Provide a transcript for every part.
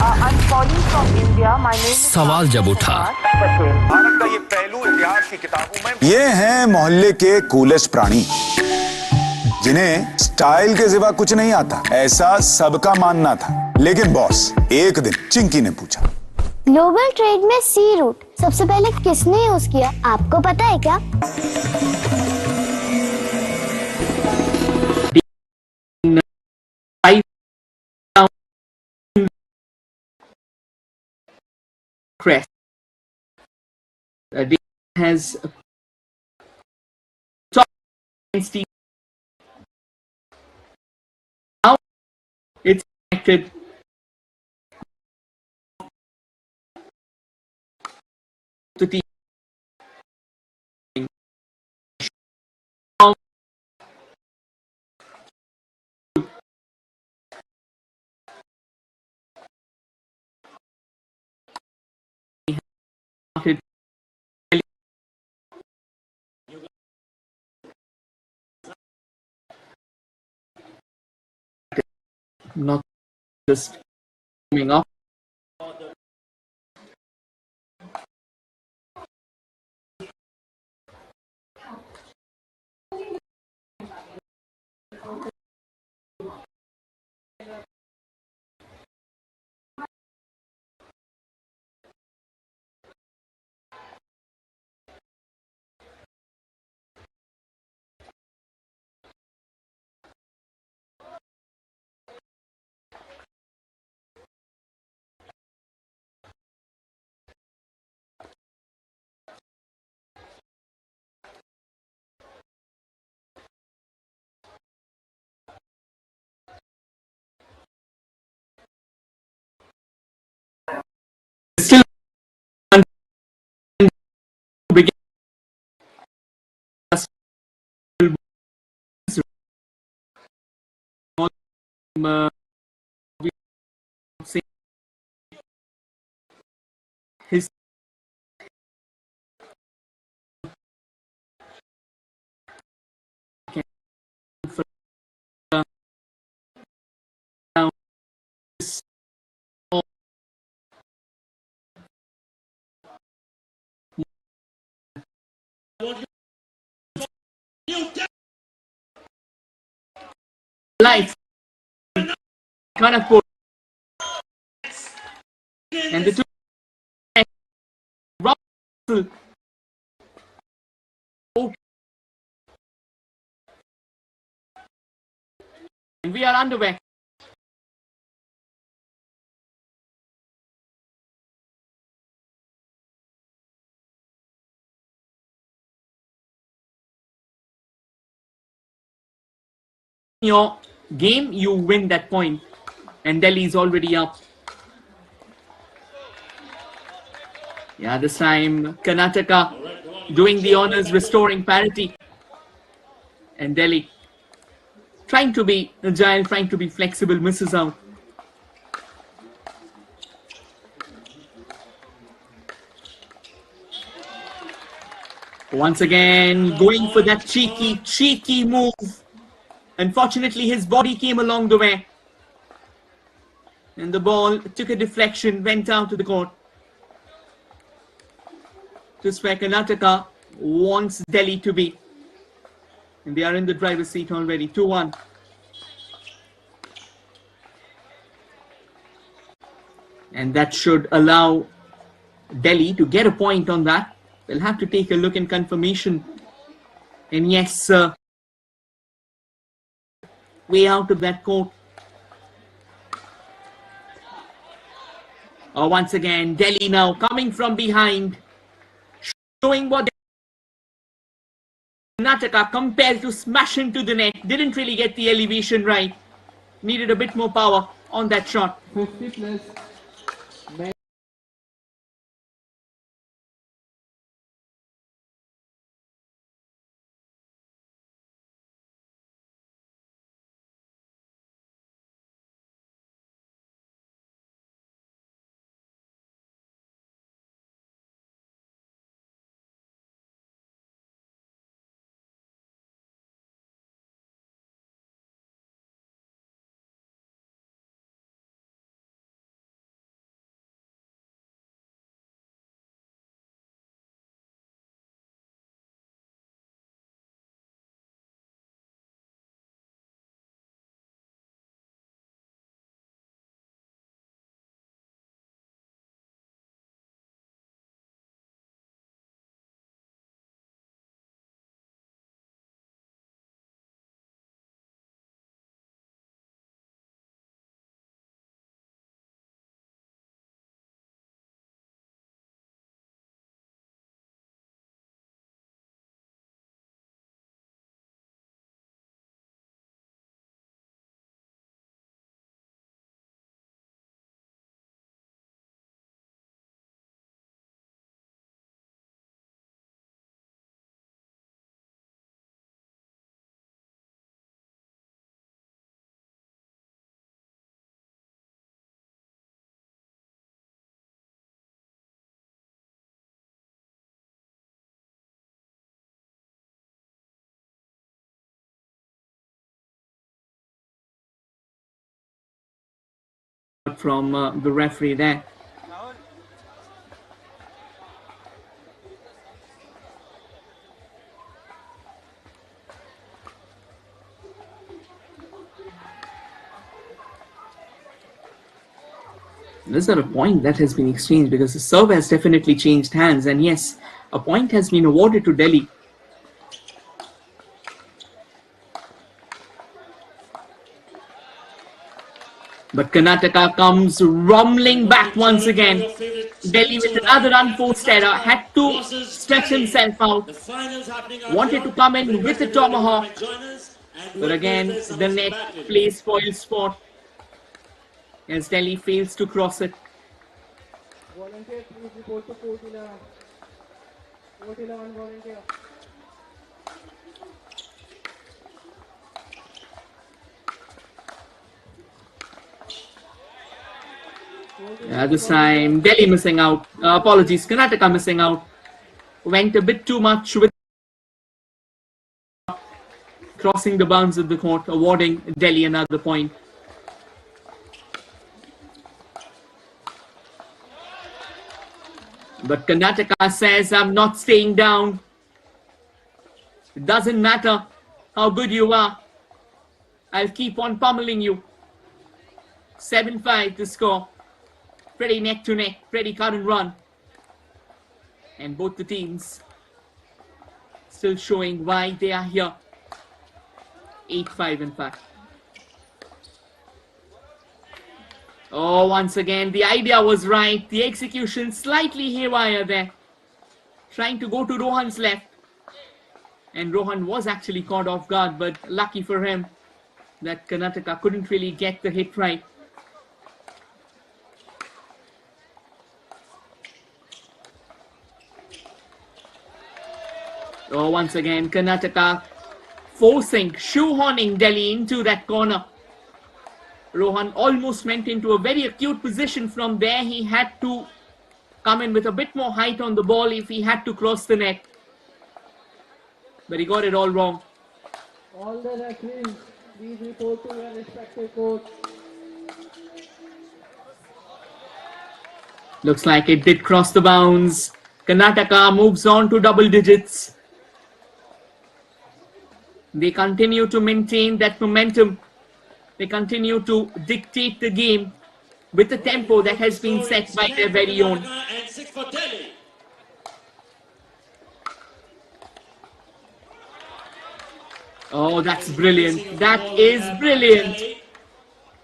I'm calling from India. My name is सवाल जब उठा Patel. भारत का ये पहलू इतिहास की किताबों में ये हैं मोहल्ले के कूलेस्ट प्राणी जिन्हें स्टाइल के सिवा कुछ नहीं आता, ऐसा सबका मानना था। लेकिन बॉस, एक दिन चिंकी ने पूछा, ग्लोबल ट्रेड में सी रूट सबसे पहले किसने यूज किया, आपको पता है क्या? Crest has top density. Now it's connected to the not just coming up. Still begin his life Karnataka and the two Russell. And we are underway. Your game, you win that point, and Delhi is already up. Yeah, this time Karnataka doing the honors, restoring parity, and Delhi trying to be agile, trying to be flexible, misses out. Once again, going for that cheeky move. Unfortunately, his body came along the way. And the ball took a deflection, went out to the court. This is where Karnataka wants Delhi to be. And they are in the driver's seat already, 2-1. And that should allow Delhi to get a point on that. They'll have to take a look in confirmation. And yes, way out of that court. Once again, Delhi now coming from behind, showing what Karnataka compared to smash into the net. Didn't really get the elevation right. Needed a bit more power on that shot. 50+. from the referee there. This is not a point that has been exchanged because the serve has definitely changed hands, and yes, a point has been awarded to Delhi. But Karnataka comes rumbling back once again. Delhi with another unforced error, had to stretch himself out, wanted to come in with a tomahawk, but again the net plays spoil sport as Delhi fails to cross it. Volunteer, please report to Court 11. Court 11 volunteer. This time Delhi missing out. Apologies, Karnataka missing out. Went a bit too much with crossing the bounds of the court, awarding Delhi another point. But Karnataka says, I'm not staying down. It doesn't matter how good you are. I'll keep on pummeling you. 7-5 the score. Pretty neck to neck, pretty current run. And both the teams still showing why they are here. 8-5 in fact. Oh, once again, the idea was right. The execution slightly haywire there. Trying to go to Rohan's left. And Rohan was actually caught off guard, but lucky for him that Karnataka couldn't really get the hit right. Oh, once again, Karnataka shoehorning Delhi into that corner. Rohan almost went into a very acute position from there. He had to come in with a bit more height on the ball if he had to cross the net. But he got it all wrong. All the referees, please report to your respective court. Looks like it did cross the bounds. Karnataka moves on to double digits. They continue to maintain that momentum. They continue to dictate the game with the tempo that has been set by their very own. Oh, that's brilliant. That is brilliant.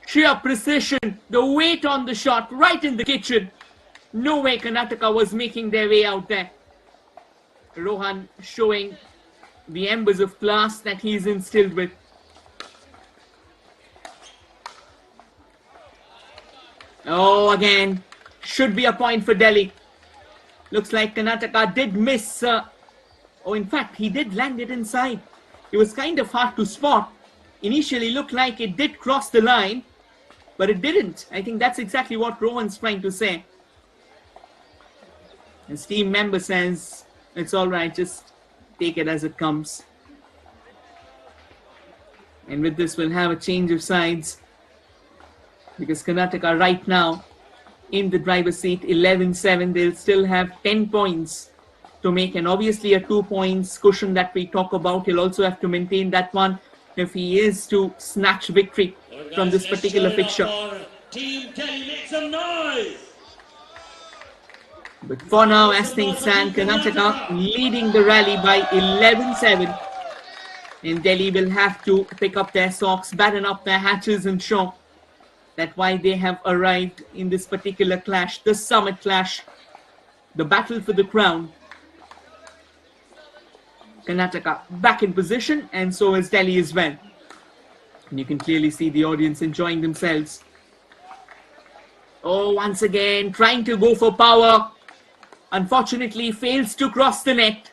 Sheer precision, the weight on the shot, right in the kitchen. No way Karnataka was making their way out there. Rohan showing the embers of class that he's instilled with. Oh, again, should be a point for Delhi. Looks like Karnataka did miss. Oh, in fact, he did land it inside. It was kind of hard to spot. Initially looked like it did cross the line, but it didn't. I think that's exactly what Rohan's trying to say. His team member says, it's all right, just take it as it comes. And with this, we'll have a change of sides, because Karnataka right now in the driver's seat, 11-7, they'll still have 10 points to make, and obviously a 2 points cushion that we talk about. He'll also have to maintain that one if he is to snatch victory from this particular fixture. Team Delhi, make some noise! But for now, as things stand, Karnataka leading the rally by 11-7. And Delhi will have to pick up their socks, batten up their hatches, and show that why they have arrived in this particular clash, the summit clash, the battle for the crown. Karnataka back in position, and so is Delhi as well. And you can clearly see the audience enjoying themselves. Oh, once again, trying to go for power. Unfortunately, fails to cross the net.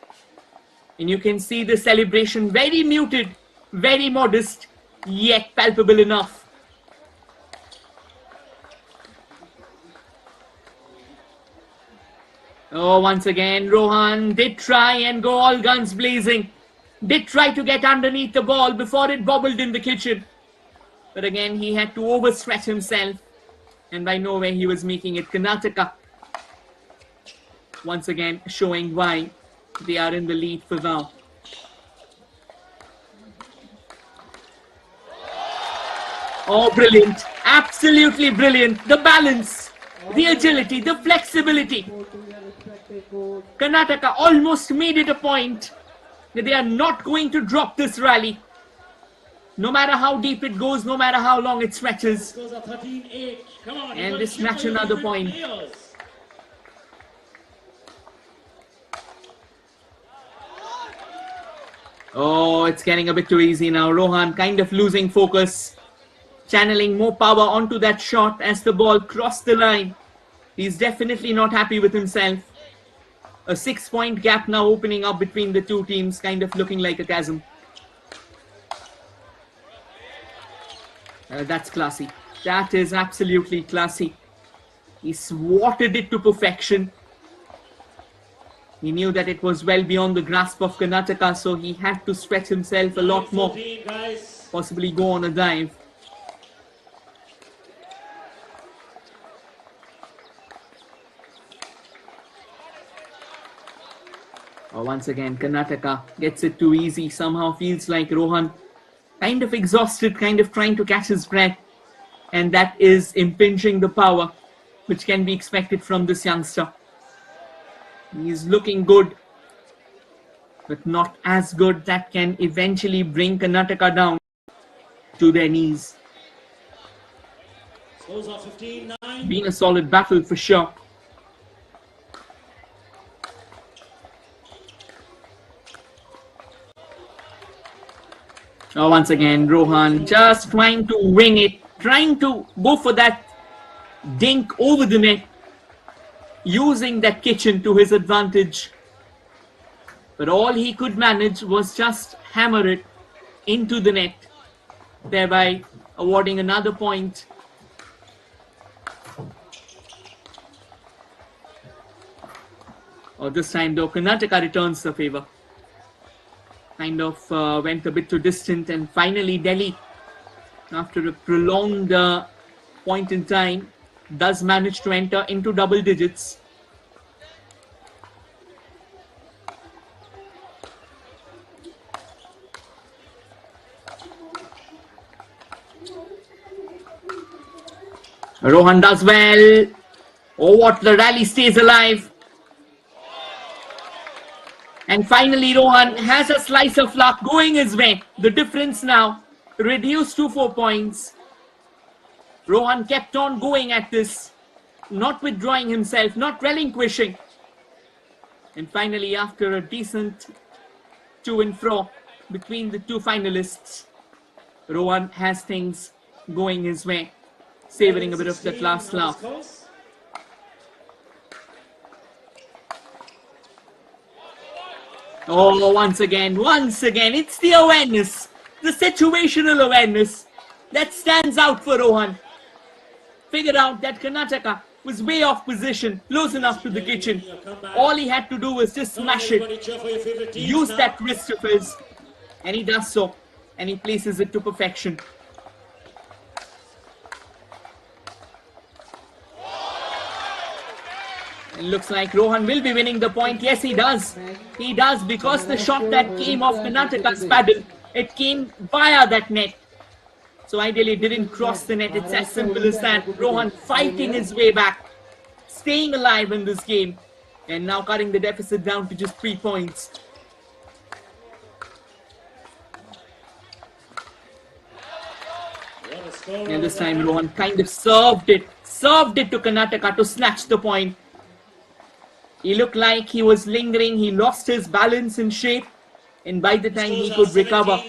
And you can see the celebration, very muted, very modest, yet palpable enough. Oh, once again, Rohan did try and go all guns blazing. Did try to get underneath the ball before it bobbled in the kitchen. But again, he had to overstretch himself. And by nowhere he was making it. Karnataka once again showing why they are in the lead for now. Oh, brilliant. Absolutely brilliant. The balance, the agility, the flexibility. Karnataka almost made it a point that they are not going to drop this rally. No matter how deep it goes, no matter how long it stretches. Scores are 13-8. Come on, And you they got to snatch cheer for your another favorite point. players. Oh, it's getting a bit too easy now. Rohan kind of losing focus. Channeling more power onto that shot as the ball crossed the line. He's definitely not happy with himself. A 6-point gap now opening up between the two teams, kind of looking like a chasm. That's classy. That is absolutely classy. He swatted it to perfection. He knew that it was well beyond the grasp of Karnataka, so he had to stretch himself a lot more. 14, guys. Possibly go on a dive. Once again, Karnataka gets it too easy. Somehow feels like Rohan kind of exhausted, kind of trying to catch his breath. And that is impinging the power which can be expected from this youngster. He's looking good, but not as good. That can eventually bring Karnataka down to their knees. Scores are 15-9. Been a solid battle for sure. Once again, Rohan just trying to wing it, trying to go for that dink over the net, using that kitchen to his advantage. But all he could manage was just hammer it into the net, thereby awarding another point. This time though, Karnataka returns the favor. Kind of went a bit too distant, and finally Delhi, after a prolonged point in time, does manage to enter into double digits. Rohan does well. Oh, what, the rally stays alive. And finally, Rohan has a slice of luck going his way. The difference now reduced to 4 points. Rohan kept on going at this, not withdrawing himself, not relinquishing. And finally, after a decent to and fro between the two finalists, Rohan has things going his way, savoring a bit of that last laugh. Oh, once again, it's the awareness, the situational awareness that stands out for Rohan. Figured out that Karnataka was way off position, close enough to the kitchen. All he had to do was just smash it, use that wrist of his, and he does so, and he places it to perfection. It looks like Rohan will be winning the point. Yes, he does. He does, because the shot that came off Karnataka's paddle, it came via that net. So ideally it didn't cross the net. It's as simple as that. Rohan fighting his way back, staying alive in this game, and now cutting the deficit down to just 3 points. And this time Rohan kind of served it to Karnataka to snatch the point. He looked like he was lingering. He lost his balance and shape, and by the time he could recover,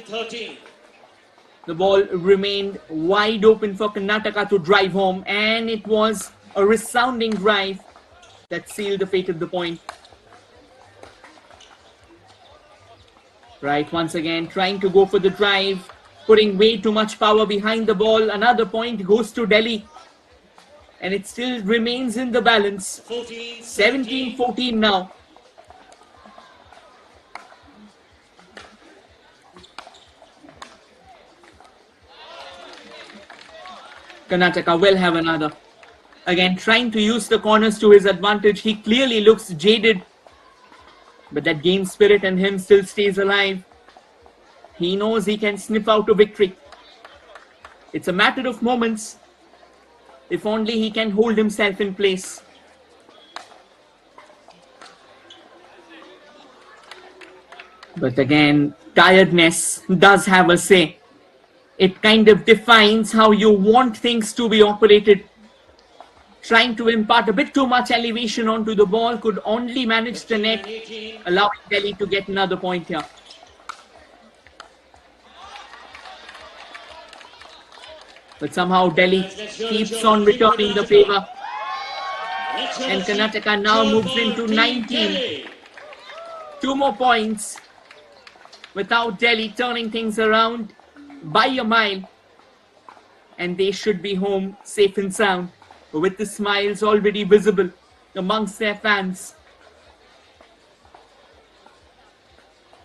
the ball remained wide open for Karnataka to drive home, and it was a resounding drive that sealed the fate of the point. Right, once again, trying to go for the drive, putting way too much power behind the ball. Another point goes to Delhi, and it still remains in the balance. 17-14 now. Karnataka will have another. Again, trying to use the corners to his advantage. He clearly looks jaded, but that game spirit in him still stays alive. He knows he can sniff out a victory. It's a matter of moments, if only he can hold himself in place. But again, tiredness does have a say. It kind of defines how you want things to be operated. Trying to impart a bit too much elevation onto the ball could only manage the 15 net, and 18. allowing Delhi to get another point here. But somehow Delhi Let's go, keeps Joe. on Keep it returning the Karnataka. favor. Let's go, And see Karnataka now Joe moves for into Team 19. Delhi. 2 more points without Delhi turning things around by a mile. And they should be home safe and sound, with the smiles already visible amongst their fans.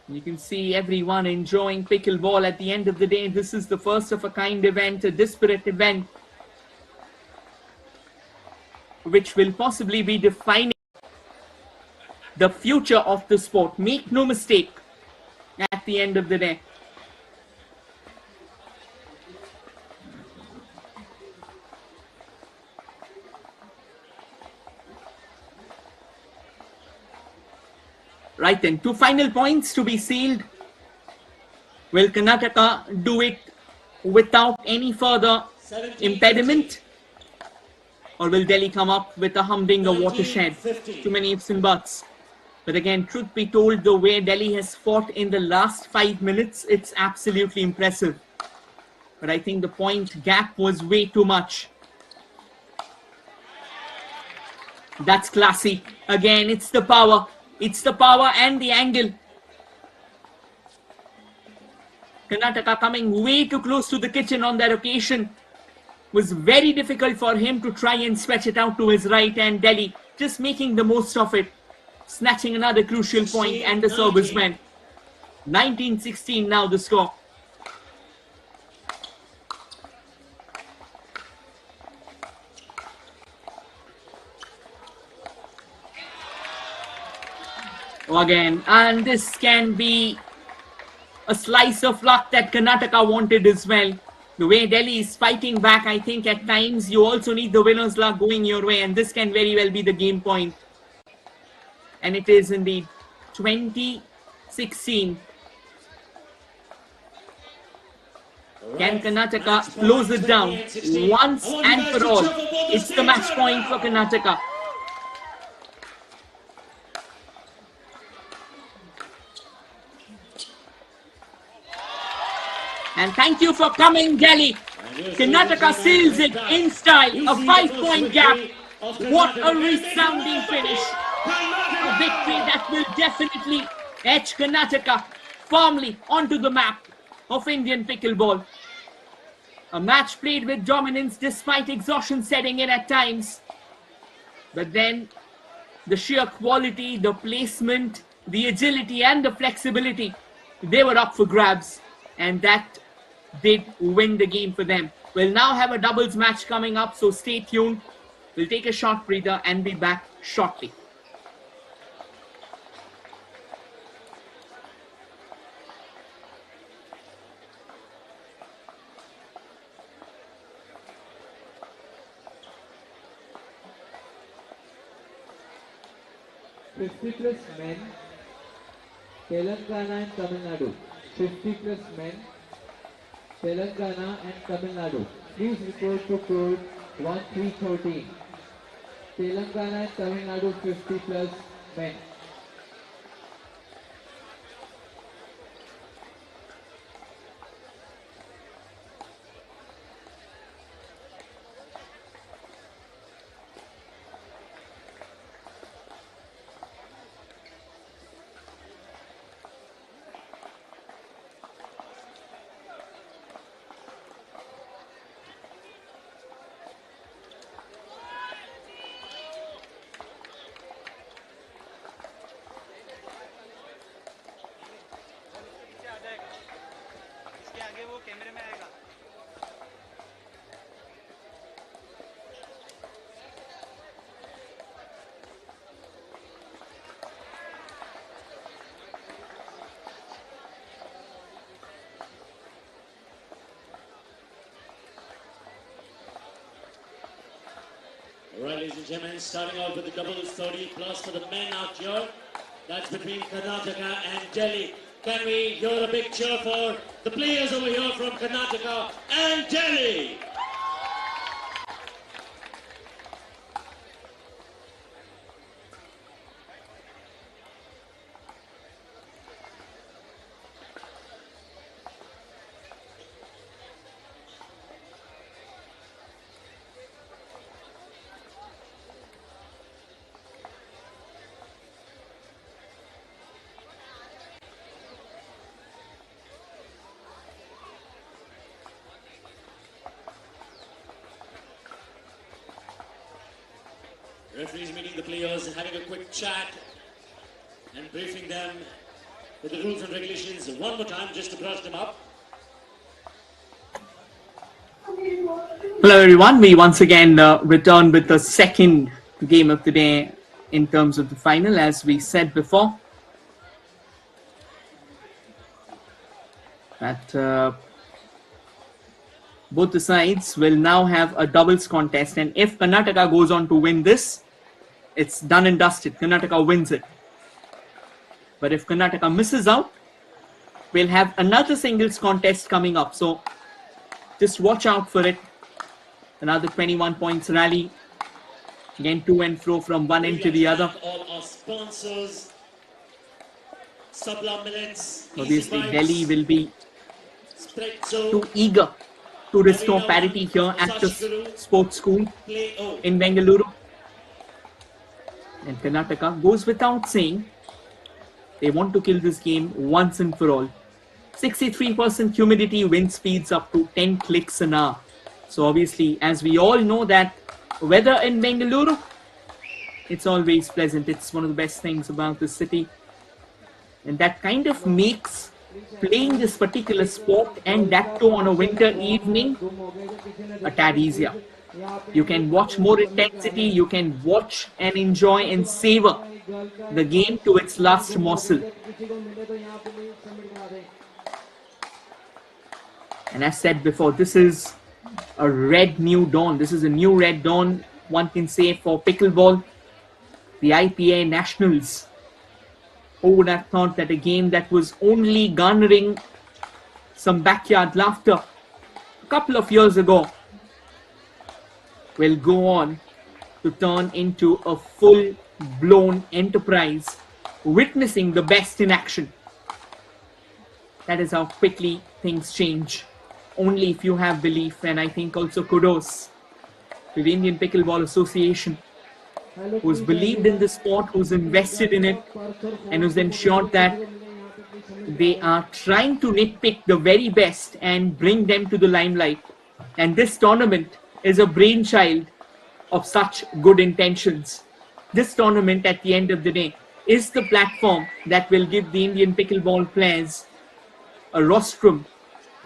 You can see everyone enjoying pickleball. At the end of the day, this is the first of a kind event, a disparate event, which will possibly be defining the future of the sport. Make no mistake, at the end of the day. Right then, 2 final points to be sealed. Will Karnataka do it without any further 17, impediment? Or will Delhi come up with a humdinger 19, watershed? 15. Too many ifs and buts. But again, truth be told, the way Delhi has fought in the last 5 minutes, it's absolutely impressive. But I think the point gap was way too much. That's classy. Again, it's the power. It's the power and the angle. Karnataka coming way too close to the kitchen on that occasion. Was very difficult for him to try and stretch it out to his right, and Delhi just making the most of it. Snatching another crucial point, and the service went. 19-16 now the score. Again, and this can be a slice of luck that Karnataka wanted as well. The way Delhi is fighting back, I think at times you also need the winner's luck going your way, and this can very well be the game point. And it is indeed 20-16. Can Karnataka close it down once and for all? It's the match point for Karnataka. And thank you for coming, Delhi. Karnataka seals it in style. A 5-point gap. What a resounding finish. A victory that will definitely etch Karnataka firmly onto the map of Indian pickleball. A match played with dominance despite exhaustion setting in at times. But then the sheer quality, the placement, the agility and the flexibility, they were up for grabs. And that did win the game for them. We'll now have a doubles match coming up, so stay tuned. We'll take a short breather and be back shortly. +50 men, Telangana and Tamil Nadu. 50+ men, Telangana and Tamil Nadu. Please report to code 1313. Telangana and Tamil Nadu 50+ men. Alright, ladies and gentlemen, starting out with the doubles 30 plus for the men out here. That's between Karnataka and Delhi. Can we hear a big cheer for the players over here from Karnataka and Delhi? Referees meeting the players, having a quick chat and briefing them with the rules and regulations one more time just to brush them up. Hello everyone, we once again return with the second game of the day in terms of the final, as we said before. That both the sides will now have a doubles contest, and if Karnataka goes on to win this, it's done and dusted. Karnataka wins it. But if Karnataka misses out, we'll have another singles contest coming up. So just watch out for it. Another 21 points rally. Again, to and fro from one end to the other. All our sponsors, Subla Millets, Obviously, Easy Delhi Bikes, will be Sprezzo, too eager to restore parity here at the sports school Play O. in Bengaluru. And Karnataka goes without saying, they want to kill this game once and for all. 63% humidity, wind speeds up to 10 clicks an hour. So obviously, as we all know, that weather in Bengaluru, it's always pleasant. It's one of the best things about the city. And that kind of makes playing this particular sport, and that too on a winter evening, a tad easier. You can watch more intensity, you can watch and enjoy and savor the game to its last morsel. And as said before, this is a red new dawn. This is a new red dawn, one can say, for pickleball. The IPA nationals. Who would have thought that a game that was only garnering some backyard laughter a couple of years ago will go on to turn into a full-blown enterprise, witnessing the best in action. That is how quickly things change. Only if you have belief, and I think also kudos to the Indian Pickleball Association, who's believed in the sport, who's invested in it, and who's ensured that they are trying to nitpick the very best and bring them to the limelight. And this tournament is a brainchild of such good intentions. This tournament, at the end of the day, is the platform that will give the Indian pickleball players a rostrum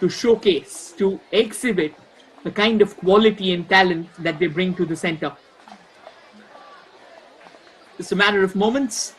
to showcase, to exhibit the kind of quality and talent that they bring to the center. It's a matter of moments.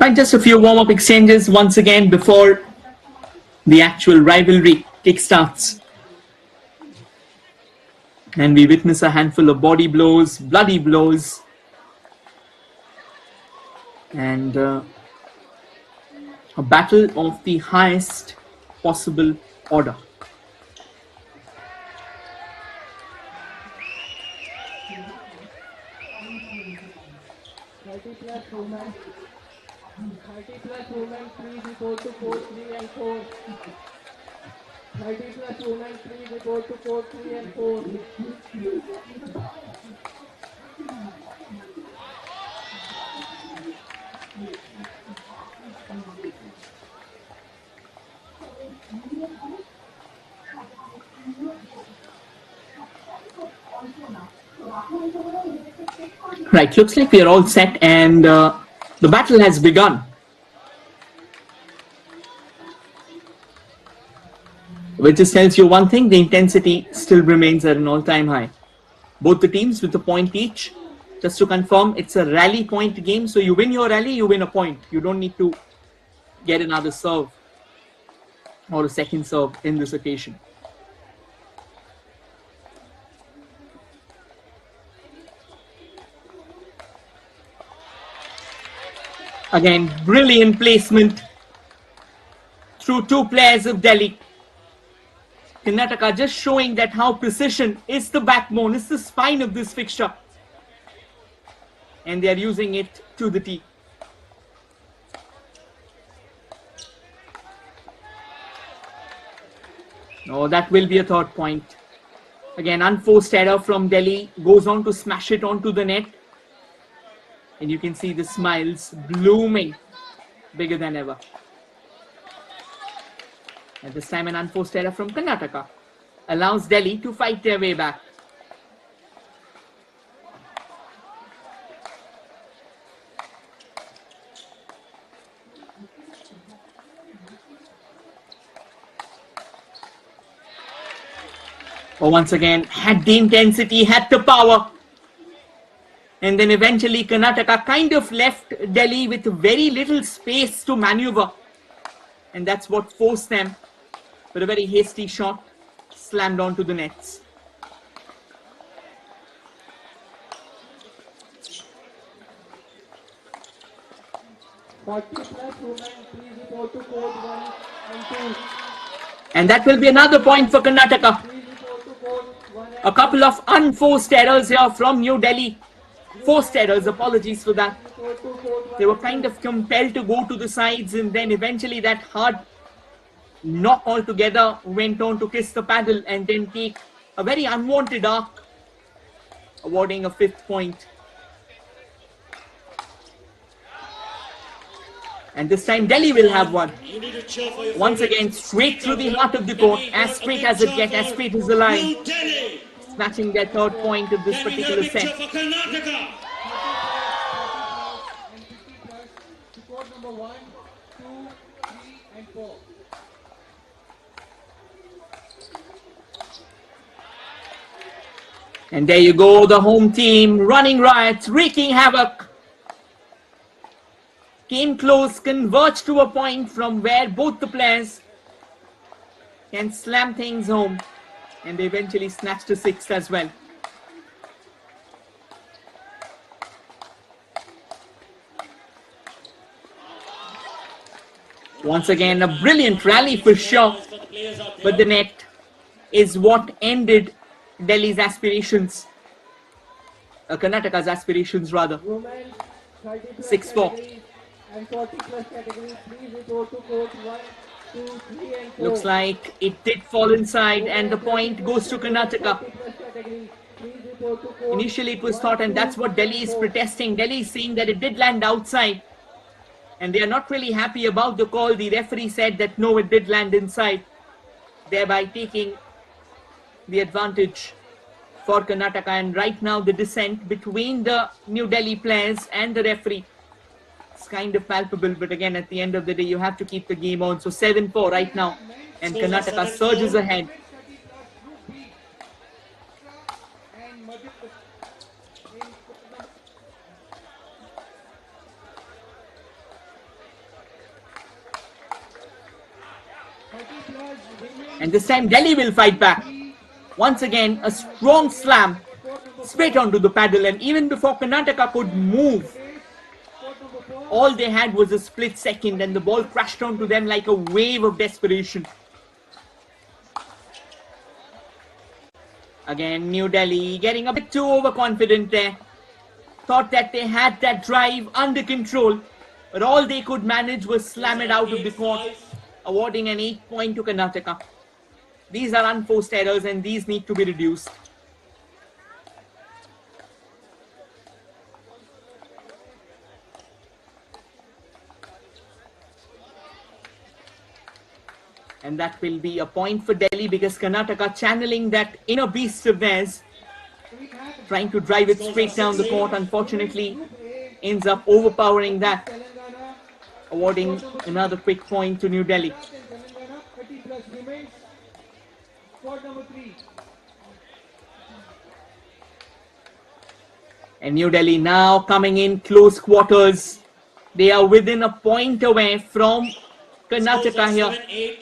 Right, just a few warm-up exchanges once again before the actual rivalry kickstarts. And we witness a handful of body blows, bloody blows, and a battle of the highest possible order. Women, 3 report to 4, 3 and 4. 30 plus women, 3 report to 4, 3 and 4. Right, looks like we are all set and the battle has begun. Which just tells you one thing, the intensity still remains at an all-time high. Both the teams with a point each. Just to confirm, it's a rally point game, so you win your rally, you win a point. You don't need to get another serve or a second serve in this occasion. Again, brilliant placement through two players of Delhi. Karnataka just showing that how precision is the backbone, is the spine of this fixture. And they are using it to the T. Oh, that will be a third point. Again, unforced error from Delhi, goes on to smash it onto the net. And you can see the smiles blooming bigger than ever. At this time, an unforced error from Karnataka allows Delhi to fight their way back. Oh, once again, had the intensity, had the power. And then eventually Karnataka kind of left Delhi with very little space to maneuver. And that's what forced them, with a very hasty shot, slammed onto the nets. And that will be another point for Karnataka. A couple of unforced errors here from New Delhi. Forced errors, apologies for that. They were kind of compelled to go to the sides, and then eventually that hard knock altogether went on to kiss the paddle and then take a very unwanted arc, awarding a 5th point. And this time Delhi will have one. Once again, straight through the heart of the court, as straight as it gets, as straight as the line. Snatching their 3rd point of this particular set. And there you go, the home team running riot, wreaking havoc. Came close, converged to a point from where both the players can slam things home. And they eventually snatched a 6th as well. Once again, a brilliant rally for sure. But the net is what ended Delhi's aspirations. Karnataka's aspirations rather. 6-4. Looks like it did fall inside and the point goes to Karnataka. Initially it was thought, and that's what Delhi is protesting. Delhi is saying that it did land outside. And they are not really happy about the call. The referee said that no, it did land inside, thereby taking the advantage for Karnataka. And right now the dissent between the New Delhi players and the referee is kind of palpable. But again, at the end of the day, you have to keep the game on. So 7-4 right now, and Karnataka surges ahead. And this time Delhi will fight back. Once again, a strong slam straight onto the paddle. And even before Karnataka could move, all they had was a split second and the ball crashed onto them like a wave of desperation. Again, New Delhi getting a bit too overconfident there. Thought that they had that drive under control, but all they could manage was slam it out of the court, awarding an 8 point to Karnataka. These are unforced errors and these need to be reduced. And that will be a point for Delhi, because Karnataka channeling that inner beast of theirs trying to drive it straight down the court. Unfortunately, ends up overpowering that, awarding another quick point to New Delhi. And New Delhi now coming in close quarters. They are within a point away from Karnataka here.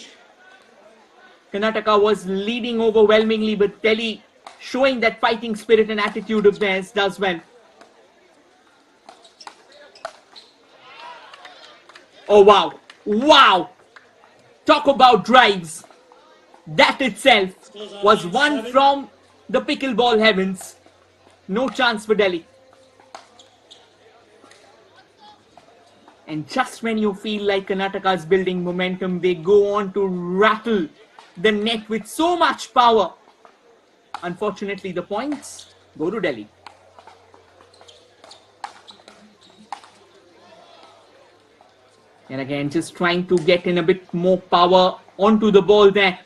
Karnataka was leading overwhelmingly, but Delhi, showing that fighting spirit and attitude of theirs, does well. Oh wow, wow! Talk about drives. That itself was one from the pickleball heavens. No chance for Delhi. And just when you feel like Karnataka is building momentum, they go on to rattle the net with so much power. Unfortunately, the points go to Delhi. And again, just trying to get in a bit more power onto the ball there.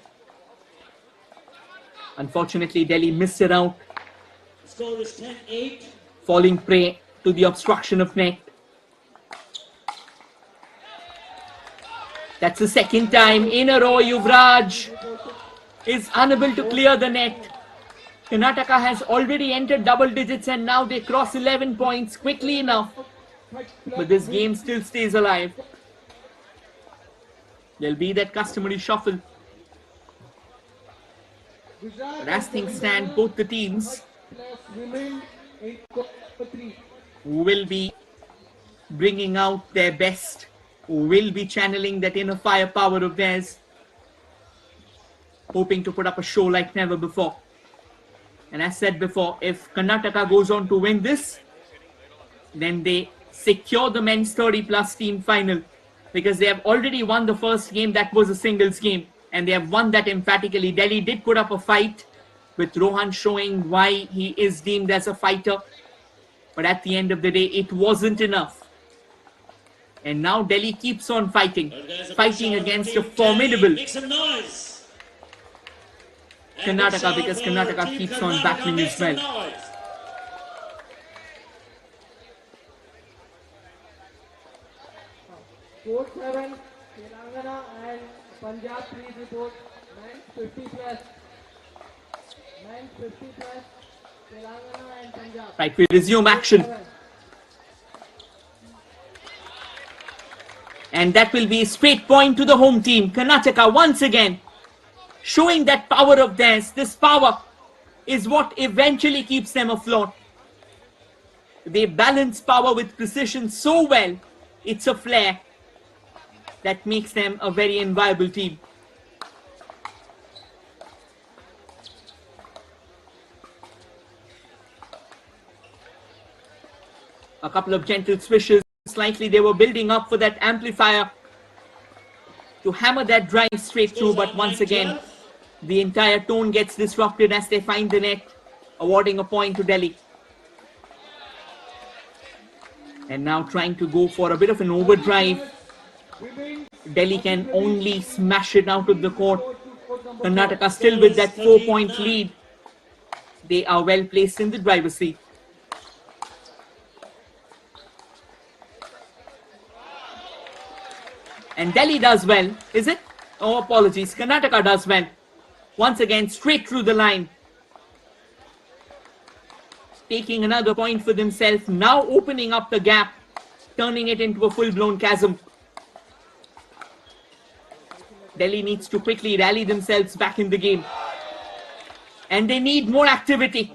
Unfortunately, Delhi missed it out. The score is 10-8. Falling prey to the obstruction of net. That's the second time in a row Yuvraj is unable to clear the net. Karnataka has already entered double digits and now they cross 11 points quickly enough. But this game still stays alive. There'll be that customary shuffle. But as things stand, both the teams will be bringing out their best, will be channeling that inner firepower of theirs, hoping to put up a show like never before. And as said before, if Karnataka goes on to win this, then they secure the men's 30+ team final, because they have already won the first game. That was a singles game, and they have won that emphatically. Delhi did put up a fight, with Rohan showing why he is deemed as a fighter, but at the end of the day, it wasn't enough. And now Delhi keeps on fighting against a formidable Karnataka, because Karnataka keeps on battling as well. Court 7, Telangana and Punjab, please report. 950+. 950+. Telangana and Punjab. Right, we resume action. And that will be a straight point to the home team. Karnataka once again showing that power of theirs. This power is what eventually keeps them afloat. They balance power with precision so well. It's a flair that makes them a very inviolable team. A couple of gentle swishes. Slightly they were building up for that amplifier to hammer that drive straight through, but once again the entire tone gets disrupted as they find the net, awarding a point to Delhi. And now trying to go for a bit of an overdrive. Delhi can only smash it out of the court. Karnataka still with that 4-point lead. They are well placed in the driver's seat. And Delhi does well, is it? Oh, apologies. Karnataka does well. Once again, straight through the line. Taking another point for themselves. Now opening up the gap. Turning it into a full-blown chasm. Delhi needs to quickly rally themselves back in the game. And they need more activity.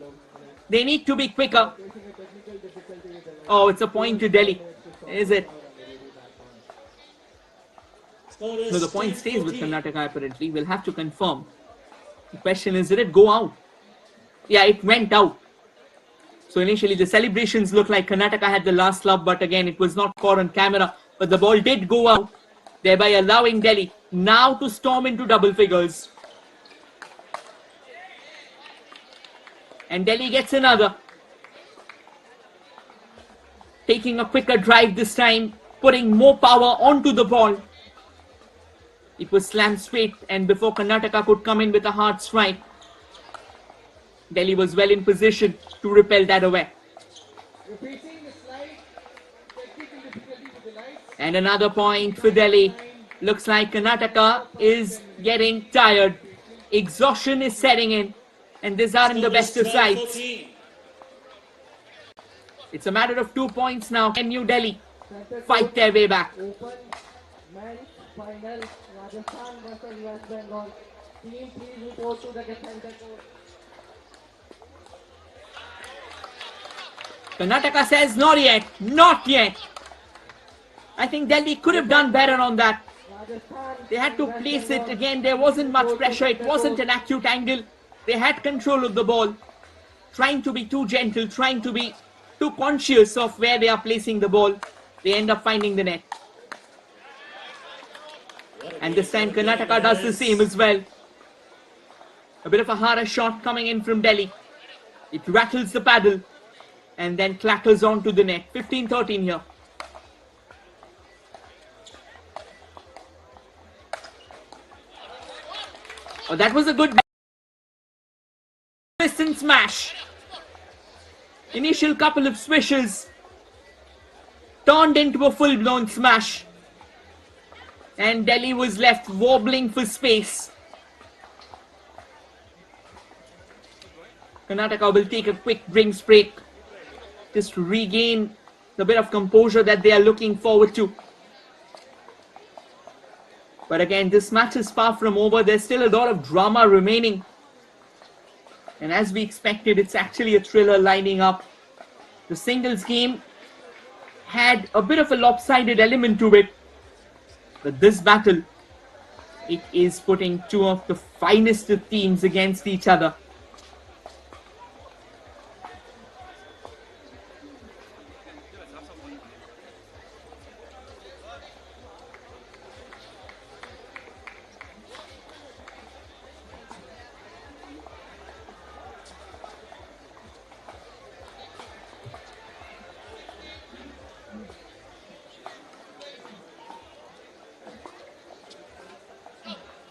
They need to be quicker. Oh, it's a point to Delhi. Is it? No, the point stays with Karnataka apparently. We'll have to confirm. The question is, did it go out? Yeah, it went out. So initially the celebrations looked like Karnataka had the last love, but again it was not caught on camera. But the ball did go out, thereby allowing Delhi now to storm into double figures. And Delhi gets another. Taking a quicker drive this time, putting more power onto the ball. It was slammed straight, and before Karnataka could come in with a hard strike, Delhi was well in position to repel that away. Repeating the slide. Technical difficulty with the lights. And another point for Delhi. Looks like Karnataka is getting tired. Exhaustion is setting in. And these aren't the best of sides. 12-14. It's a matter of 2 points now. Can New Delhi fight their way back? Open men's final. Rajasthan versus West Bengal. Team, please report to the center court. Karnataka says not yet. Not yet. I think Delhi could have done better on that. Rajasthan. They had to place it again. There wasn't much pressure. It wasn't an acute angle. They had control of the ball. Trying to be too gentle. Trying to be too conscious of where they are placing the ball. They end up finding the net. And this time Karnataka does the same as well. A bit of a harder shot coming in from Delhi. It rattles the paddle and then clatters onto the net. 15-13 here. Oh, that was a good twist and smash. Initial couple of swishes turned into a full-blown smash. And Delhi was left wobbling for space. Karnataka will take a quick drinks break just to regain the bit of composure that they are looking forward to. But again, this match is far from over. There's still a lot of drama remaining. And as we expected, it's actually a thriller lining up. The singles game had a bit of a lopsided element to it. But this battle, it is putting two of the finest of teams against each other.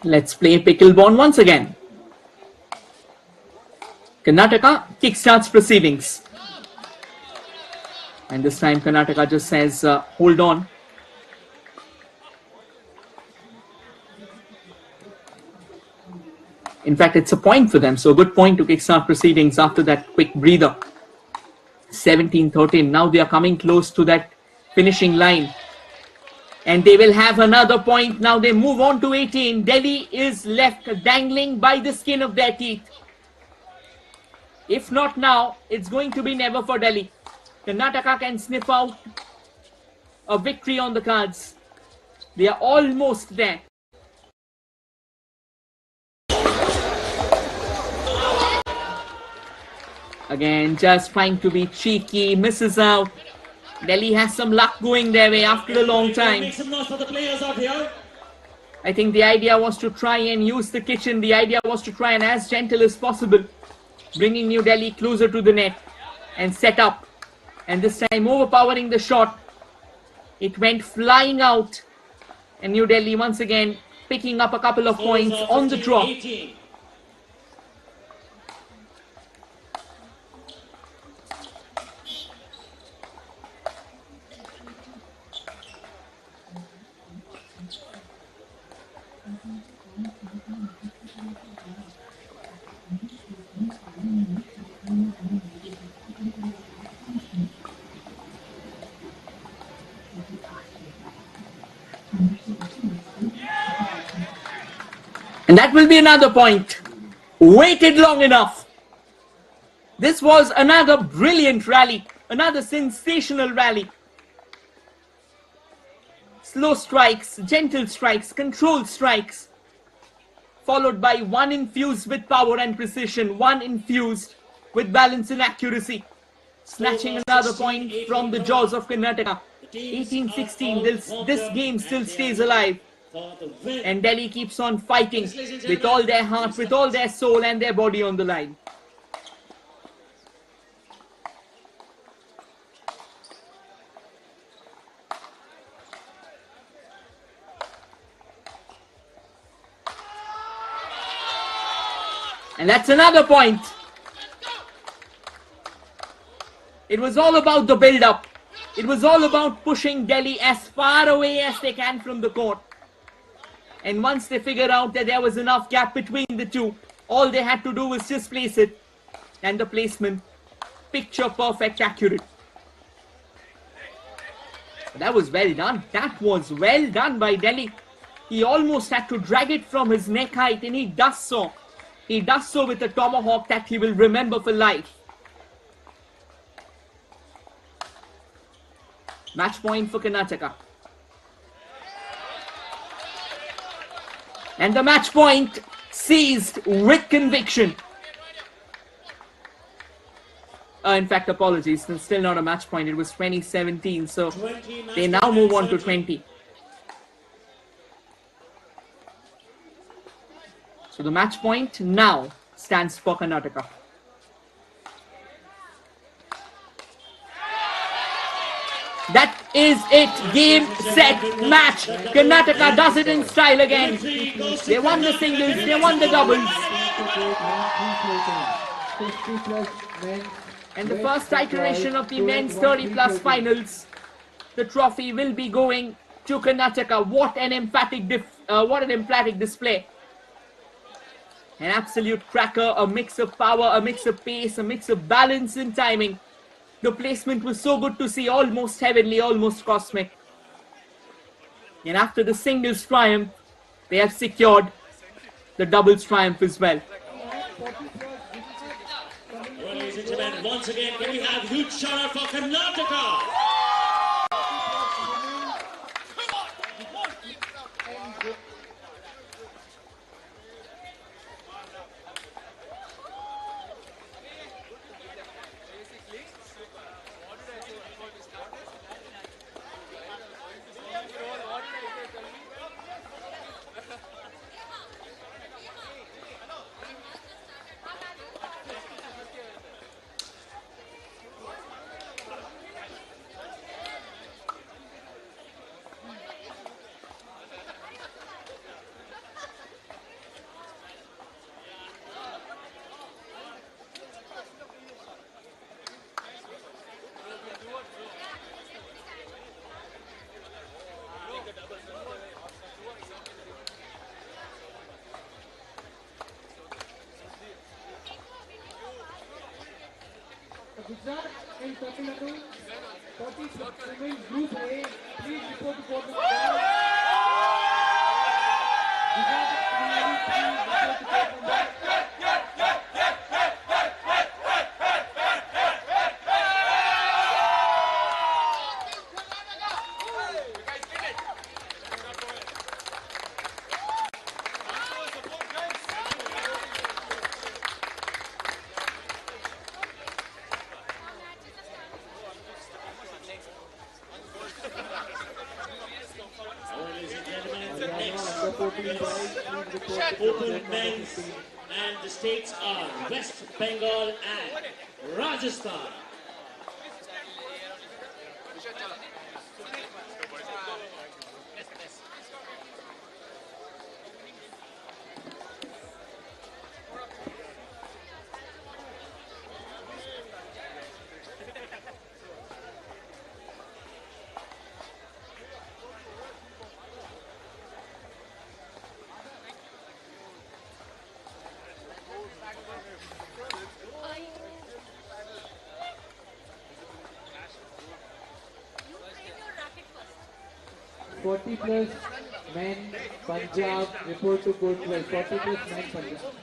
Let's play Pickleball once again. Karnataka kickstarts proceedings. And this time Karnataka just says, hold on. In fact, it's a point for them. So a good point to kickstart proceedings after that quick breather. 17-13. Now they are coming close to that finishing line. And they will have another point. Now they move on to 18. Delhi is left dangling by the skin of their teeth. If not now, it's going to be never for Delhi. Karnataka can sniff out a victory on the cards. They are almost there. Again, just trying to be cheeky, misses out. Delhi has some luck going their way after a long time. Make some noise for the players out here. I think the idea was to try and use the kitchen. The idea was to try and as gentle as possible, bringing New Delhi closer to the net and set up. And this time overpowering the shot. It went flying out. And New Delhi once again picking up a couple of points on the draw. 18. And that will be another point. Waited long enough. This was another brilliant rally. Another sensational rally. Slow strikes, gentle strikes, controlled strikes. Followed by one infused with power and precision. One infused with balance and accuracy. Snatching another point from the jaws of Karnataka. 18-16. This game still stays alive. And Delhi keeps on fighting with all their heart, with all their soul and their body on the line. And that's another point. It was all about the build-up. It was all about pushing Delhi as far away as they can from the court. And once they figured out that there was enough gap between the two, all they had to do was just place it. And the placement, picture perfect, accurate. That was well done. That was well done by Delhi. He almost had to drag it from his neck height, and he does so. He does so with a tomahawk that he will remember for life. Match point for Karnataka. And the match point seized with conviction. In fact, apologies, it's still not a match point. It was 2017, so they now move on to 20. So the match point now stands for Karnataka. That is it. Game, set, match. Karnataka does it in style again. They won the singles, they won the doubles. And the first iteration of the men's 30+ finals. The trophy will be going to Karnataka. What an emphatic display. An absolute cracker, a mix of power, a mix of pace, a mix of balance and timing. The placement was so good to see, almost heavenly, almost cosmic. And after the singles triumph, they have secured the doubles triumph as well. Well, ladies and gentlemen, once again, can we have huge shout out for Karnataka? Gujarat and Tamil Nadu, 40 Group A, please report to court. Gujarat and Tamil Nadu, please report to court. Open men's, and the states are West Bengal and Rajasthan. +40 men, Punjab, report to court 12. 40+ men, Punjab.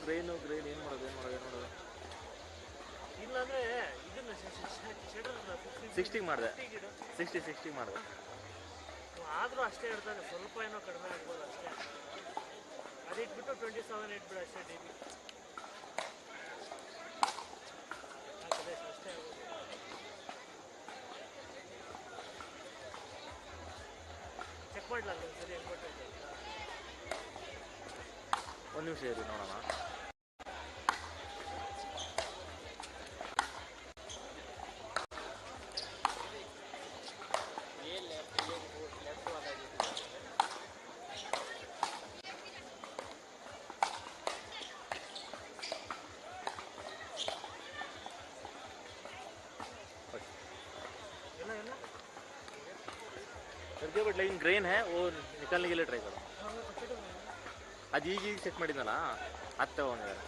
Grain ಏನು ಮಾಡೋದು ಇಲ್ಲಾಂದ್ರೆ ಇದನ್ನ 60 ಮಾಡಿದೆ 60 ಮಾಡಿದೆ ಆದರೂ ಅಷ್ಟೇ ಇರ್ತದೆ, ಸ್ವಲ್ಪ ಏನೋ ಕಡಿಮೆ ಆಗ್ಬೋದು ಅಷ್ಟೇ. ಅದು ಇಟ್ಬಿಟ್ಟು 27 ಇಟ್ಬಿಡು ಅಷ್ಟೇ ಡಿ ಬಿ ಅಷ್ಟೇ ಆಗೋದು. ಚೆಕ್ ಮಾಡಲ ಸರಿ ಹೆಂಗೆ ಕೊಟ್ಟೈತೆ ಅಂತ. ಒಂದು ನಿಮಿಷ ಇರಿ ನೋಡೋಣ. बट लेकिन ग्रेन है वो निकालने के लिए ट्राई करो. ಅದು ಈಗ ಸೆಟ್ ಮಾಡಿದ್ನಲ್ಲ ಅದು ತಗೊಂಡಿದ್ದಾರೆ.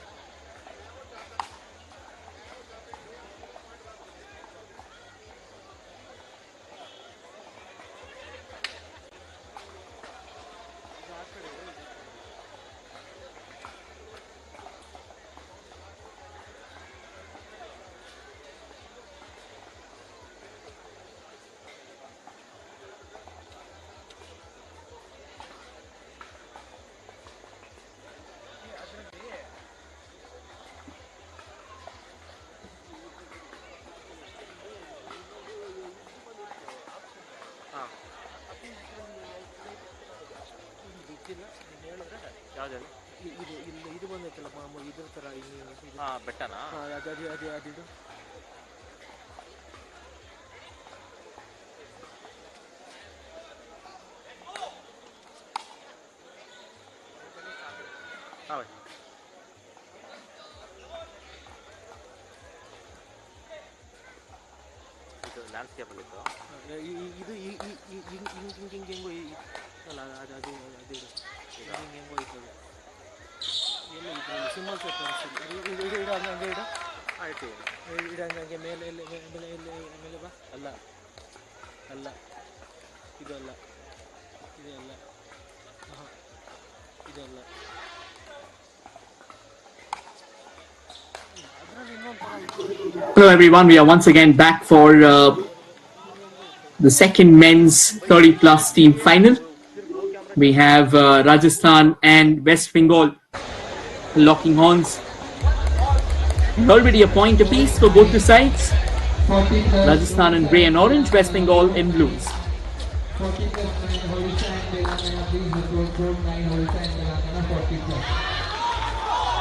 ಯಾವುದಲ್ಲ ಇದು ಬಂದೈತಲ್ಲ ಇದ್ರ ಥರ ಹಾಂ ಬೆಟ್ಟನಾ ಅದಿದು ಹಾಂ ಇದು ಲ್ಯಾಂಡ್ಸ್ಕೇಪಲ್ಲಿತ್ತು ಇದು ಹಿಂಗೆಂಗೋ ಅಲ್ಲ ಅದು ಹೆಂಗೋ ಇರ್ತದೆ ಎಲ್ಲ ಇದು ಸಿಂಬಲ್ಸ್ ಇಡ ಹಂಗೆ ಇಡ ಆಯ್ತು ಇಡ ಹಂಗೆ ಮೇಲೆ ಮೇಲೆ ಬಾ ಅಲ್ಲ ಅಲ್ಲ ಇದು ಅಲ್ಲ ಇದು ಅಲ್ಲ ಹಾಂ ಇದು ಅಲ್ಲ Hello everyone, we are once again back for the second men's 30 plus team final. We have Rajasthan and West Bengal locking horns. Already a point apiece for both the sides. Rajasthan in grey and orange, West Bengal in blues.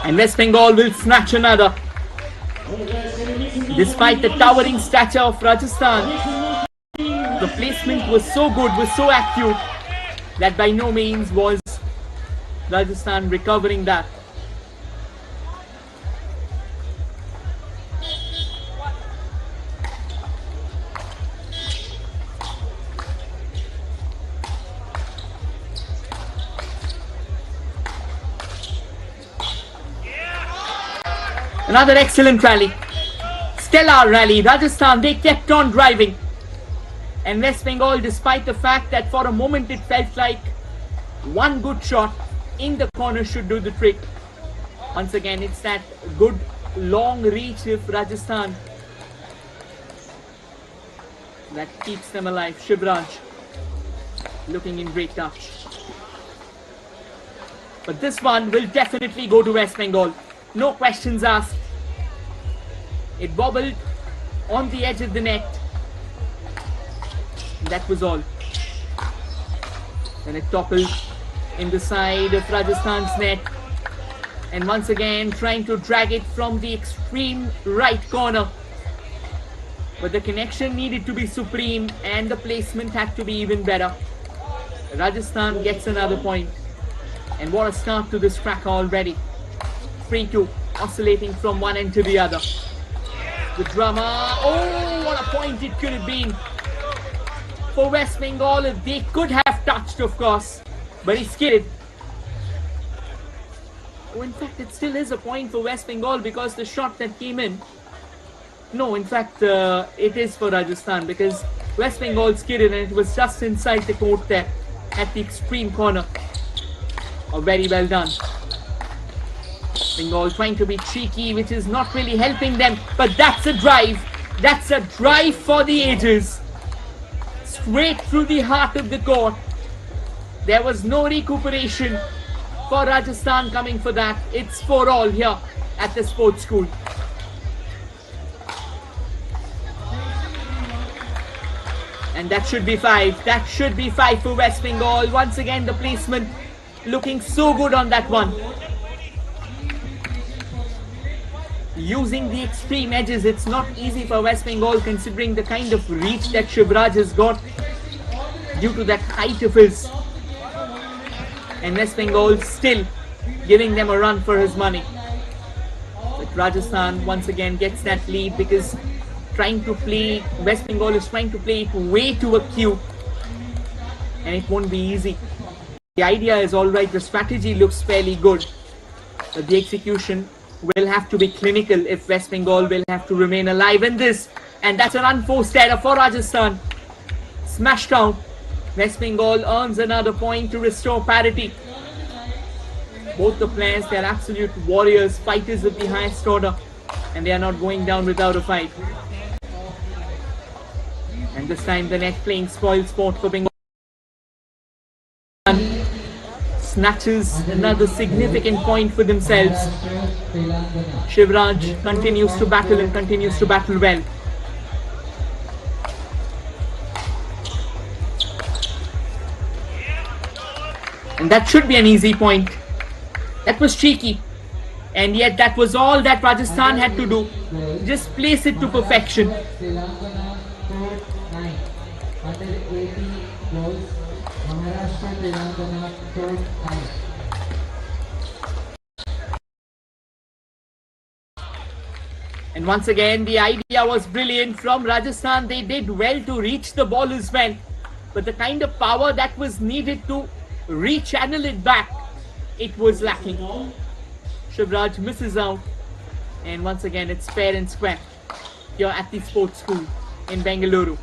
And West Bengal will snatch another. Despite the towering stature of Rajasthan, the placement was so good, was so acute, that by no means was Rajasthan recovering that. Another excellent rally. Stellar rally. Rajasthan, they kept on driving. And West Bengal, despite the fact that for a moment it felt like one good shot in the corner should do the trick. Once again, it's that good long reach of Rajasthan that keeps them alive. Shivraj looking in great touch. But this one will definitely go to West Bengal. No questions asked. It wobbled on the edge of the net. That was all. And it toppled in the side of Rajasthan's net. And once again trying to drag it from the extreme right corner. But the connection needed to be supreme and the placement had to be even better. Rajasthan gets another point. And what a start to this track already. 3-2, oscillating from one end to the other. The drama, oh, what a point it could have been for West Bengal if they could have touched, of course, but he skidded. Oh, in fact, it still is a point for West Bengal because the shot that came in. No, in fact, it is for Rajasthan because West Bengal skidded and it was just inside the court there at the extreme corner. Oh, very well done. Bengal trying to be cheeky, which is not really helping them. But that's a drive. That's a drive for the ages. Straight through the heart of the court. There was no recuperation for Rajasthan coming for that. It's for all here at the sports school. And that should be 5. That should be 5 for West Bengal. Once again, the placement looking so good on that one. Using the extreme edges, it's not easy for West Bengal considering the kind of reach that Shivraj has got due to that height of his. And West Bengal still giving them a run for his money. But Rajasthan once again gets that lead because West Bengal is trying to play it way too acute, and it won't be easy. The idea is alright, the strategy looks fairly good, but the execution will have to be clinical if West Bengal will have to remain alive in this. And that's an unforced error for Rajasthan. Smashed out. West Bengal earns another point to restore parity. Both the players, they are absolute warriors, fighters of the highest order, and they are not going down without a fight. And this time the net playing spoil sport for Bengal. Snatches another significant point for themselves. Shivraj continues to battle and continues to battle well. And that should be an easy point. That was cheeky. And yet that was all that Rajasthan had to do. Just place it to perfection. And once again, the idea was brilliant from Rajasthan. They did well to reach the ball as well. But the kind of power that was needed to rechannel it back, it was lacking. Shivraj misses out. And once again, it's fair and square here at the sports school in Bengaluru.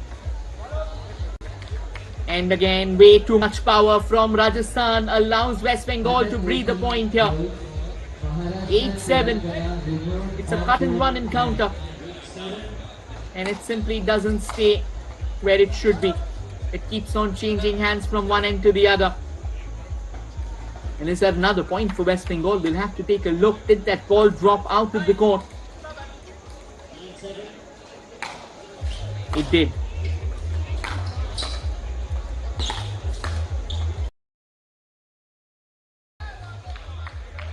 And again, way too much power from Rajasthan allows West Bengal to breathe a point here. 8-7. It's a cut and run encounter. And it simply doesn't stay where it should be. It keeps on changing hands from one end to the other. And is that another point for West Bengal? We'll have to take a look. Did that ball drop out of the court? It did.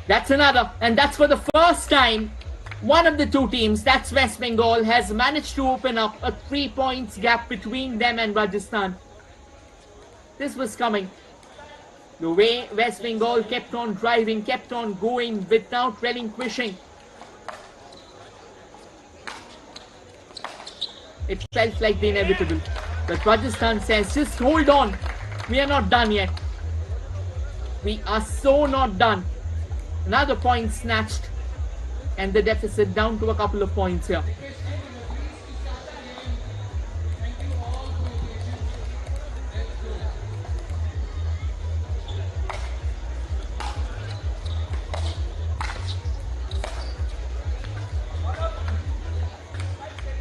That's another, and that's for the first time one of the two teams, that's West Bengal, has managed to open up a 3 points gap between them and Rajasthan. This was coming. The way West Bengal kept on driving, kept on going without relinquishing. It felt like the inevitable. But Rajasthan says, just hold on. We are not done yet. We are so not done. Another point snatched, and the deficit down to a couple of points here.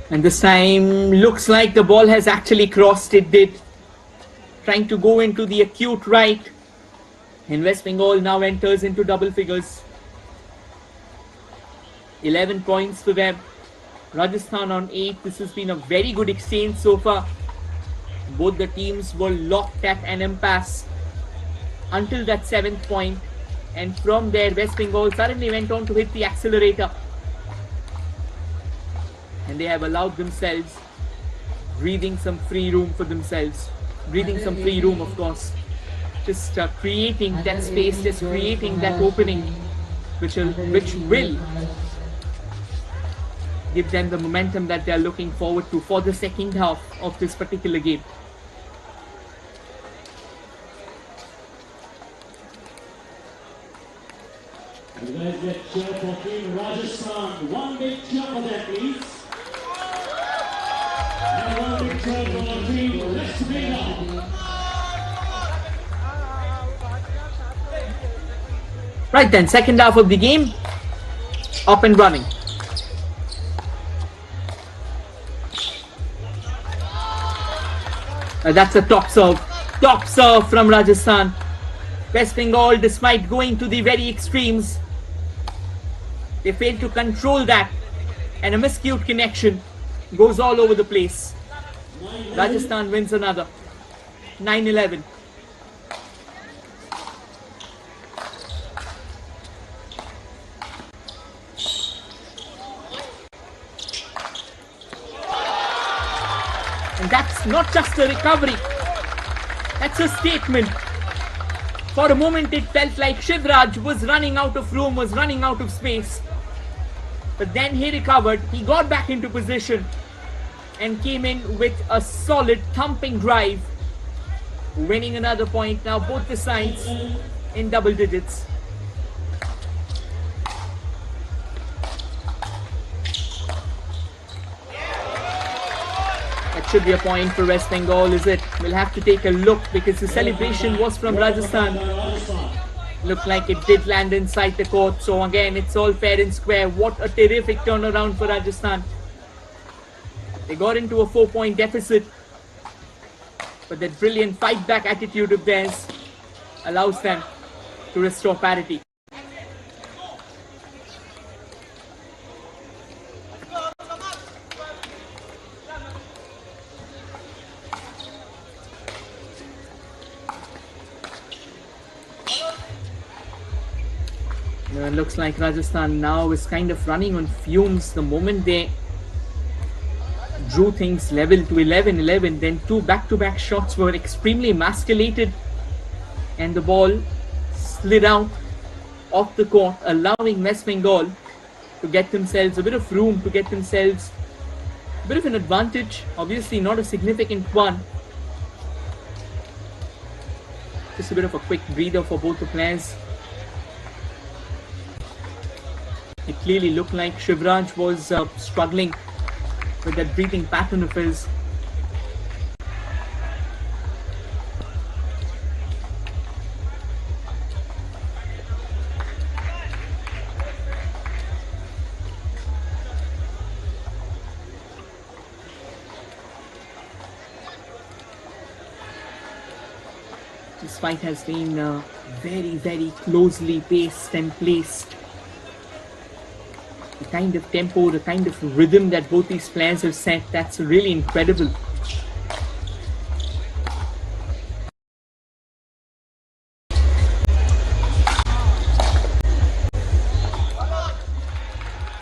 And this time looks like the ball has actually crossed. It did. Trying to go into the acute right. And West Bengal now enters into double figures. 11 points for them. Rajasthan on 8. This has been a very good exchange so far. Both the teams were locked at an impasse until that 7th point. And from there, West Bengal suddenly went on to hit the accelerator. And they have allowed themselves breathing some free room for themselves. Breathing some free room, of course. Just creating that space, just creating that opening, which will give them the momentum that they are looking forward to for the second half of this particular game. You guys get cheer for Team Rajasthan. One big cheer for them, please. And one big cheer for Team West Bengal. Right then, second half of the game. up and running. That's a top serve. Top serve from Rajasthan. West Bengal, despite going to the very extremes, they failed to control that, and a miscued connection goes all over the place. Rajasthan wins another. 9-11. And that's not just a recovery, that's a statement. For a moment it felt like Shivraj was running out of room, was running out of space. But then he recovered, he got back into position and came in with a solid thumping drive, winning another point. Now both the sides in double digits. That should be a point for West Bengal, is it? We'll have to take a look because the celebration was from Rajasthan. Looked like it did land inside the court. So again, it's all fair and square. What a terrific turnaround for Rajasthan. They got into a 4-point deficit, but that brilliant fight back attitude of theirs allows them to restore parity. It looks like Rajasthan now is kind of running on fumes. The moment they drew things level to 11-11, then two back-to-back shots were extremely emasculated and the ball slid out off the court, allowing West Bengal to get themselves a bit of room, to get themselves a bit of an advantage. Obviously not a significant one. Just a bit of a quick breather for both the players. It clearly looked like Shivraj was struggling with that breathing pattern of his. This fight has been very, very closely paced and placed. The kind of tempo, the kind of rhythm that both these players have set, that's really incredible.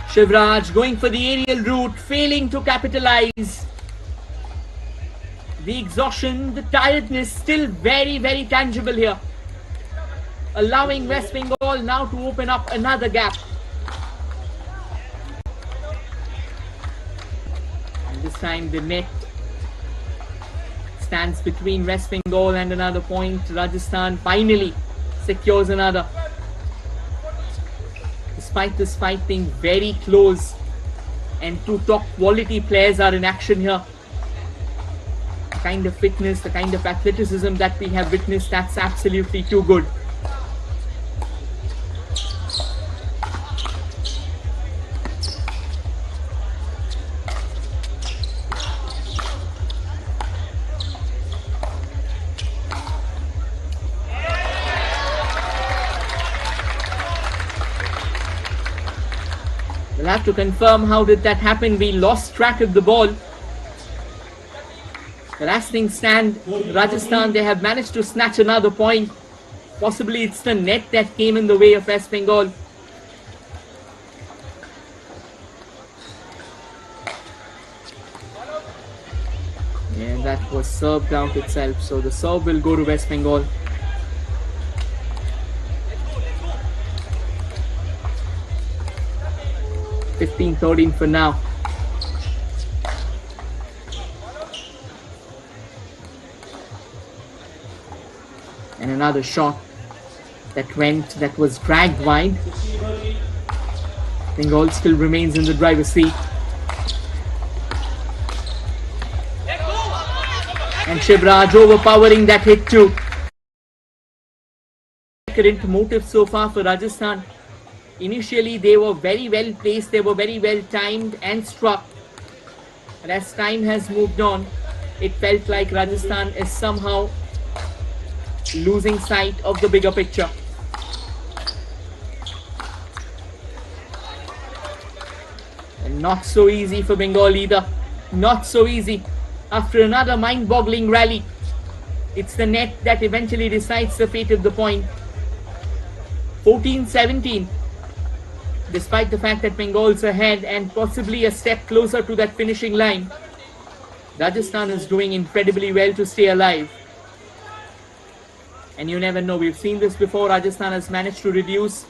Shivraj going for the aerial route, failing to capitalize. The exhaustion, the tiredness still very, very tangible here, allowing West Bengal now to open up another gap. This time the net stands between West Bengal and another point. Rajasthan finally secures another. Despite this fight being very close and two top quality players are in action here, the kind of fitness, the kind of athleticism that we have witnessed, that's absolutely too good. We'll have to confirm how did that happen. We lost track of the ball. But as things stand, Rajasthan, they have managed to snatch another point. Possibly it's the net that came in the way of West Bengal. And that was served out itself. So the serve will go to West Bengal. (15-13) for now. And another shot that was dragged wide. Bengal still remains in the driver's seat. And Shivraj overpowering that hit too. Current motive so far for Rajasthan. Initially, they were very well placed, they were very well timed and struck. But as time has moved on, it felt like Rajasthan is somehow losing sight of the bigger picture. And not so easy for Bengal either. Not so easy. After another mind-boggling rally, it's the net that eventually decides the fate of the point. 14-17. Despite the fact that Bengal's ahead and possibly a step closer to that finishing line, Rajasthan is doing incredibly well to stay alive. And you never know, we've seen this before. Rajasthan has managed to reduce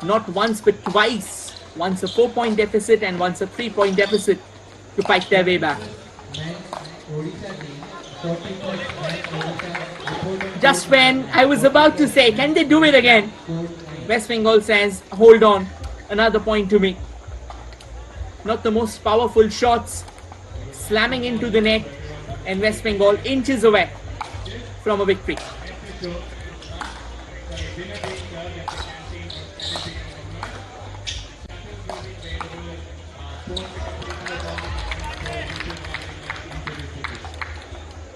not once but twice. Once a 4-point deficit and once a 3-point deficit to fight their way back. Just when I was about to say, can they do it again? West Bengal says, hold on, another point to me. Not the most powerful shots, slamming into the net, and West Bengal inches away from a victory.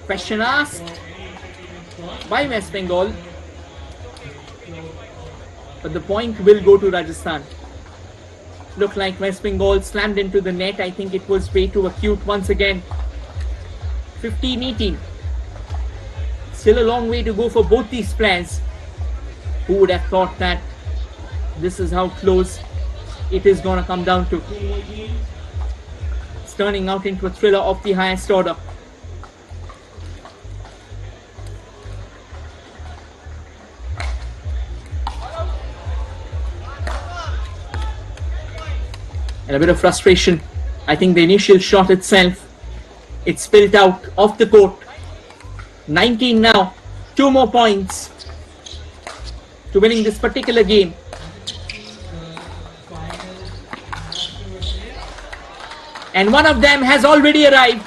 Question asked by West Bengal, but the point will go to Rajasthan. Looked like West Bengal slammed into the net. I think it was way too acute once again. 15-18. Still a long way to go for both these players. Who would have thought that this is how close it is going to come down to? It's turning out into a thriller of the highest order. And a bit of frustration. I think the initial shot itself, it spilled out off the court. 19 now. 2 more points to winning this particular game. And one of them has already arrived.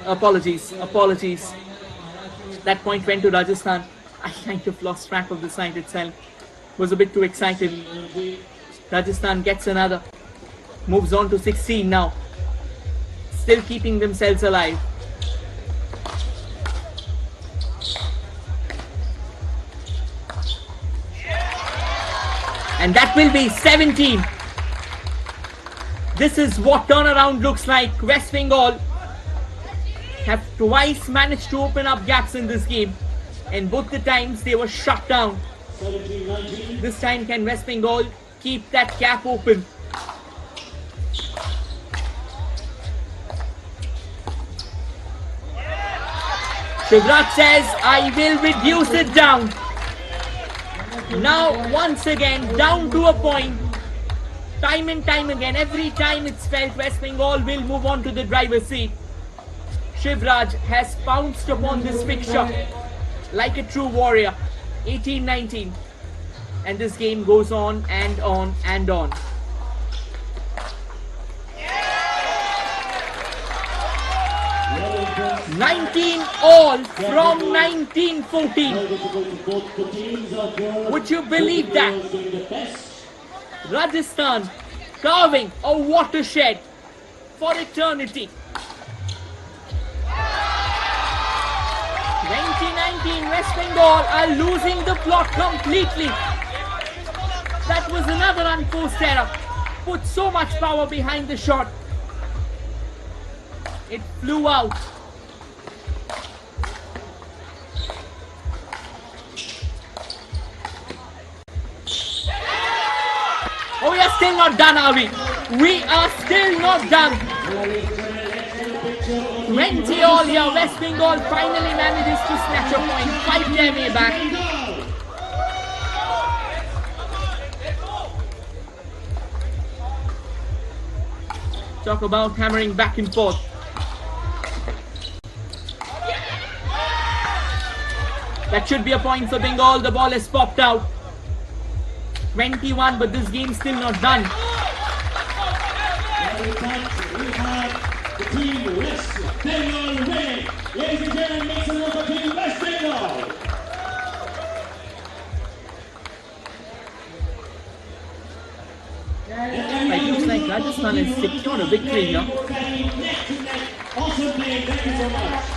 Apologies. That point went to Rajasthan. I kind of lost track of the site itself. Was a bit too excited. Rajasthan gets another. Moves on to 16 now. Still keeping themselves alive. And that will be 17. This is what turnaround looks like. West Bengal have twice managed to open up gaps in this game. And both the times they were shut down. This time can West Bengal keep that gap open? Shivraj says, I will reduce it down. Now once again down to a point. Time and time again, every time it's felt West Bengal will move on to the driver's seat. Shivraj has pounced upon this fixture like a true warrior. 18-19. And this game goes on and on and on. Yeah. 19 all from 19-14. Would you believe that? Rajasthan carving a watershed for eternity. 2019, West Bengal are losing the plot completely. That was another unforced error. Put so much power behind the shot. It flew out. Oh, we are still not done, are we? We are still not done. 20 all here. West Bengal finally manages to snatch a point. 5 their way back. Talk about hammering back and forth. That should be a point for Bengal. The ball has popped out. 21, but this game's still not done. We have the team West Bengal winning. Ladies and gentlemen, make some room for team West Bengal. will secure a victory here. Also playing, thank you so much.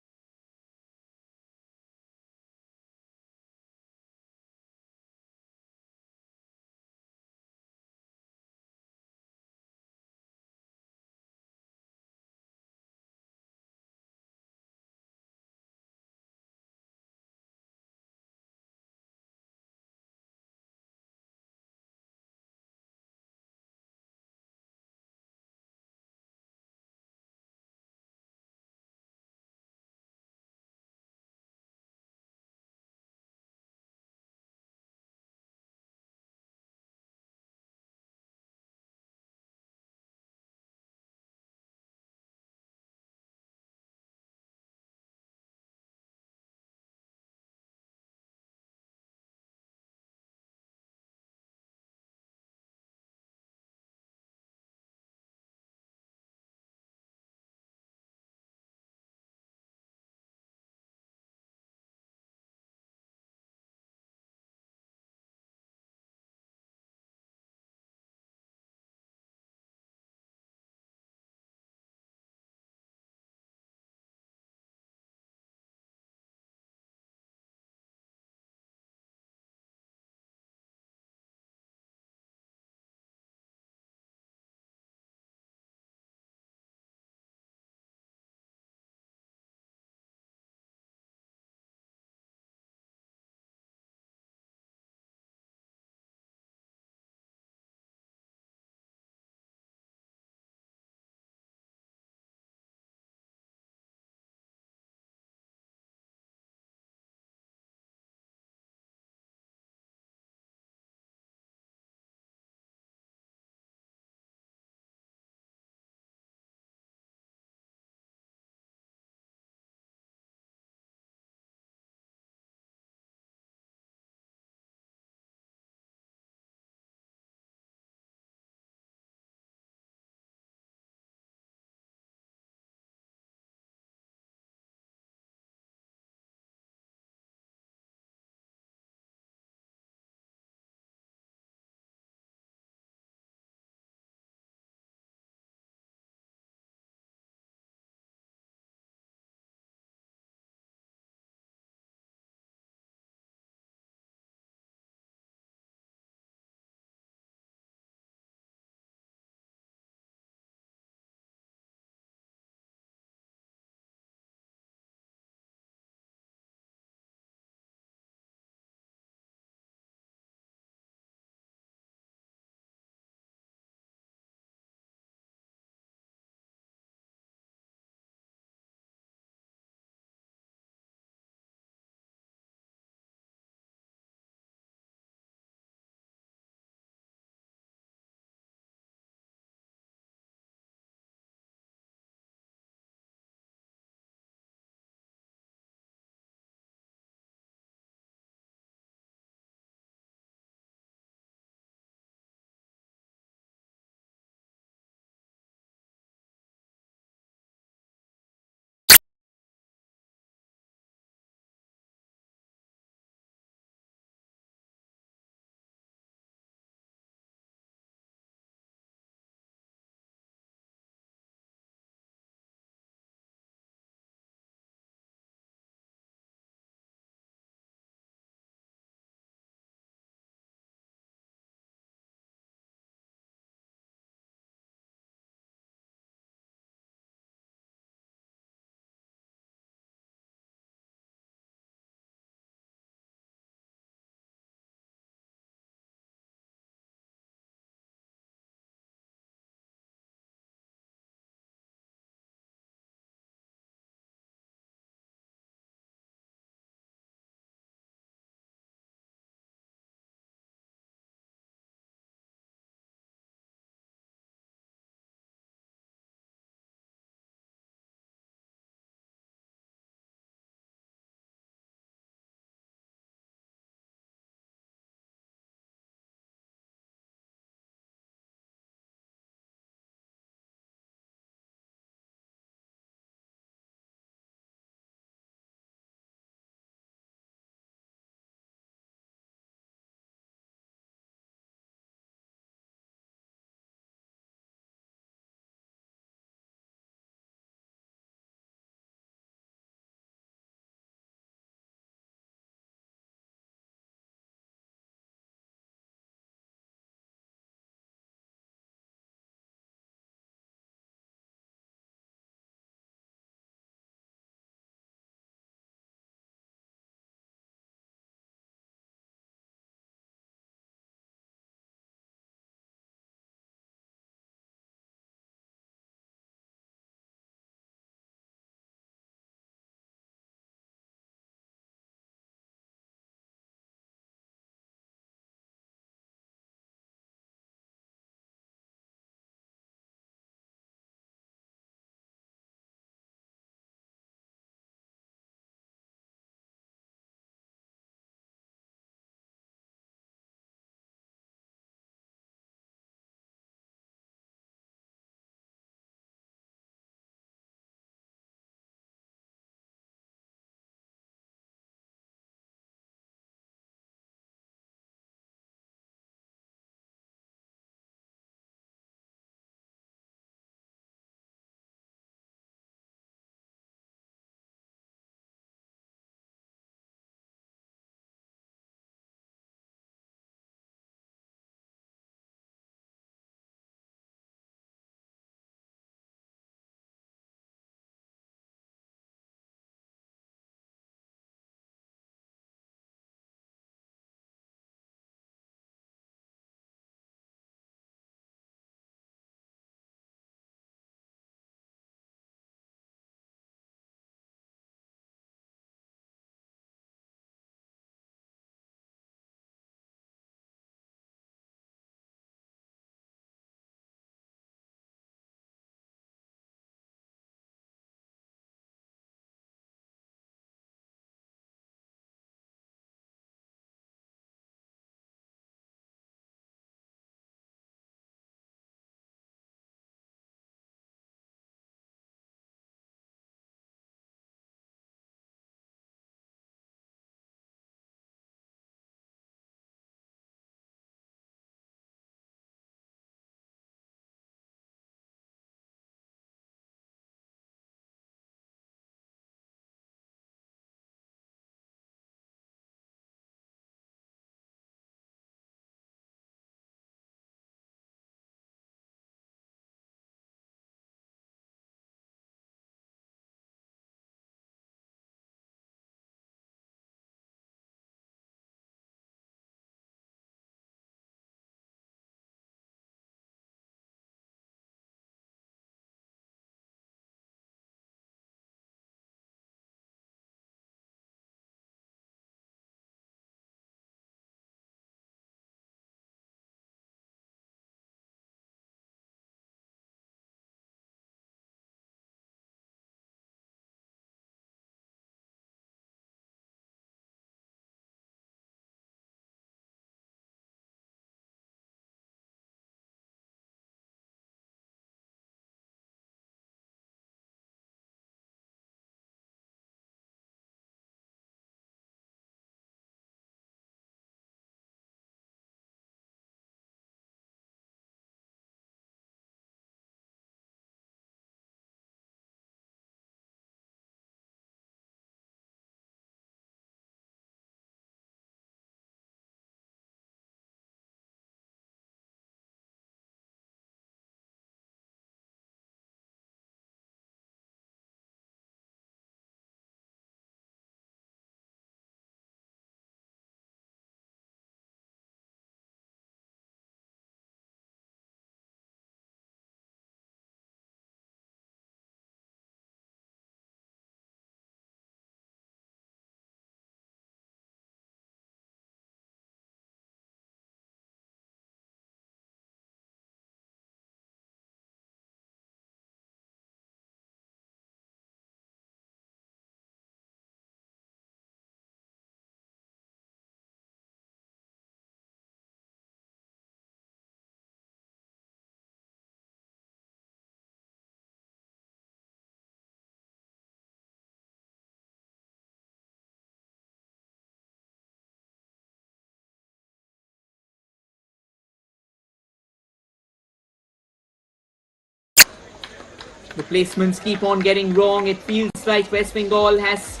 The placements keep on getting wrong. It feels like West Bengal has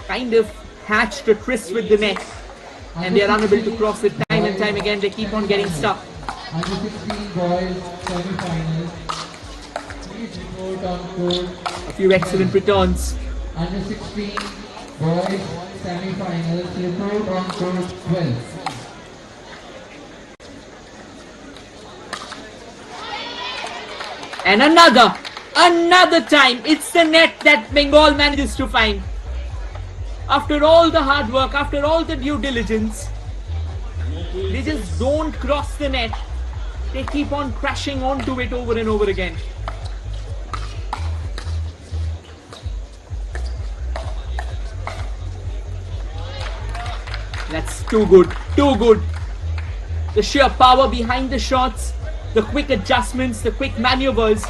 kind of hatched a tryst with the net, and they are unable to cross it time and time again. They keep on getting stuck. Under 16 boys semi-final. Please report on court. A few excellent returns. Under 16 boys semi-finals. Report on court 12. And another time, it's the net that Bengal manages to find. After all the hard work, after all the due diligence, they just don't cross the net. They keep on crashing onto it over and over again. That's too good, too good. The sheer power behind the shots, the quick adjustments, the quick maneuvers.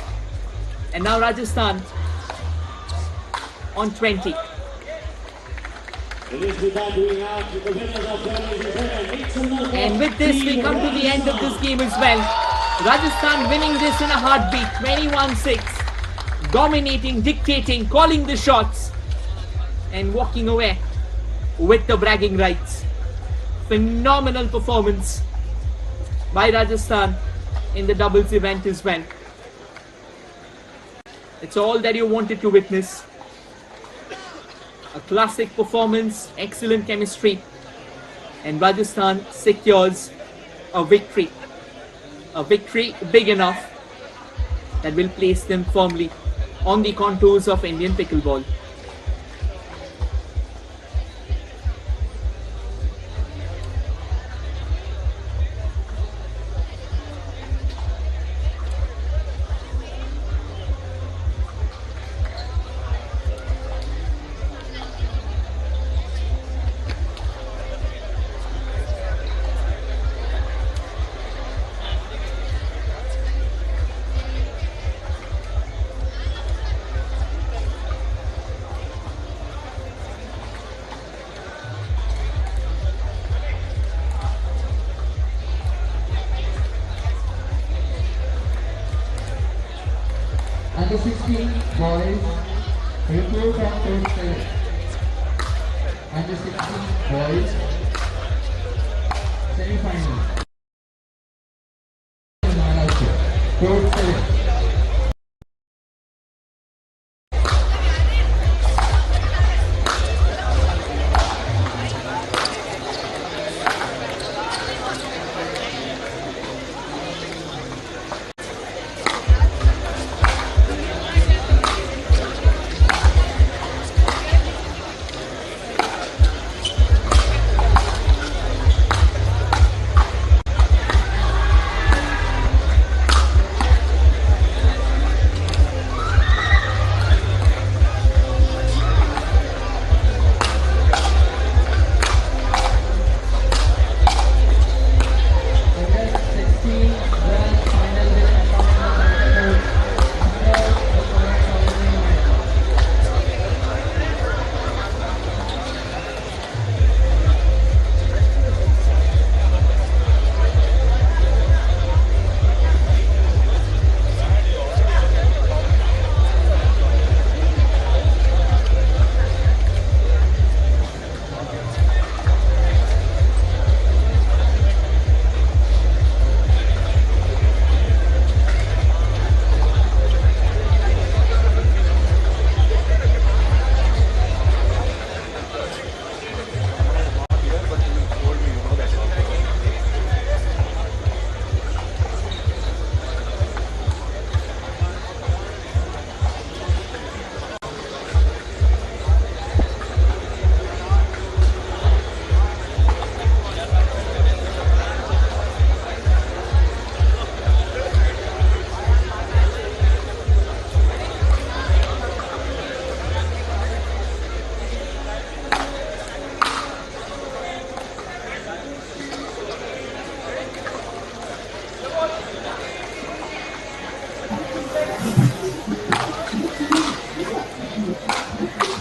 And now Rajasthan on 20. And with this, we come to the end of this game as well. Rajasthan winning this in a heartbeat, 21-6. Dominating, dictating, calling the shots, and walking away with the bragging rights. Phenomenal performance by Rajasthan in the doubles event as well. It's all that you wanted to witness. A classic performance, excellent chemistry, and Rajasthan secures a victory. A victory big enough that will place them firmly on the contours of Indian pickleball. Under 16 boys, report on court 7. Under 16 boys, semi-final. Maharashtra, court 7.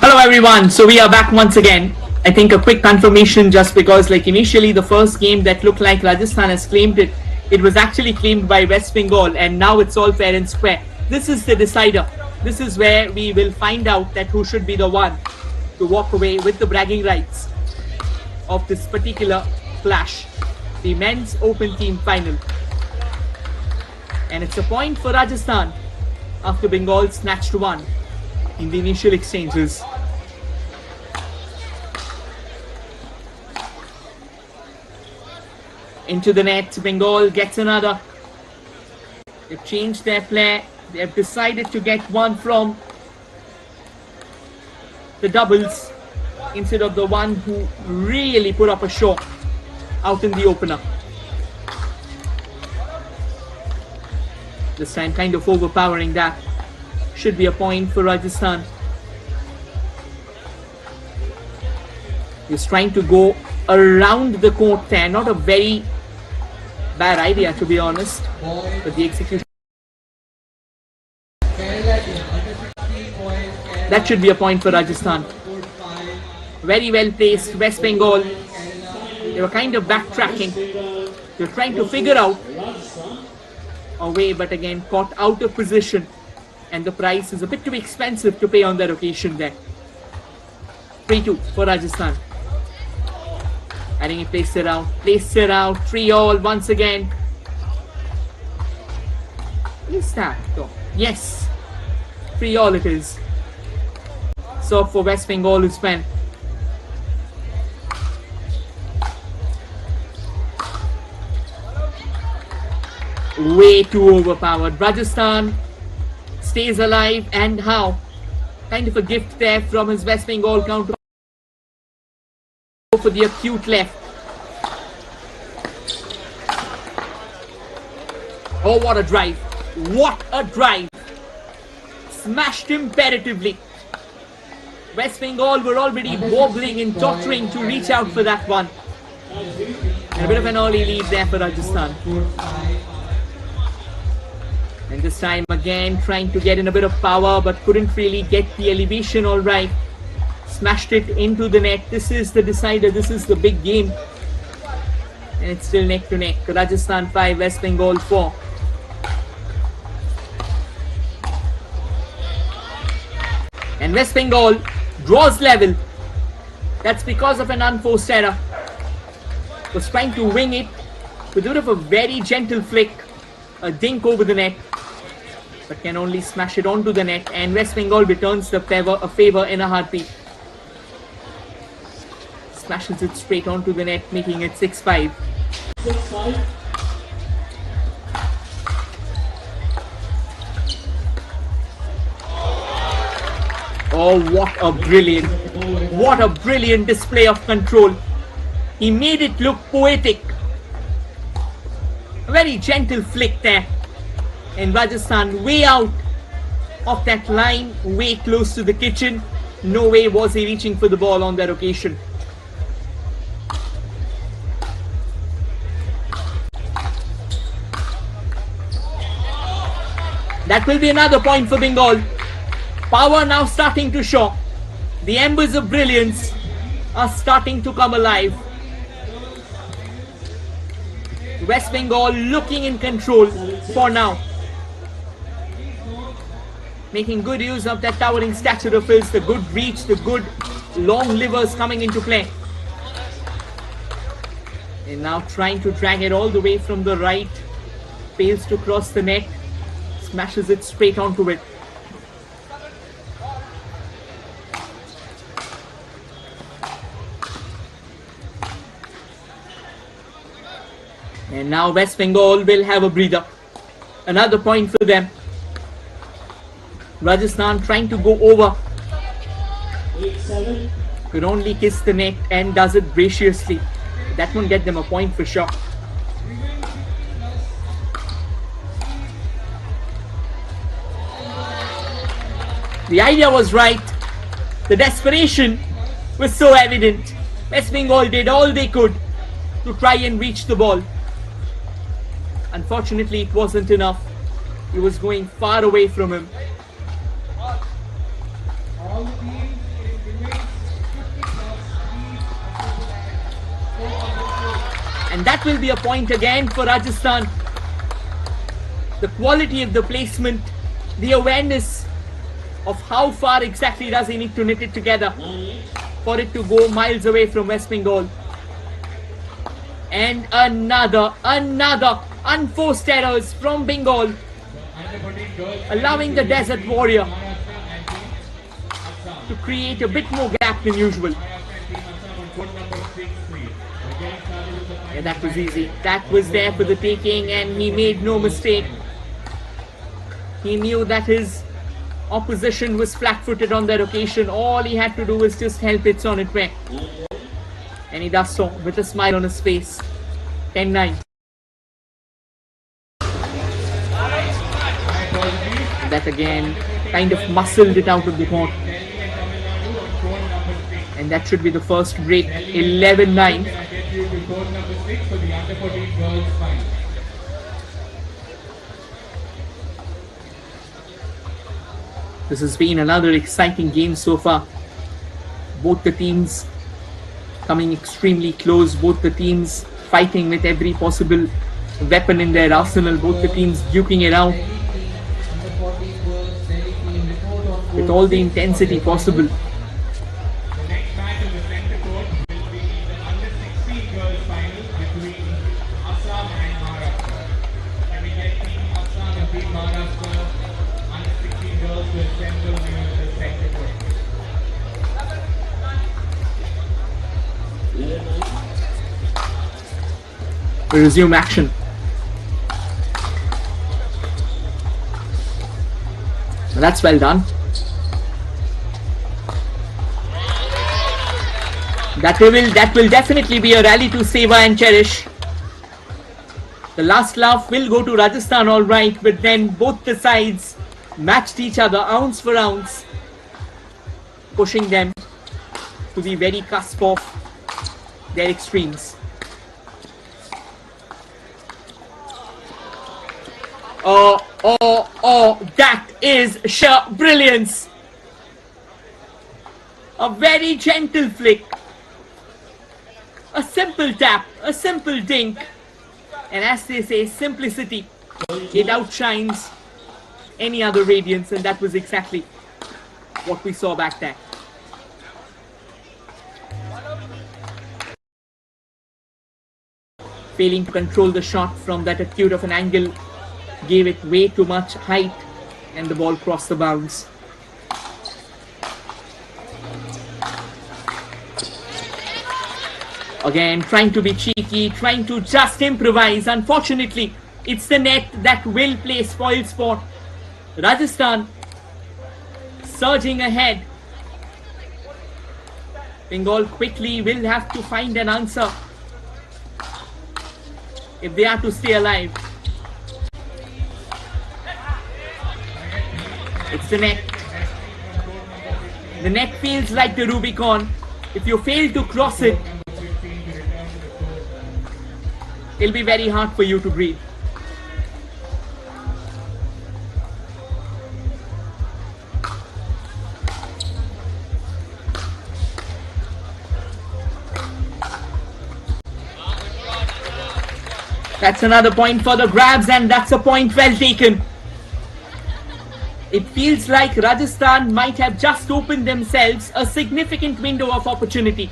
Hello everyone, so we are back once again. I think a quick confirmation, just because like initially the first game that looked like Rajasthan has claimed it, it was actually claimed by West Bengal, and now it's all fair and square. This is the decider. This is where we will find out that who should be the one to walk away with the bragging rights of this particular clash, the men's open team final. And it's a point for Rajasthan after Bengal snatched one in the initial exchanges. Into the net, Bengal gets another. They've changed their play. They have decided to get one from the doubles instead of the one who really put up a show out in the opener. This time kind of overpowering that. Should be a point for Rajasthan. He's trying to go around the court there. Not a very bad idea, to be honest, but the execution. That should be a point for Rajasthan. Very well placed, West Bengal. They were kind of backtracking. They were trying to figure out a way, but again caught out of position. And the price is a bit too expensive to pay on that occasion there. 3-2 for Rajasthan. I think he placed it out. 3-all once again. Is that though? Yes. 3-all it is. So for West Bengal as well. Way too overpowered. Rajasthan stays alive, and how? Kind of a gift there from his West Bengal counter. For the acute left. Oh, what a drive. What a drive. Smashed imperatively. West Bengal were already wobbling and tottering to reach out for that one. And a bit of an early lead there for Rajasthan. And this time again trying to get in a bit of power, but couldn't really get the elevation all right. Smashed it into the net. This is the decider. This is the big game. And it's still neck to neck. Rajasthan 5, West Bengal 4. And West Bengal draws level. That's because of an unforced error. Was trying to wing it with a bit of a very gentle flick. A dink over the net. But can only smash it onto the net. And West Bengal returns the favor in a heartbeat. Smashes it straight onto the net, making it 6-5. 6-5. Oh, what a brilliant display of control. He made it look poetic. A very gentle flick there. And Rajasthan way out of that line, way close to the kitchen. No way was he reaching for the ball on that occasion. That will be another point for Bengal. Power now starting to show. The embers of brilliance are starting to come alive. West Bengal looking in control for now. Making good use of that towering stature of his, the good reach, the good long livers coming into play. And now trying to drag it all the way from the right. Fails to cross the net. Smashes it straight onto it. And now West Bengal will have a breather. Another point for them. Rajasthan trying to go over. 8-7. Could only kiss the net and does it graciously. That won't get them a point for sure. The idea was right. The desperation was so evident. West Bengal did all they could to try and reach the ball. Unfortunately, it wasn't enough. He was going far away from him. And that will be a point again for Rajasthan. The quality of the placement the awareness of how far exactly does he need to knit it together for it to go miles away from West Bengal. And another unforced errors from Bengal, allowing the Desert Warrior to create a bit more gap than usual. Yeah, that was easy. That was there for the taking, and he made no mistake. He knew that his opposition was flat-footed on that occasion. All he had to do was just help it on its way. And he does so with a smile on his face. 10-9. That again kind of muscled it out of the court. And that should be the first break. 11-9. This has been another exciting game so far. Both the teams coming extremely close. Both the teams fighting with every possible weapon in their arsenal. Both the teams duking it out with all the intensity possible. The next match in the center court will be the under-16 girls final between Assam and Maharashtra. Can we get Team Assam and Team Maharashtra under-16 girls to assemble near the center court? We resume action. That's well done. That will definitely be a rally to savor and cherish. The last laugh will go to Rajasthan, all right, but then both the sides matched each other ounce for ounce, pushing them to the very cusp of their extremes. That is sheer brilliance. A very gentle flick. A simple tap, a simple dink. And as they say, simplicity, it outshines any other radiance, and that was exactly what we saw back there. Failing to control the shot from that acute of an angle, gave it way too much height, and the ball crossed the bounds. Again, trying to be cheeky, trying to just improvise. Unfortunately, it's the net that will play spoils for Rajasthan, surging ahead. Bengal quickly will have to find an answer if they are to stay alive. It's the net. The net feels like the Rubicon. If you fail to cross it, it'll be very hard for you to breathe. That's another point for the grabs, and that's a point well taken. It feels like Rajasthan might have just opened themselves a significant window of opportunity.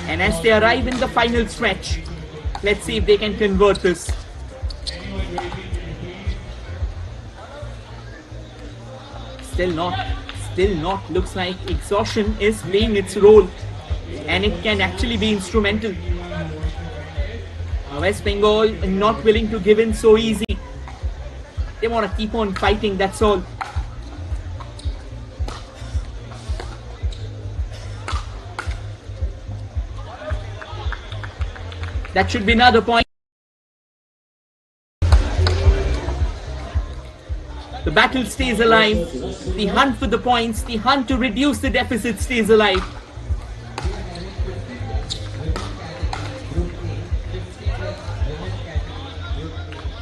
And as they arrive in the final stretch, let's see if they can convert this. Still not. Looks like exhaustion is playing its role, and it can actually be instrumental. West Bengal not willing to give in so easy. They want to keep on fighting, that's all. That should be another point. The battle stays alive. The hunt for the points, the hunt to reduce the deficit stays alive.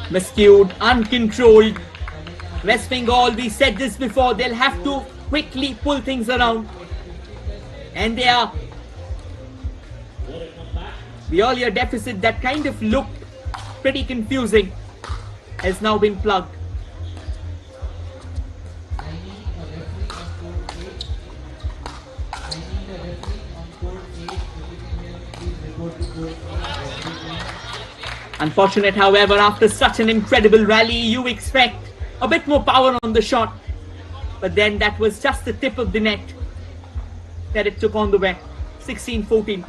Miscued, uncontrolled. West Bengal, we said this before, they'll have to quickly pull things around. And they are. The earlier deficit that kind of looked pretty confusing has now been plugged. Unfortunate, however, after such an incredible rally, you expect a bit more power on the shot. But then that was just the tip of the net that it took on the way. 16-14.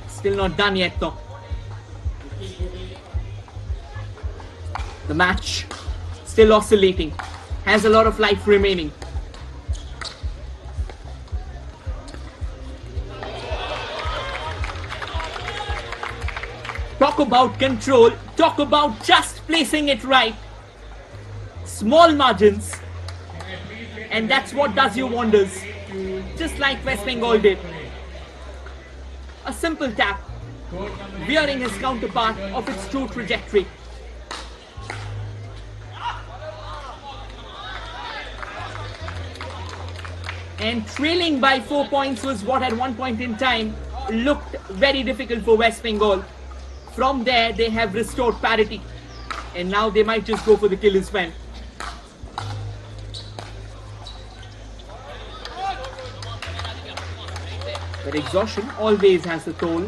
Still not done yet though. The match still oscillating. Has a lot of life remaining. Talk about control. Talk about just placing it right. Small margins. And that's what does you wonders. Just like West Bengal did. A simple tap, veering his counterpart off its true trajectory. And trailing by 4 points was what at one point in time looked very difficult for West Bengal. From there, they have restored parity. And now they might just go for the kill as well. But exhaustion always has a toll,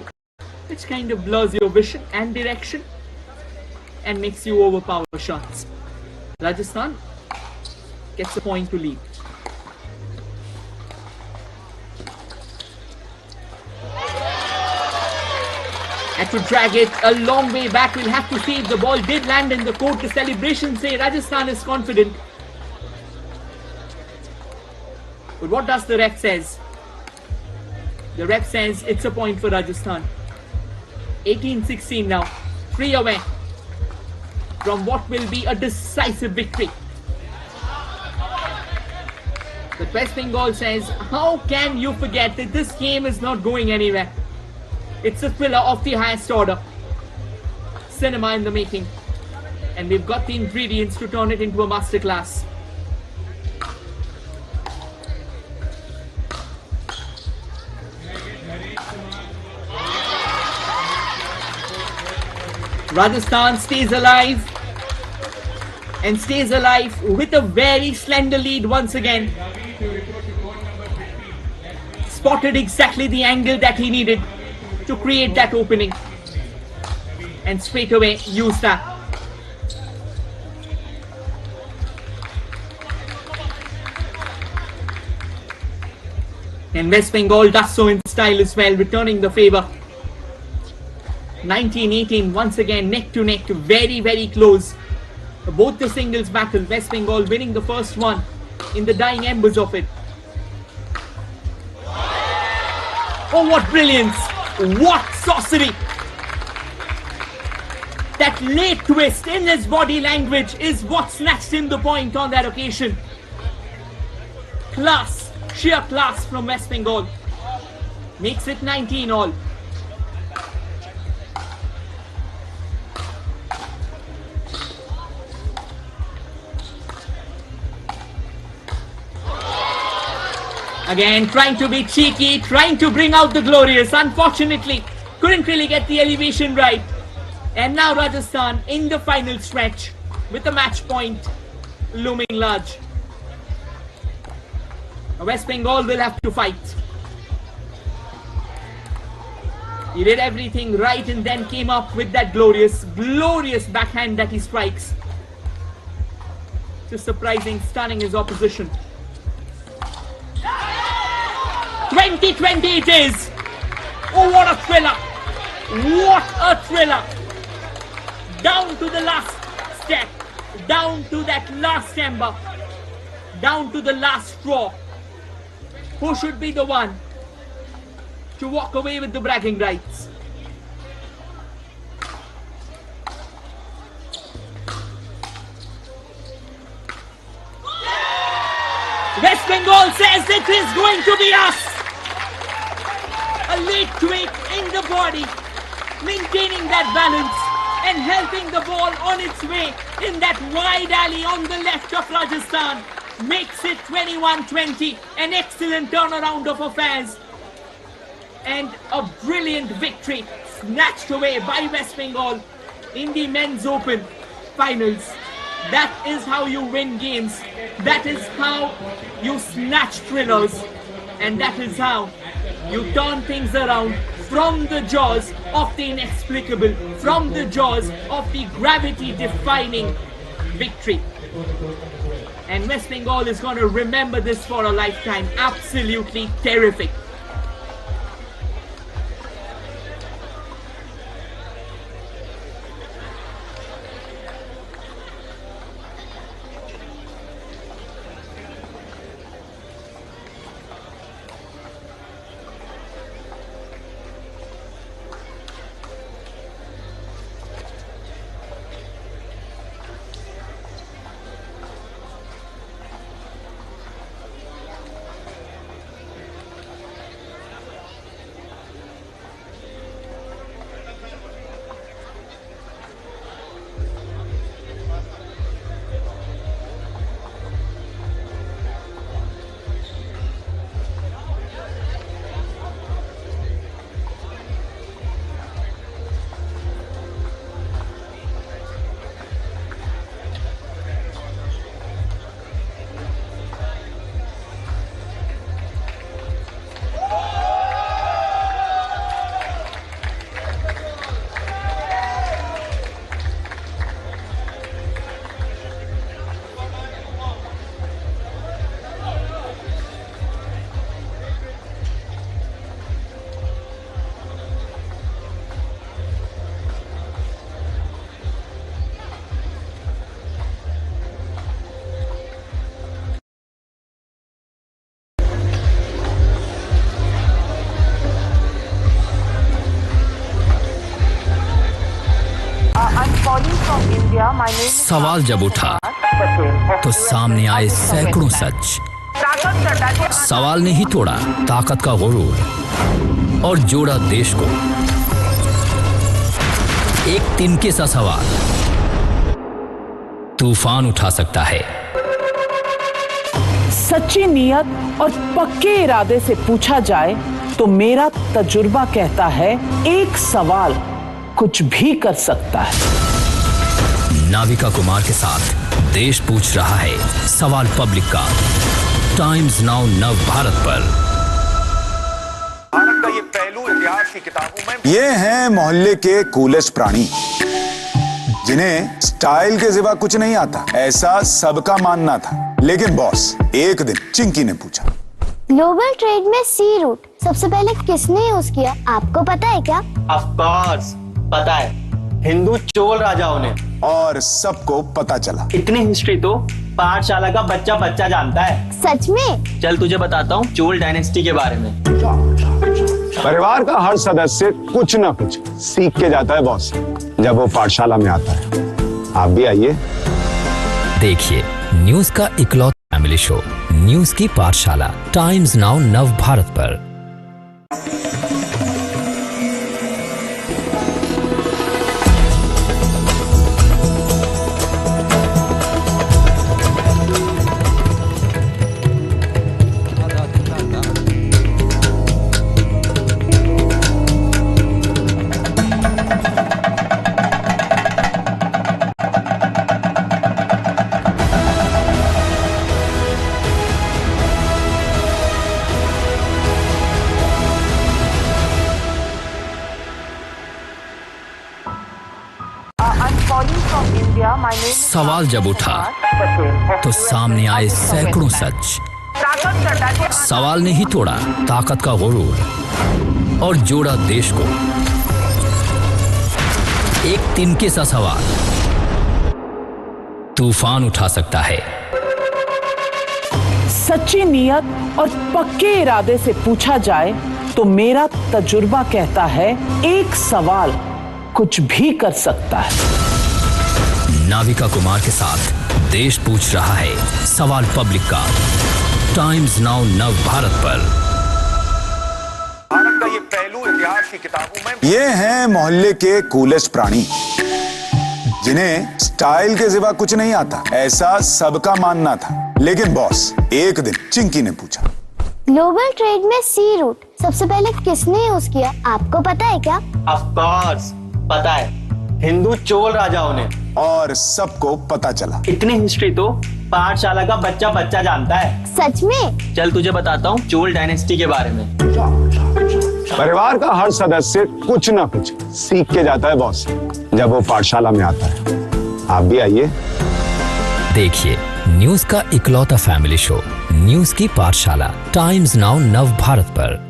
which kind of blurs your vision and direction and makes you overpower shots. Rajasthan gets a point to lead. Had to drag it a long way back. We'll have to see if the ball did land in the court. The celebrations say Rajasthan is confident. But what does the ref says? The ref says it's a point for Rajasthan. 18-16 now. 3 away from what will be a decisive victory. But West Bengal says, how can you forget that this game is not going anywhere? It's a thriller of the highest order. Cinema in the making. And we've got the ingredients to turn it into a masterclass. Rajasthan stays alive. And stays alive with a very slender lead once again. Spotted exactly the angle that he needed to create that opening, and straight away use that. And West Bengal does so in style as well, returning the favour. 19-18, once again neck to neck, very very close. Both the singles battle, West Bengal winning the first one in the dying embers of it. Oh, what brilliance! What sorcery! That late twist in his body language is what snatched him the point on that occasion. Class, sheer class from West Bengal. Makes it 19 all. Again, trying to be cheeky, trying to bring out the glorious. Unfortunately, couldn't really get the elevation right. And now Rajasthan in the final stretch with the match point looming large. West Bengal will have to fight. He did everything right and then came up with that glorious backhand that he strikes. Just surprising, stunning his opposition. 20-20 it is. Oh, what a thriller. What a thriller. Down to the last step. Down to that last ember. Down to the last straw. Who should be the one to walk away with the bragging rights? West Bengal says it is going to be us. A late tweak in the body, maintaining that balance and helping the ball on its way in that wide alley on the left of Rajasthan. Makes it 21-20, an excellent turnaround of affairs. And a brilliant victory snatched away by West Bengal in the Men's Open finals. That is how you win games. That is how you snatch thrillers. And that is how you turn things around from the jaws of the inexplicable, from the jaws of the gravity-defying victory. And West Bengal is going to remember this for a lifetime. Absolutely terrific. सवाल जब उठा तो सामने आए सैकड़ों सच। सवाल ने ही तोड़ा ताकत का गुरूर और जोड़ा देश को। एक तिनके सा सवाल तूफान उठा सकता है। सच्ची नियत और पक्के इरादे से पूछा जाए तो मेरा तजुर्बा कहता है एक सवाल कुछ भी कर सकता है। नाविका कुमार के साथ देश पूछ रहा है सवाल पब्लिक का। टाइम्स नाउ नव भारत पर। भारत का ये पहलू इतिहास की किताबों में। ये हैं मोहल्ले के कूलेस्ट प्राणी जिन्हें स्टाइल के सिवा कुछ नहीं आता, ऐसा सबका मानना था। लेकिन बॉस, एक दिन चिंकी ने पूछा, ग्लोबल ट्रेड में सी रूट सबसे पहले किसने यूज किया, आपको पता है क्या? ऑफ कोर्स पता है, हिंदू चोल राजाओं ने। और सबको पता चला। इतनी हिस्ट्री तो पाठशाला का बच्चा बच्चा जानता है। सच में? चल तुझे बताता हूँ चोल डायनेस्टी के बारे में। परिवार का हर सदस्य कुछ न कुछ सीख के जाता है बॉस, जब वो पाठशाला में आता है। आप भी आइए। देखिए न्यूज का इकलौता फैमिली शो, न्यूज की पाठशाला, टाइम्स नाउ नव भारत पर। सवाल जब उठा तो सामने आए सैकड़ों सच। सवाल ने ही तोड़ा ताकत का गुरूर और जोड़ा देश को। एक तिनके सा सवाल तूफान उठा सकता है। सच्ची नियत और पक्के इरादे से पूछा जाए तो मेरा तजुर्बा कहता है एक सवाल कुछ भी कर सकता है। नाविका कुमार के साथ देश पूछ रहा है सवाल पब्लिक का। टाइम्स नाउ नव भारत पर। भारत का ये पहलू इतिहास की किताबों में। ये हैं मोहल्ले के कूलेस्ट प्राणी जिन्हें स्टाइल के सिवा कुछ नहीं आता, ऐसा सबका मानना था। लेकिन बॉस, एक दिन चिंकी ने पूछा, ग्लोबल ट्रेड में सी रूट सबसे पहले किसने यूज किया, आपको पता है क्या? ऑफ कोर्स पता है, हिंदू चोल राजाओं ने, और सबको पता चला। इतनी हिस्ट्री तो पाठशाला का बच्चा बच्चा जानता है। सच में? चल तुझे बताता हूँ चोल डायनेस्टी के बारे में। परिवार का हर सदस्य कुछ ना कुछ सीख के जाता है बॉस, जब वो पाठशाला में आता है। आप भी आइए। देखिए न्यूज का इकलौता फैमिली शो न्यूज की पाठशाला, टाइम्स नाउ नव भारत पर।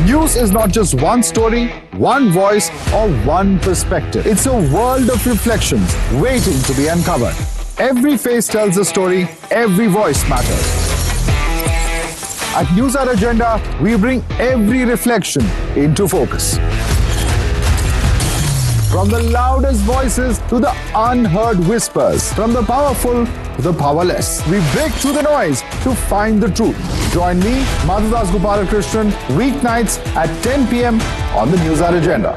News is not just one story, one voice, or one perspective. It's a world of reflections waiting to be uncovered. Every face tells a story, every voice matters. At News Our Agenda, we bring every reflection into focus. From the loudest voices to the unheard whispers, from the powerful to the powerless, we break through the noise to find the truth. Join me, Madhudas Gopalakrishnan, weeknights at 10 p.m. on the News Our Agenda.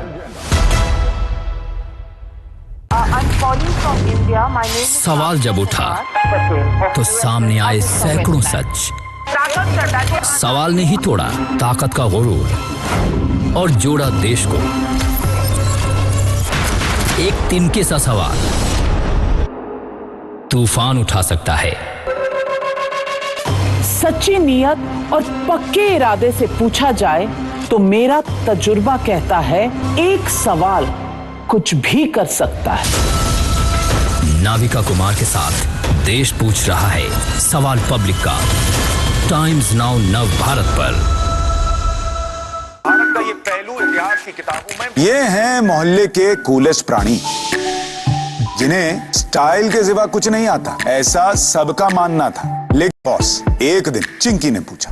I'm calling from India. My name is सवाल जब उठा तो सामने आए सैकड़ों सच। सवाल ने ही तोड़ा ताकत का गुरूर और जोड़ा देश को। एक तिनके सा सवाल तूफान उठा सकता है। सच्ची नीयत और पक्के इरादे से पूछा जाए तो मेरा तजुर्बा कहता है एक सवाल कुछ भी कर सकता है। नाविका कुमार के साथ देश पूछ रहा है सवाल पब्लिक का, टाइम्स नाउ नव भारत पर। भारत का ये पहलू इतिहास की किताबों में। ये हैं मोहल्ले के कूलेस्ट प्राणी, जिन्हें स्टाइल के सिवा कुछ नहीं आता, ऐसा सबका मानना था। लेकिन बॉस, एक दिन चिंकी ने पूछा,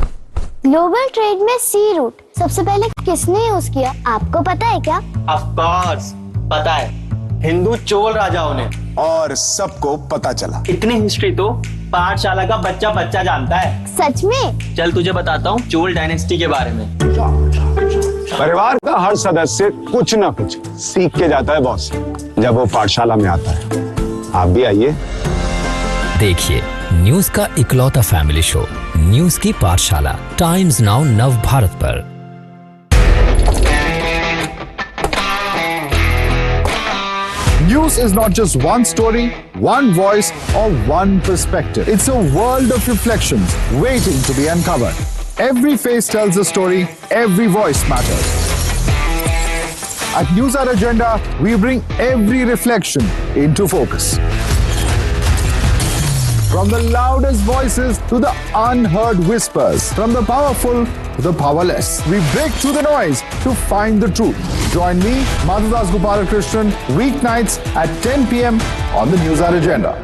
ग्लोबल ट्रेड में सी रूट सबसे पहले किसने यूज किया, आपको पता है क्या? ऑफ कोर्स पता है, हिंदू चोल राजाओं ने, और सबको पता चला। इतनी हिस्ट्री तो पाठशाला का बच्चा बच्चा जानता है। सच में? चल तुझे बताता हूँ चोल डायनेस्टी के बारे में। परिवार का हर सदस्य कुछ ना कुछ सीख के जाता है बॉस, जब वो पाठशाला में आता है। आप भी आइए। देखिए न्यूज का इकलौता फैमिली शो न्यूज की पाठशाला, टाइम्स नाउ नव भारत पर। News is not just one story, one voice, or one perspective. It's a world of reflections waiting to be uncovered. Every face tells a story, every voice matters. At News Our Agenda, we bring every reflection into focus. From the loudest voices to the unheard whispers, from the powerful to the powerless, we break through the noise to find the truth. Join me, Madhudas Gopalakrishnan, weeknights at 10 p.m. on the News Our Agenda.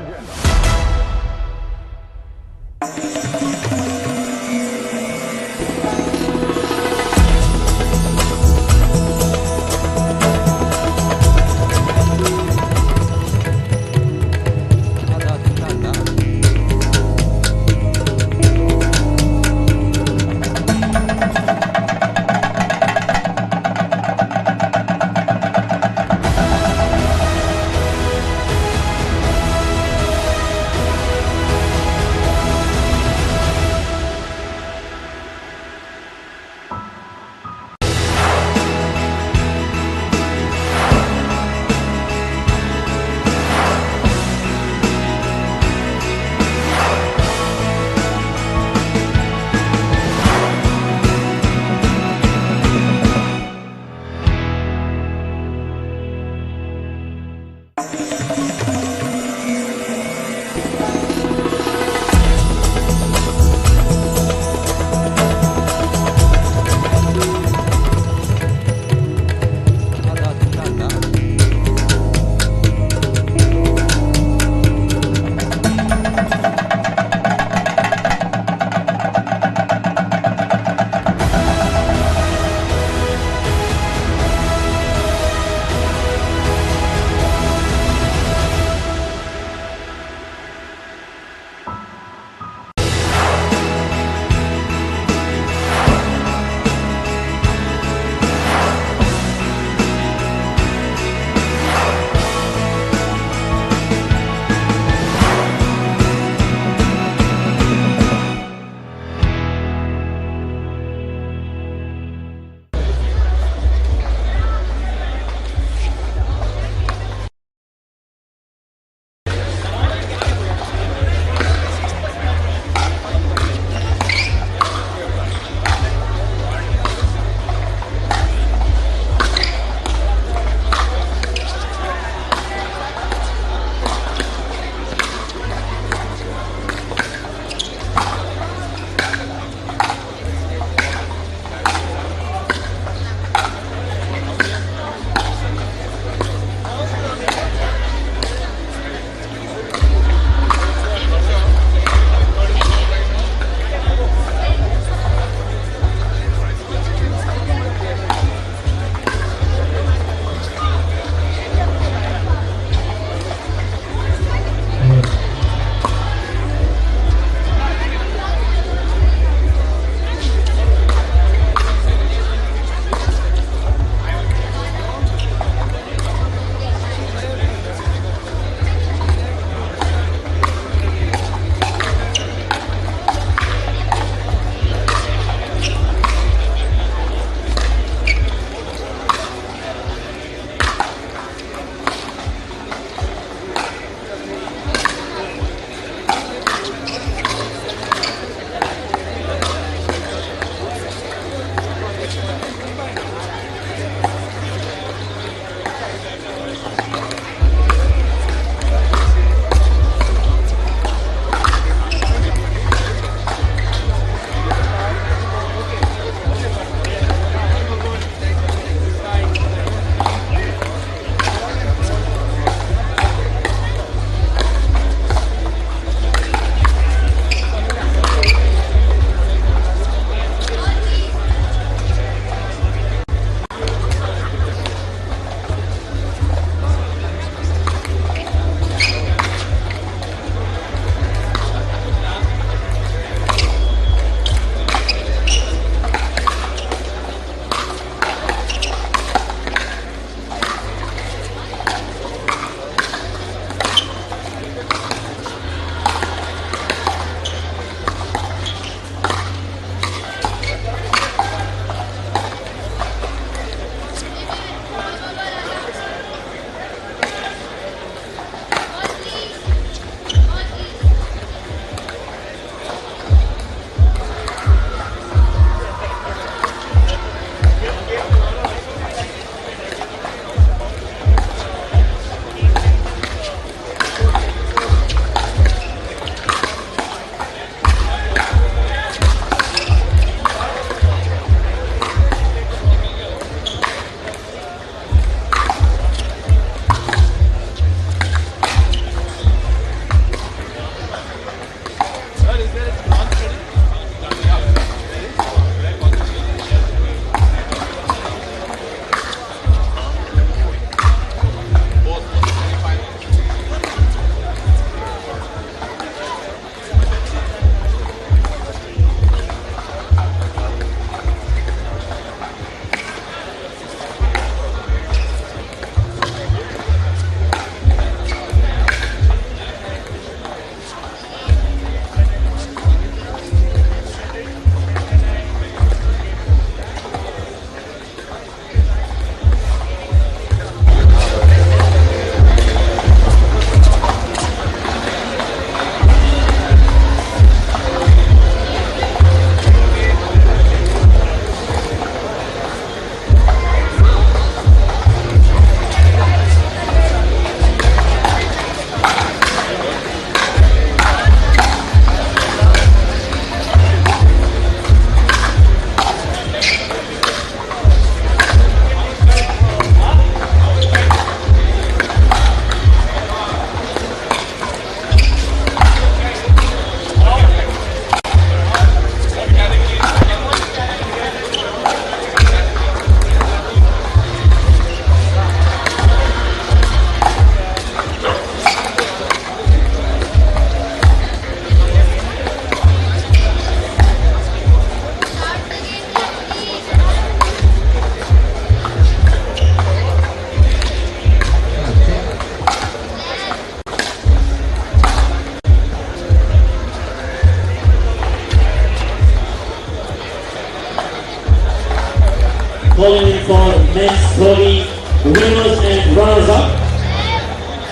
for the winners and runners-up.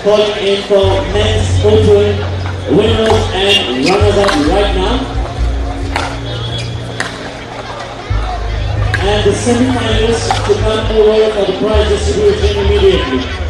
Calling in for men's open winners and runners-up right now. And the semi-finalists to come over for the prize distribution immediately.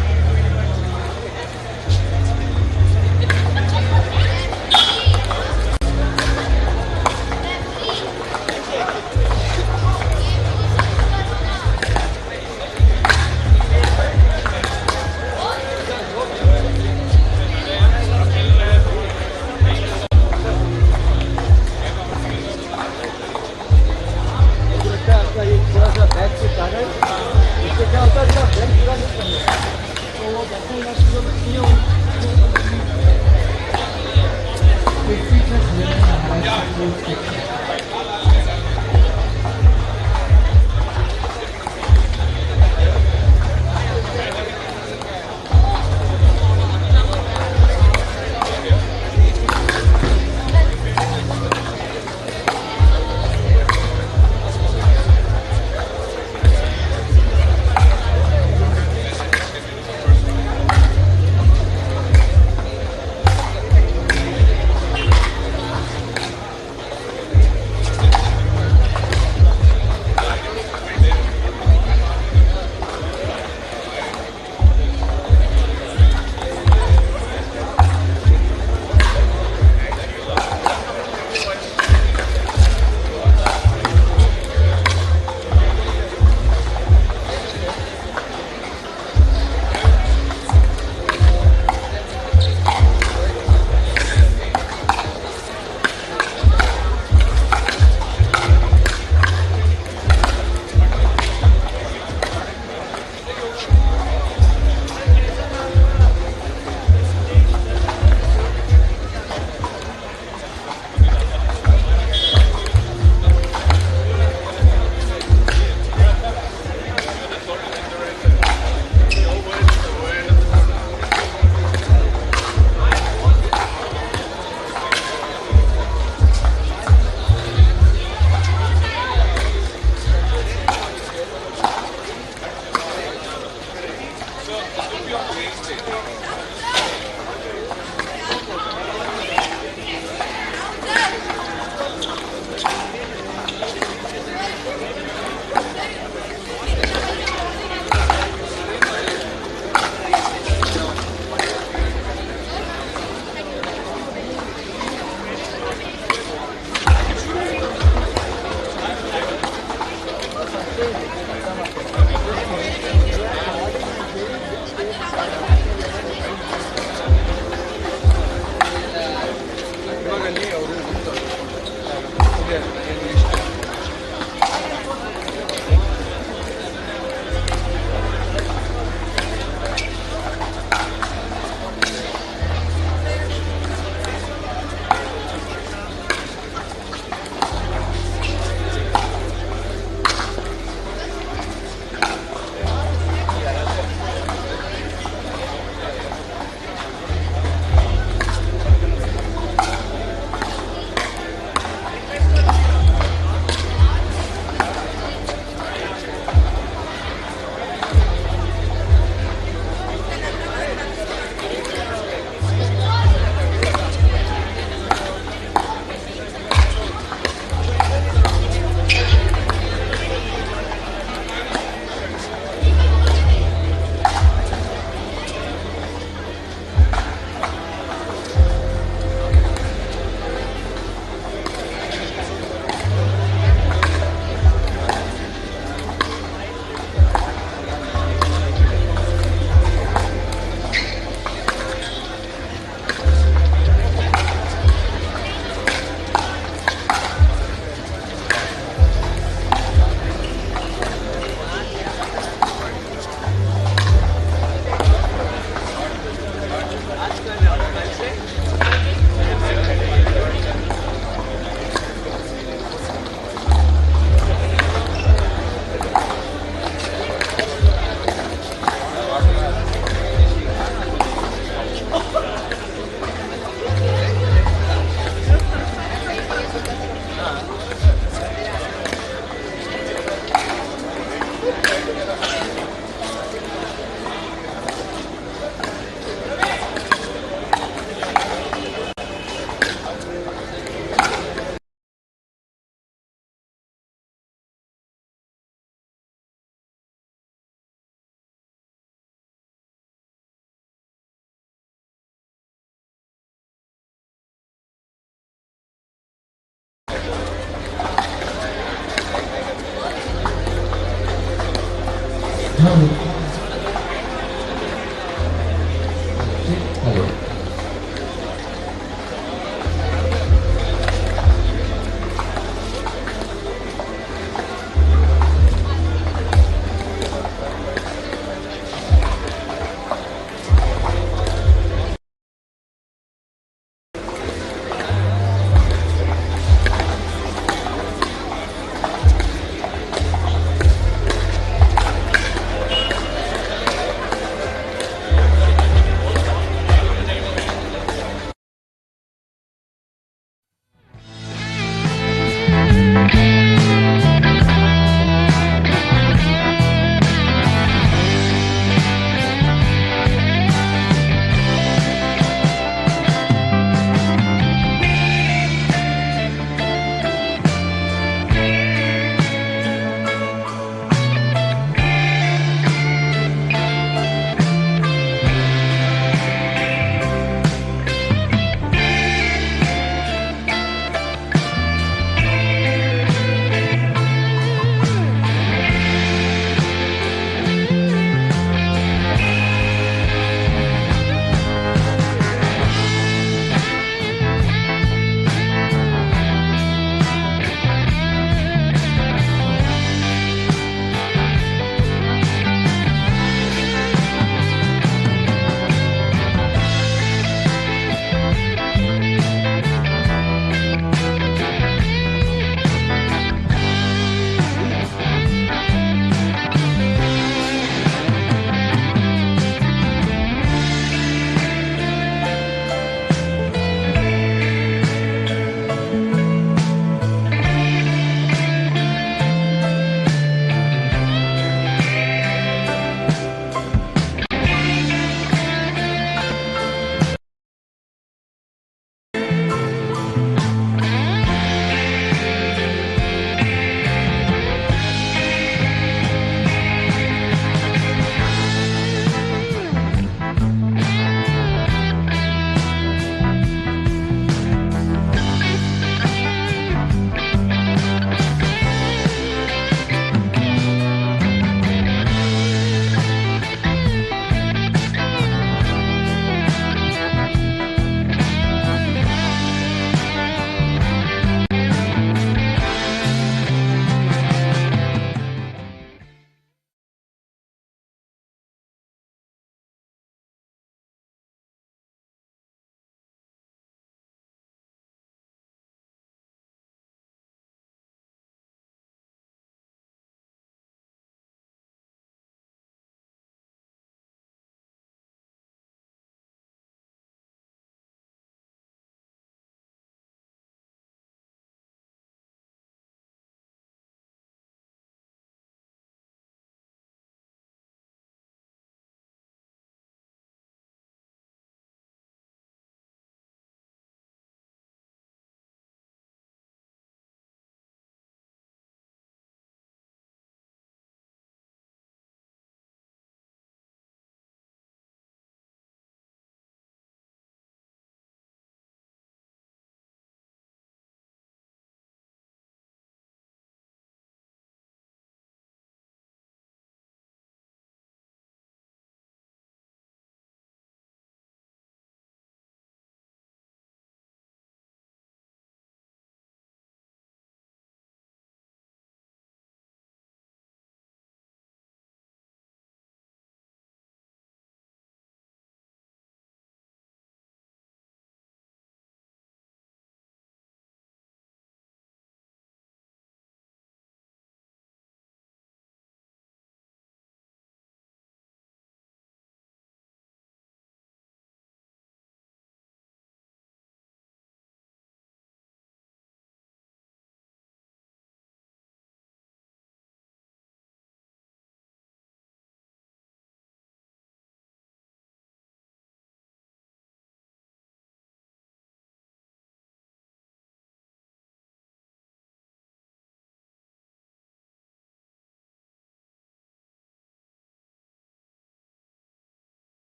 Hello.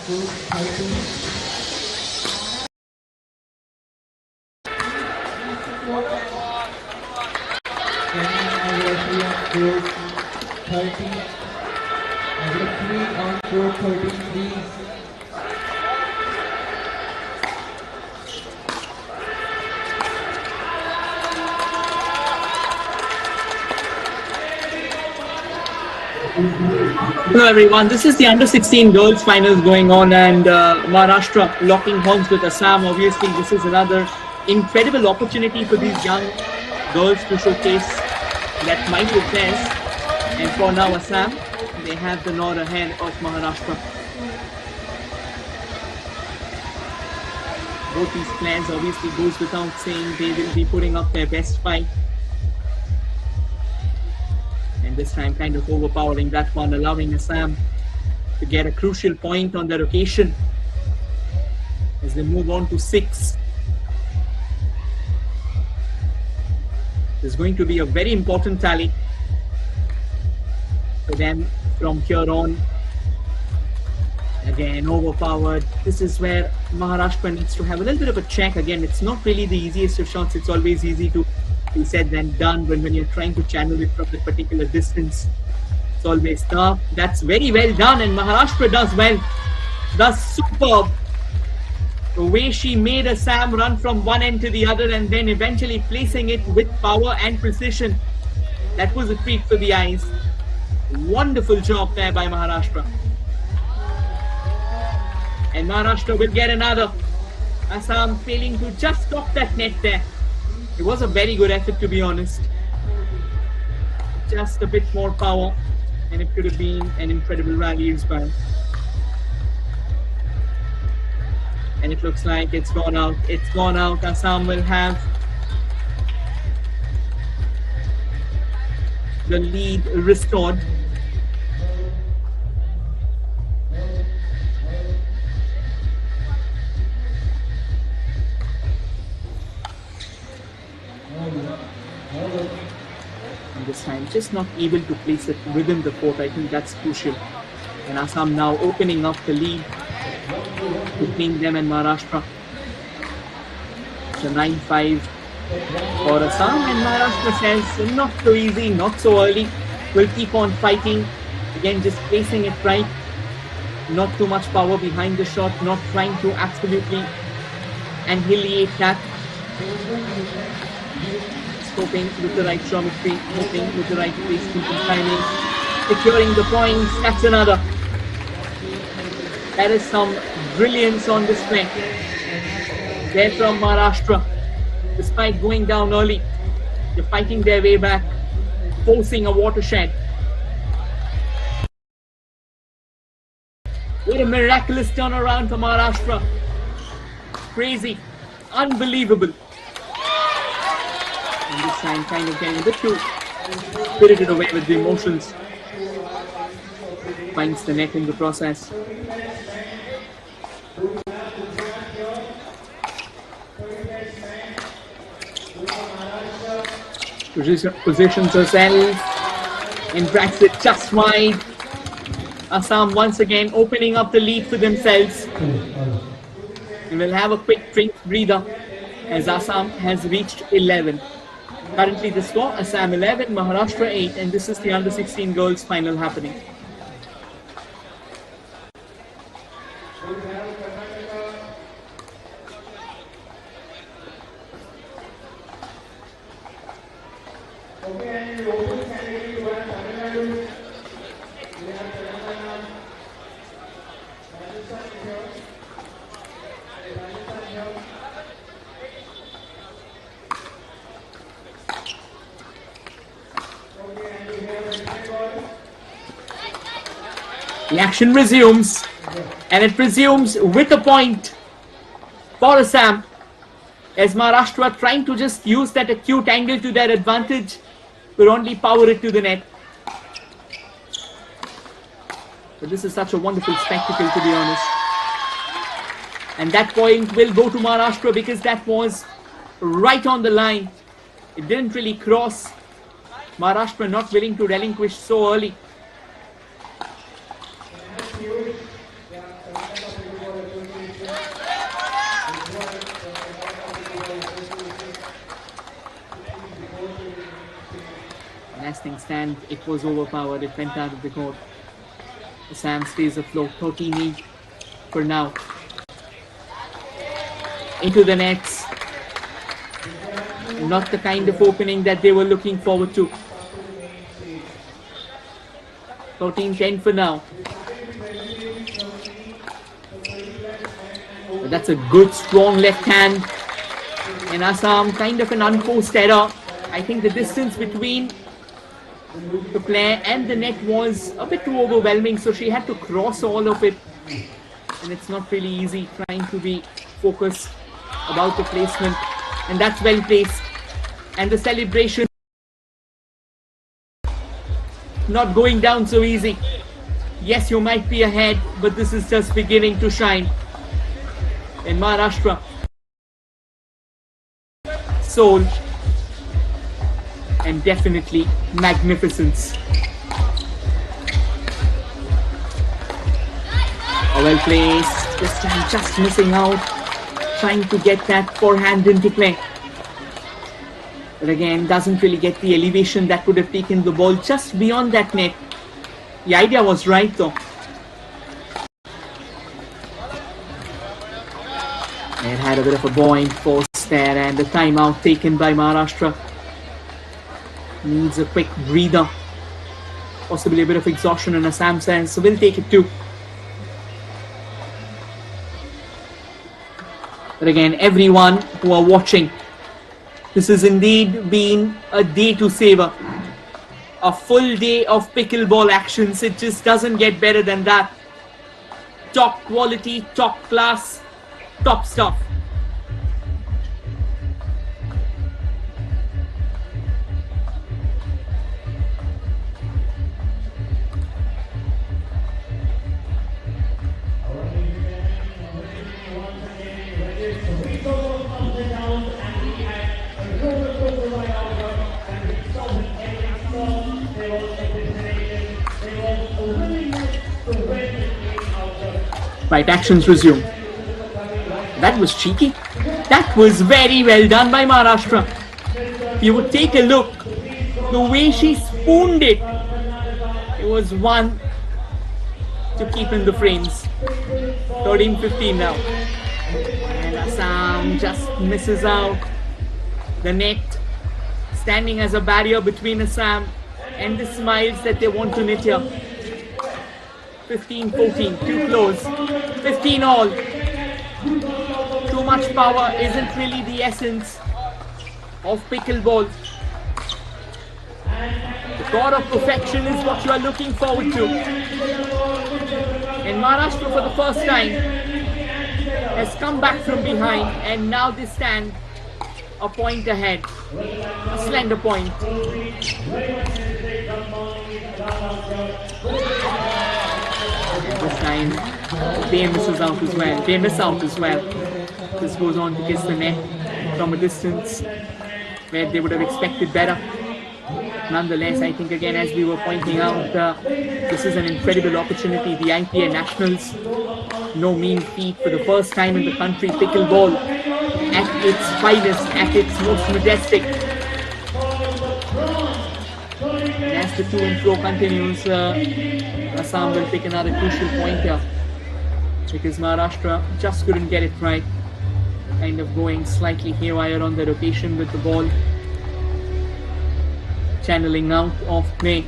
court 30. Referee on court 30. Referee on court 13, please. Hello everyone, this is the under 16 girls finals going on, and Maharashtra locking horns with Assam. Obviously this is another incredible opportunity for these young girls to showcase that might of theirs, and for now Assam, they have the nod ahead of Maharashtra. Both these players, obviously goes without saying, they will be putting up their best fight. And this time kind of overpowering that one, allowing Assam to get a crucial point on their occasion as they move on to 6. There's going to be a very important tally for them from here on. Again, overpowered. This is where Maharashtra needs to have a little bit of a check. Again, it's not really the easiest of shots. It's always easy to be said than done when you're trying to channel it from a particular distance. It's always tough. That's very well done, and Maharashtra does well. Does superb. The way she made Assam run from one end to the other and then eventually placing it with power and precision. That was a treat for the eyes. Wonderful job there by Maharashtra. And Maharashtra will get another. Assam failing to just stop that net there. It was a very good effort, to be honest. Just a bit more power, and it could have been an incredible rally as well. And it looks like it's gone out. It's gone out. Assam will have the lead restored. And this time just not able to place it within the court. I think that's crucial. And Assam now opening up the lead between them and Maharashtra. It's a 9-5 for Assam, and Maharashtra says not so easy, not so early. We'll keep on fighting. Again, just placing it right. Not too much power behind the shot, not trying to absolutely annihilate that. Hoping with the right geometry, hoping with the right placement and timing, securing the points. That's another. That is some brilliance on display there from Maharashtra. Despite going down early, they're fighting their way back, forcing a watershed. What a miraculous turnaround for Maharashtra. Crazy, unbelievable. And this time kind of getting a bit too spirited away with the emotions. Finds the net in the process. Positions herself in bracket just wide. Assam once again opening up the lead for themselves. And we'll have a quick drink breather as Assam has reached 11. Currently the score, Assam 11, Maharashtra 8, and this is the under 16 girls final happening. The action resumes, and it resumes with a point for Assam, as Maharashtra trying to just use that acute angle to their advantage, but only power it to the net. But this is such a wonderful spectacle, to be honest. And that point will go to Maharashtra because that was right on the line. It didn't really cross. Maharashtra not willing to relinquish so early. contesting stand. It was overpowered. It went out of the court. Assam stays afloat. 13 each for now. Into the nets. Not the kind of opening that they were looking forward to. 14-10 for now. But that's a good, strong left hand. And Assam, kind of an unforced error. I think the distance between the player and the net was a bit too overwhelming, so she had to cross all of it. And it's not really easy trying to be focused about the placement. And that's well placed. And the celebration not going down so easy. Yes, you might be ahead, but this is just beginning to shine. In Maharashtra, soul, and definitely magnificence. Well placed. This time just missing out, trying to get that forehand into play. But again, doesn't really get the elevation that would have taken the ball just beyond that net. The idea was right though. It had a bit of a buoyant force there, and the timeout taken by Maharashtra. Needs a quick breather. Possibly a bit of exhaustion in Assam sense, so we'll take it too. But again, everyone who are watching, this has indeed been a day to savor. A full day of pickleball actions. It just doesn't get better than that. Top quality, top class, top stuff. Right, actions resume. That was cheeky. That was very well done by Maharashtra. If you would take a look, the way she spooned it, it was one to keep in the frames. 13-15 now. And Assam just misses out. The net standing as a barrier between Assam and the smiles that they want to knit here. 15-14, too close. 15 all. Too much power isn't really the essence of pickleball. The core of perfection is what you are looking forward to. And Maharashtra for the first time has come back from behind, and now they stand a point ahead. A slender point. This time they misses out as well. They miss out as well. This goes on to kiss the net from a distance where they would have expected better. Nonetheless, I think again, as we were pointing out, this is an incredible opportunity. The IPA Nationals, no mean feat. For the first time in the country, pickleball at its finest, at its most majestic. And as the to and fro continues, Assam will pick another crucial point here, because Maharashtra just couldn't get it right. Kind of going slightly haywire on the rotation with the ball channeling out of play.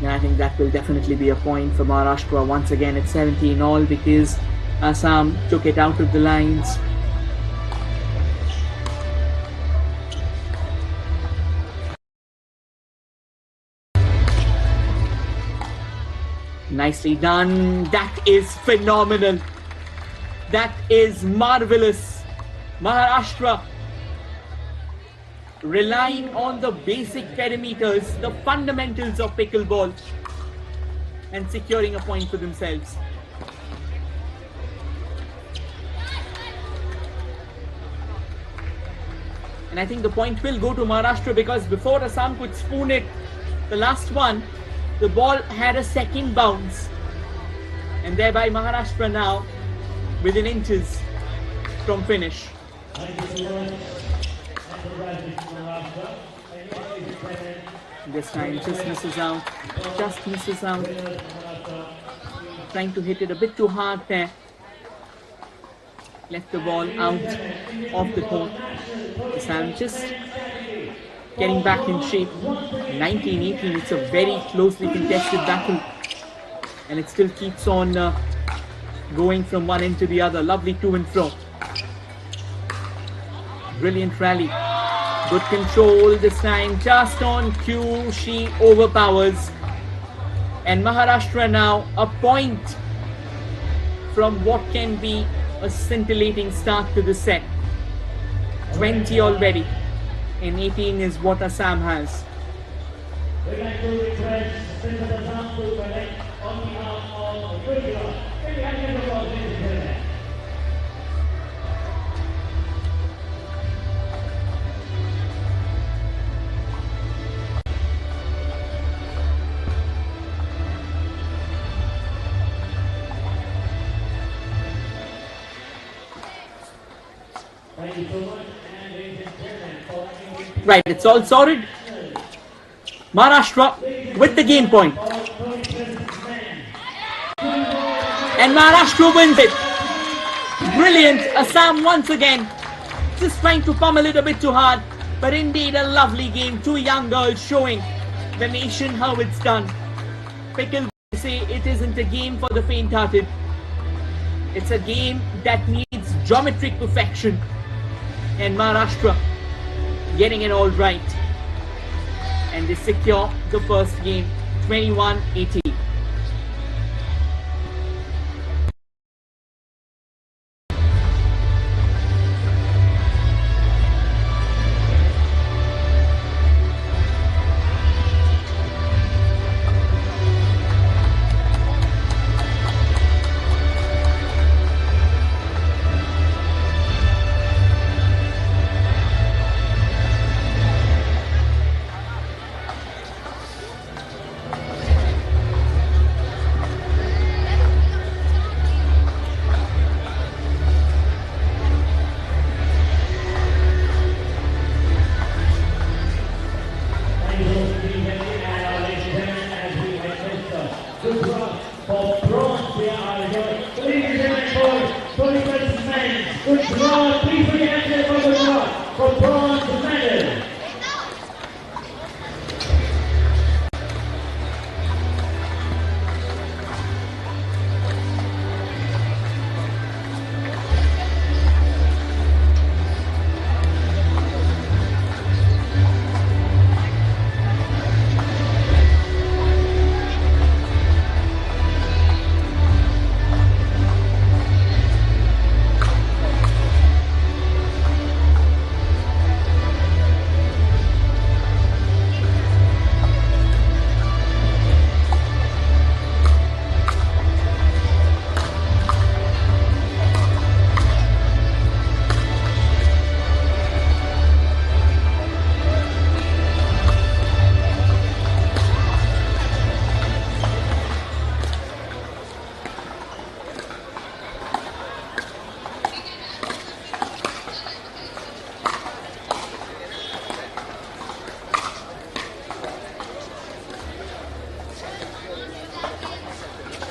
And I think that will definitely be a point for Maharashtra. Once again, it's 17 all because Assam took it out of the lines. Nicely done. That is phenomenal. That is marvelous. Maharashtra relying on the basic parameters, the fundamentals of pickleball, and securing a point for themselves. And I think the point will go to Maharashtra, because before Assam could spoon it, the last one, the ball had a second bounce, and thereby Maharashtra now within inches from finish. This time just misses out. Just misses out. Trying to hit it a bit too hard there. Left the ball out of the court. Assam just getting back in shape. 19-18, it's a very closely contested battle. And it still keeps on going from one end to the other. Lovely to and fro. Brilliant rally. Good control this time. Just on cue, she overpowers. And Maharashtra now a point from what can be a scintillating start to the set. 20 already. And 18 is what Assam has. Right, it's all sorted. Maharashtra with the game point. And Maharashtra wins it. Brilliant. Assam once again. Just trying to pummel it a bit too hard. But indeed a lovely game. Two young girls showing the nation how it's done. Pickleball say it isn't a game for the faint-hearted. It's a game that needs geometric perfection. And Maharashtra getting it all right. And they secure the first game, 21-18.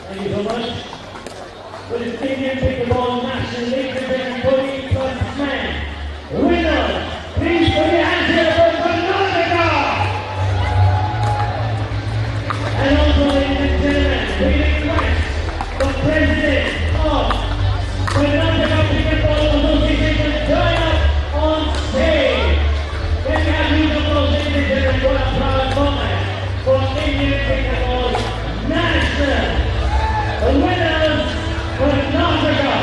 Thank you so much. For the Senior Pickleball National League Division 40 plus man, winner, please put your hands here for Karnataka! And also, ladies and gentlemen, we request the President of Karnataka Pickleball Association to join us on stage. Can we have you applause, ladies and gentlemen, for a proud moment for Indian Pickleball National. The winners, Karnataka.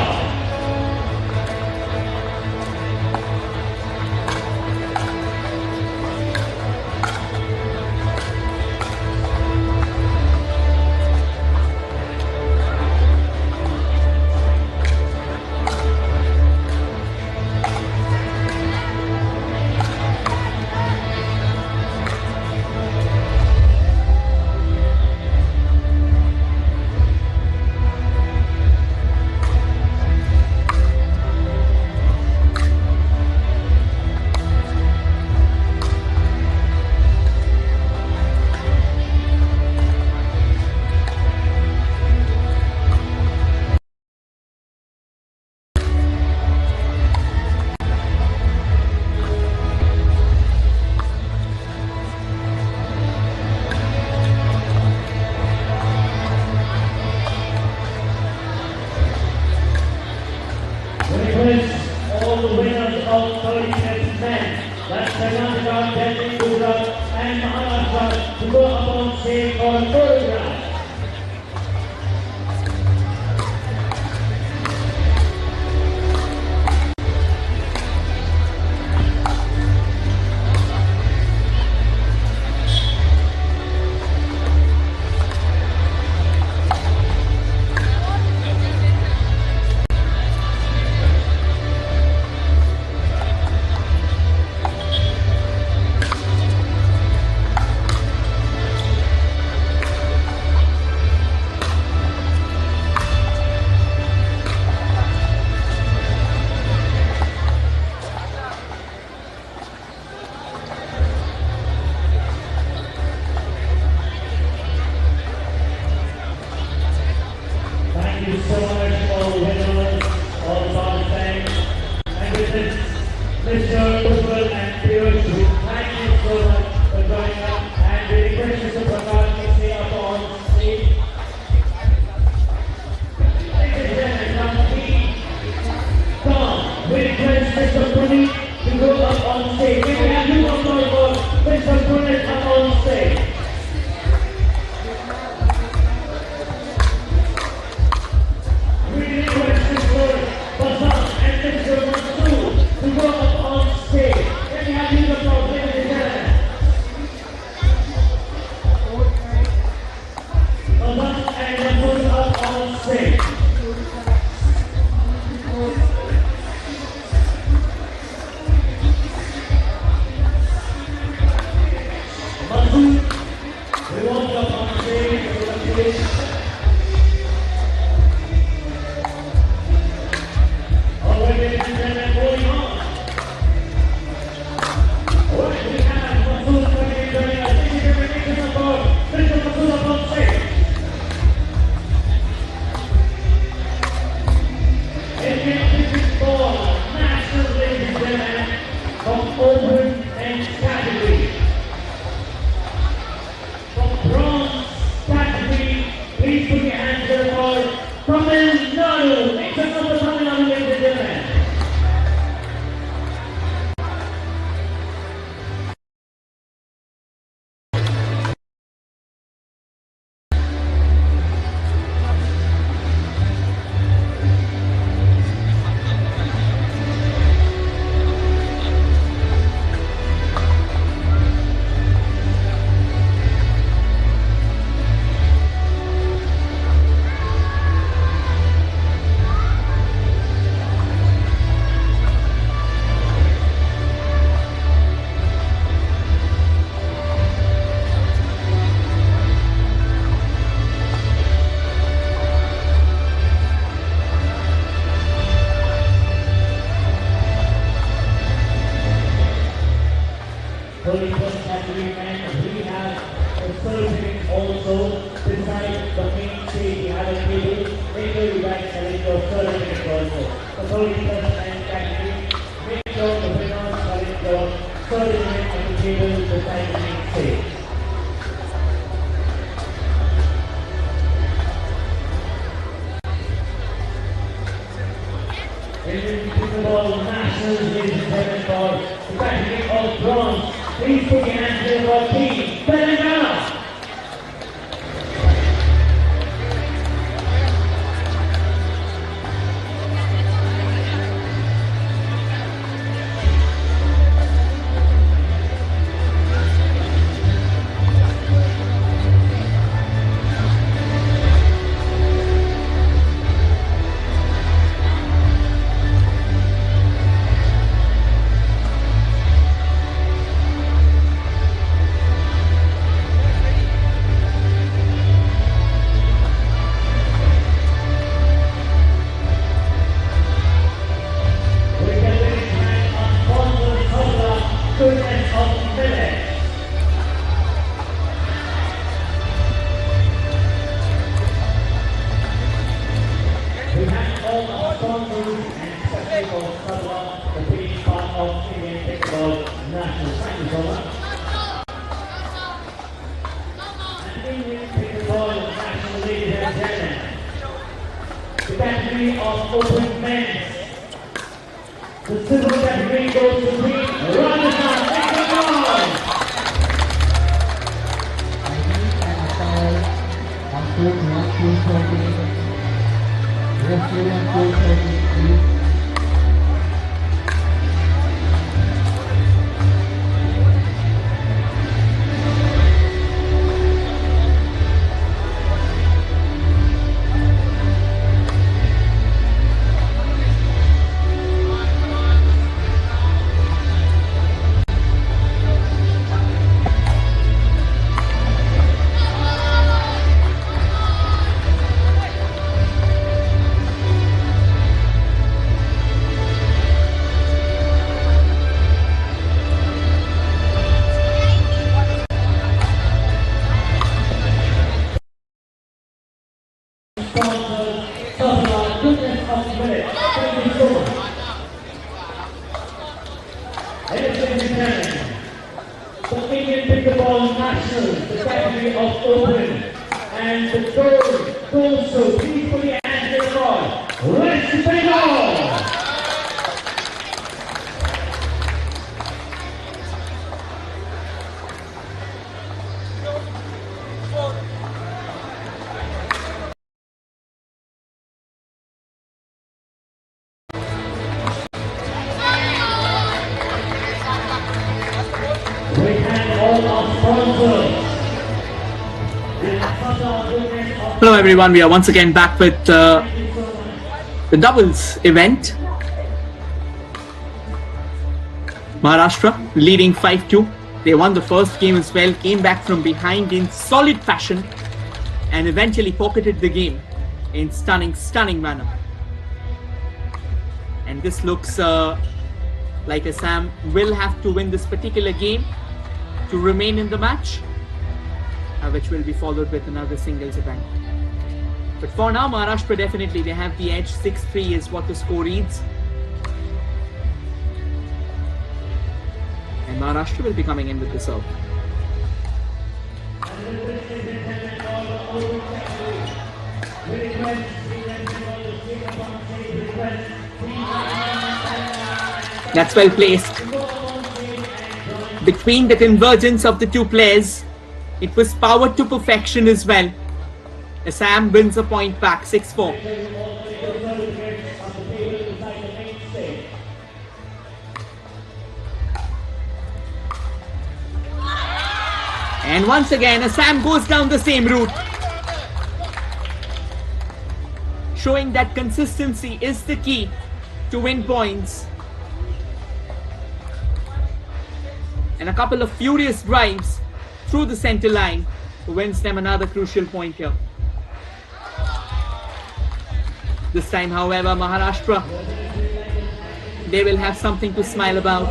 30 plus men category. Make sure the winners are in the third event on the table beside the main stage. In Pickleball Nationals, ladies and gentlemen, for the category of bronze, please put your hands together for Team Telangana. The category of open men. The silver category goes to Rajasthan. Bengal. The Indian Pickleball Nationals, the category of open, and the gold goes to, please put your hands in the ball, West Bengal! Hello everyone, we are once again back with the doubles event. Maharashtra leading 5-2. They won the first game as well, came back from behind in solid fashion and eventually pocketed the game in stunning manner. And this looks like Assam will have to win this particular game to remain in the match, which will be followed with another singles event. But for now, Maharashtra definitely, they have the edge. 6-3 is what the score reads. And Maharashtra will be coming in with the serve. That's well placed. Between the convergence of the two players, it was powered to perfection as well. Assam wins a point back, 6-4. And once again, Assam goes down the same route, showing that consistency is the key to win points. And a couple of furious drives through the center line wins them another crucial point here. This time, however, Maharashtra, they will have something to smile about.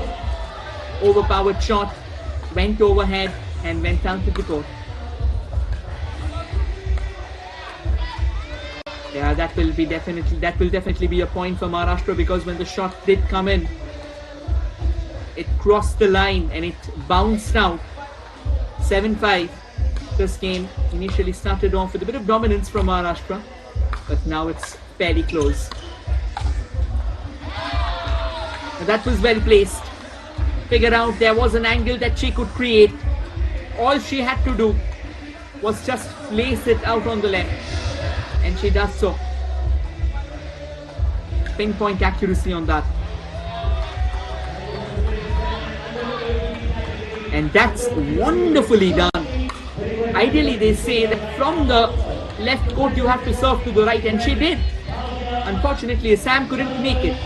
Overpowered shot, went overhead and went down to the court. Yeah, that will definitely be a point for Maharashtra, because when the shot did come in, it crossed the line and it bounced out. 7-5. This game initially started off with a bit of dominance from Maharashtra, but now it's fairly close. And that was well placed. Figured out there was an angle that she could create. All she had to do was just place it out on the left, and she does so. Pinpoint accuracy on that. And that's wonderfully done. Ideally, they say that from the left court you have to serve to the right, and she did. Unfortunately, Assam couldn't make it.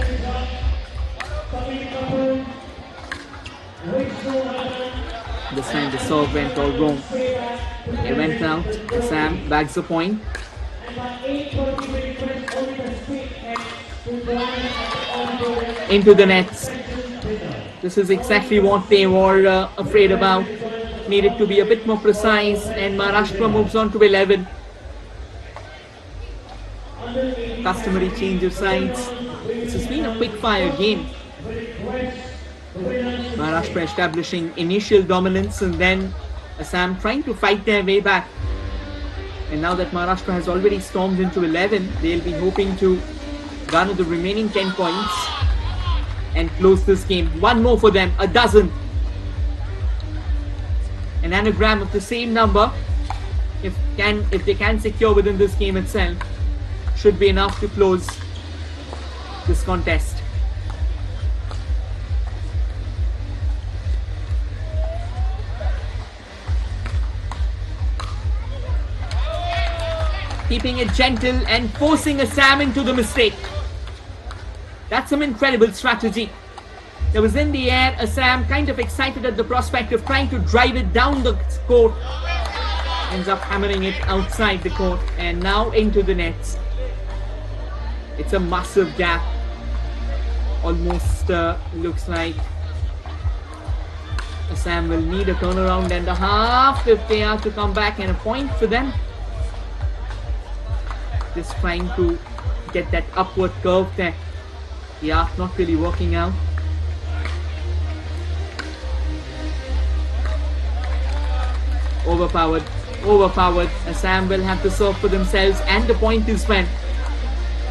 This time the serve went all wrong. It went out. Assam bags the point. Into the nets. This is exactly what they were afraid about. Needed to be a bit more precise, and Maharashtra moves on to 11. Customary change of sides. This has been a quick fire game. Maharashtra establishing initial dominance, and then Assam trying to fight their way back. And now that Maharashtra has already stormed into 11, they'll be hoping to garner the remaining 10 points and close this game. One more for them, a dozen. An anagram of the same number, if they can secure within this game itself, should be enough to close this contest. Keeping it gentle and forcing Assam into the mistake. That's some incredible strategy. It was in the air. Assam kind of excited at the prospect of trying to drive it down the court. Ends up hammering it outside the court and now into the nets. It's a massive gap. Almost looks like Assam will need a turnaround and a half if they are to come back, and a point for them. Just trying to get that upward curve there. Yeah, not really working out. Overpowered. Assam will have to serve for themselves, and the point is when.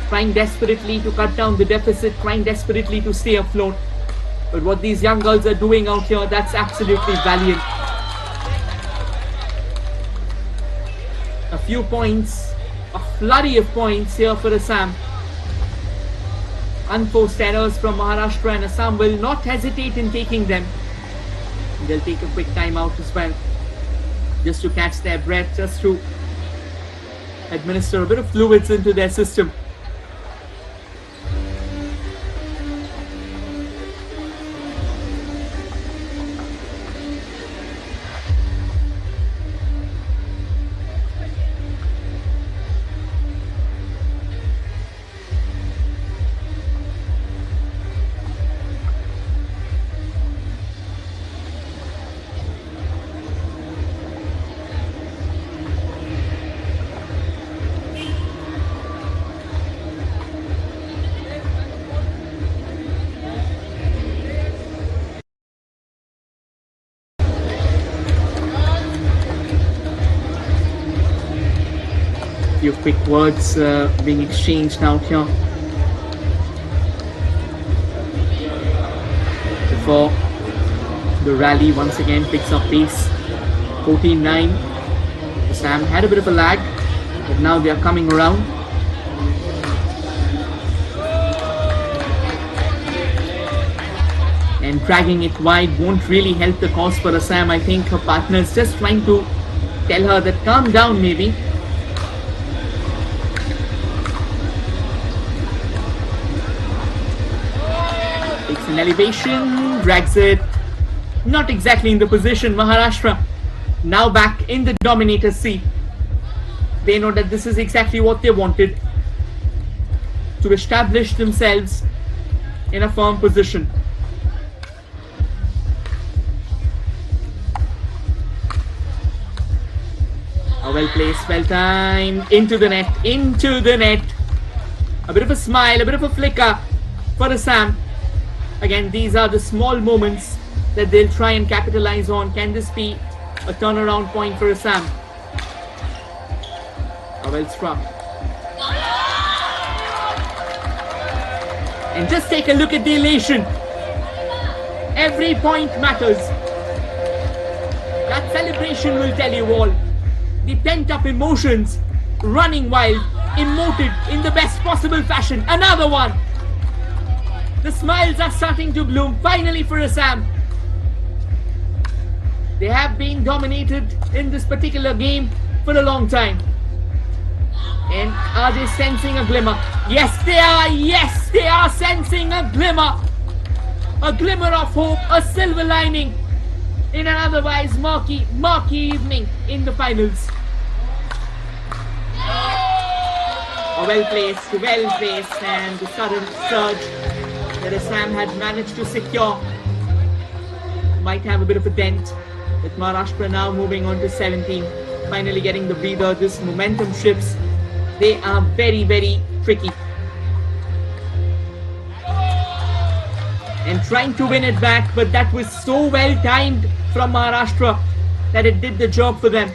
Trying desperately to cut down the deficit, trying desperately to stay afloat. But what these young girls are doing out here, that's absolutely valiant. A few points, a flurry of points here for Assam. Unforced errors from Maharashtra, and Assam will not hesitate in taking them. They'll take a quick time out as well, just to catch their breath, just to administer a bit of fluids into their system. Few quick words being exchanged out here before the rally once again picks up pace. 14-9. Assam had a bit of a lag, but now they are coming around. And dragging it wide won't really help the cause for Assam. I think her partner is just trying to tell her that calm down maybe. Takes an elevation, drags it. Not exactly in the position. Maharashtra now back in the dominator's seat. They know that this is exactly what they wanted, to establish themselves in a firm position. Well placed, well timed, into the net, into the net. A bit of a smile, a bit of a flicker for Assam. Again, these are the small moments that they'll try and capitalize on. Can this be a turnaround point for Assam? Well struck. And just take a look at the elation. Every point matters. That celebration will tell you all. The pent-up emotions running wild, emoted in the best possible fashion. Another one. The smiles are starting to bloom finally for Assam. They have been dominated in this particular game for a long time. And are they sensing a glimmer? Yes, they are. Yes, they are sensing a glimmer. A glimmer of hope, a silver lining in an otherwise murky evening in the finals. Well placed, and the sudden surge that Assam had managed to secure might have a bit of a dent, with Maharashtra now moving on to 17, finally getting the breather. This momentum shifts. They are very, very tricky. And trying to win it back, but that was so well timed from Maharashtra that it did the job for them.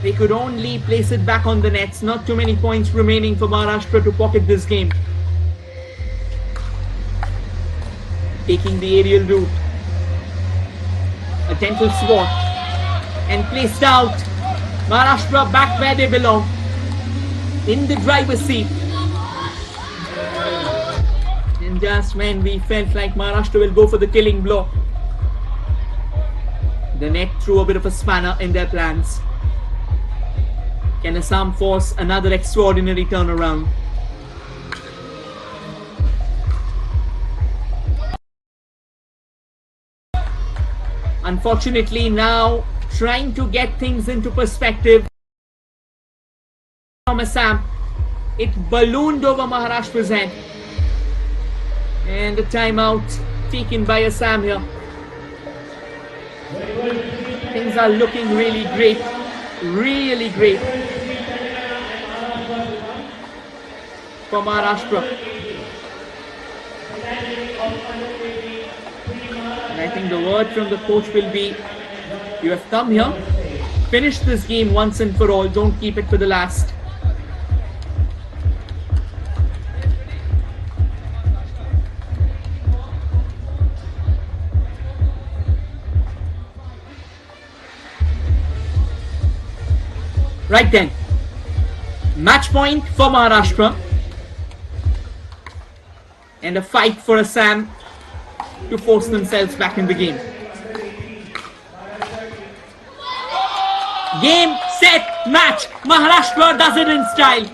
They could only place it back on the nets. Not too many points remaining for Maharashtra to pocket this game. Taking the aerial route. A gentle swat. And placed out. Maharashtra back where they belong. In the driver's seat. And just when we felt like Maharashtra will go for the killing blow, the net threw a bit of a spanner in their plans. Can Assam force another extraordinary turnaround? Unfortunately, now trying to get things into perspective from Assam, it ballooned over Maharashtra's head. And a timeout taken by Assam here. Things are looking really great. Really great for Maharashtra. And I think the word from the coach will be, you have come here, finish this game once and for all, don't keep it for the last. Right then, match point for Maharashtra and a fight for Assam to force themselves back in the game. Game, set, match. Maharashtra does it in style.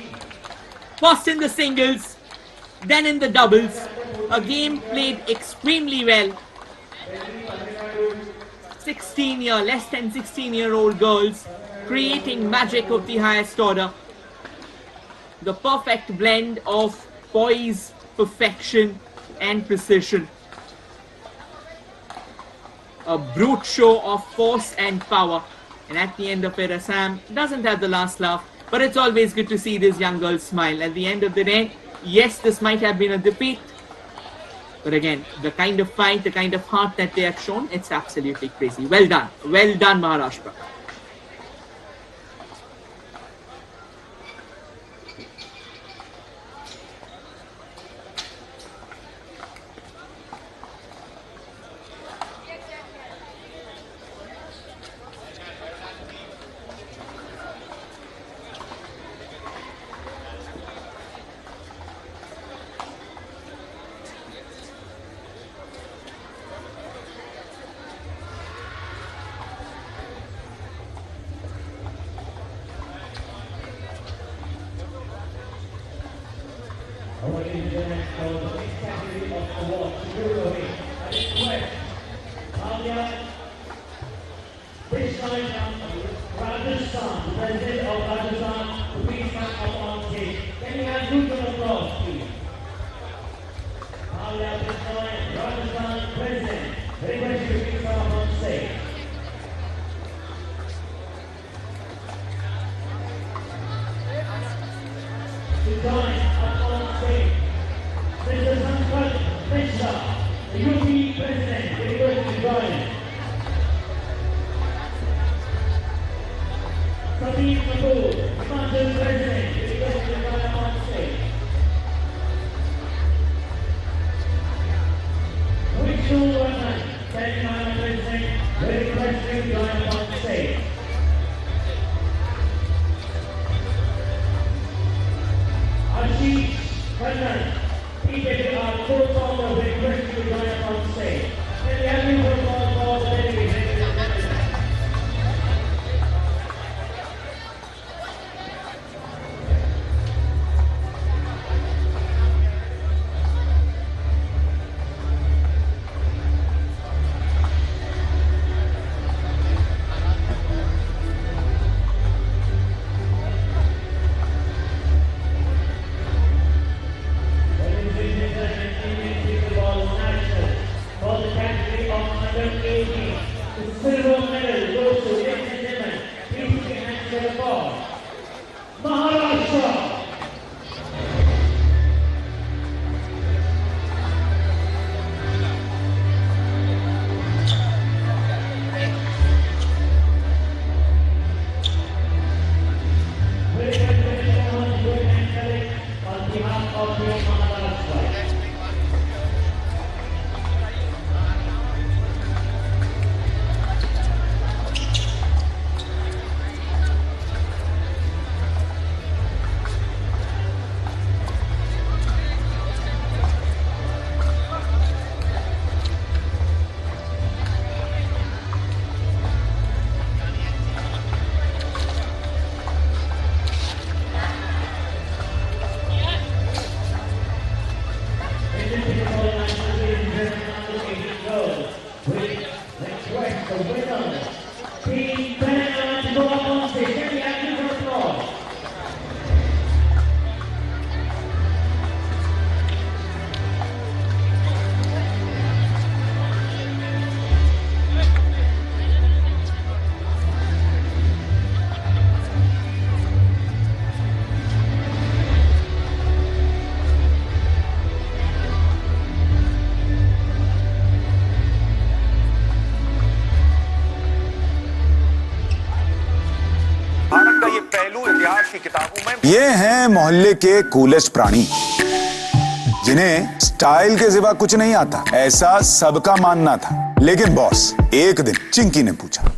First in the singles, then in the doubles. A game played extremely well. Less than 16-year-old girls creating magic of the highest order. The perfect blend of poise, perfection and precision. A brute show of force and power. And at the end of it, Assam doesn't have the last laugh, but it's always good to see these young girls smile. At the end of the day, yes, this might have been a defeat, but again, the kind of fight, the kind of heart that they have shown, it's absolutely crazy. Well done, Maharashtra. Rajasthan, President of Rajasthan, please come up on stage. Can you have huge applause, please? Rajasthan President, very much you to come up on stage. to join us on stage. Mr. Sankat Mishra, the UP President, request to join. Sabir Kapoor, Himachal President, request to join on stage. Vishnu Varman, Telangana President, request to join on stage. Ashish Kannan, PWR co-founder, request to join us on stage. Can we have you for the ladies and gentlemen? Pickleball national for the category of under 18. The silver medal goes to ladies and gentlemen. Please put your hands together for Maharashtra. Very good, good and on behalf of the Maharashtra. Bharat का ये पहलू इतिहास की किताबों में ये हैं मोहल्ले के कूलेस्ट प्राणी, जिन्हें स्टाइल के सिवा कुछ नहीं आता, ऐसा सबका मानना था। लेकिन बॉस, एक दिन चिंकी ने पूछा,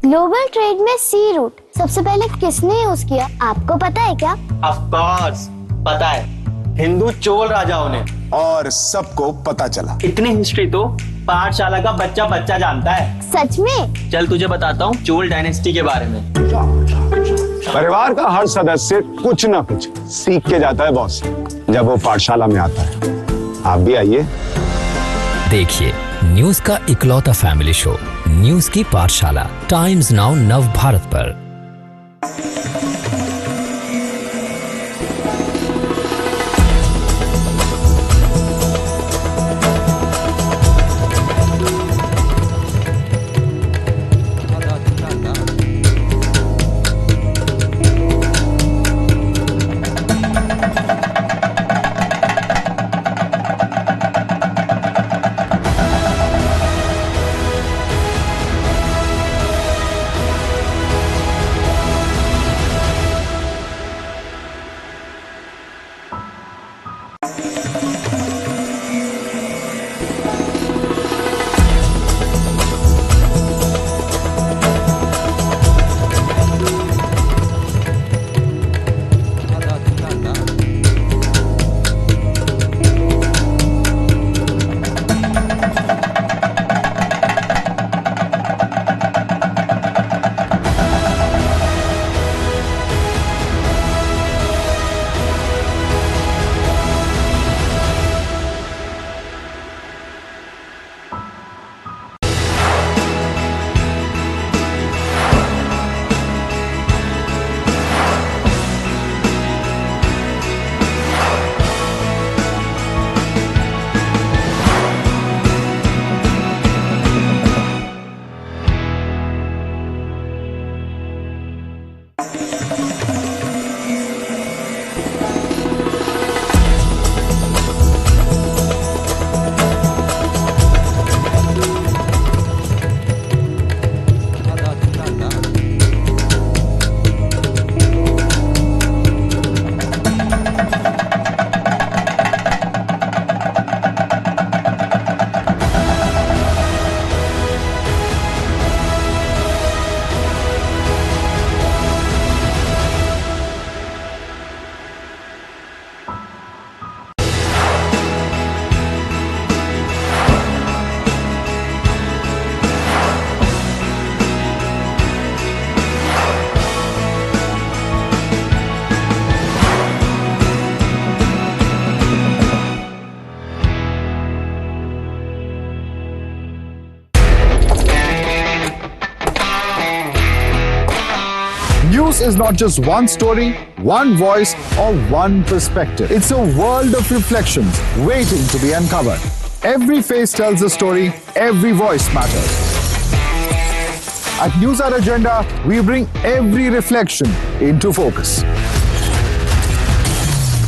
ग्लोबल ट्रेड में सी रूट सबसे पहले किसने यूज किया, आपको पता है क्या? ऑफ कोर्स पता है, हिंदू चोल राजाओं ने। और सबको पता चला। इतनी हिस्ट्री तो पाठशाला का बच्चा बच्चा जानता है। सच में? चल तुझे बताता हूँ चोल डायनेस्टी के बारे में। परिवार का हर सदस्य कुछ ना कुछ सीख के जाता है बॉस, जब वो पाठशाला में आता है। आप भी आइए। देखिए न्यूज का इकलौता फैमिली शो, न्यूज की पाठशाला, टाइम्स नाउ नव भारत पर। News is not just one story, one voice, or one perspective. It's a world of reflections waiting to be uncovered. Every face tells a story, every voice matters. At News Hour Agenda, we bring every reflection into focus.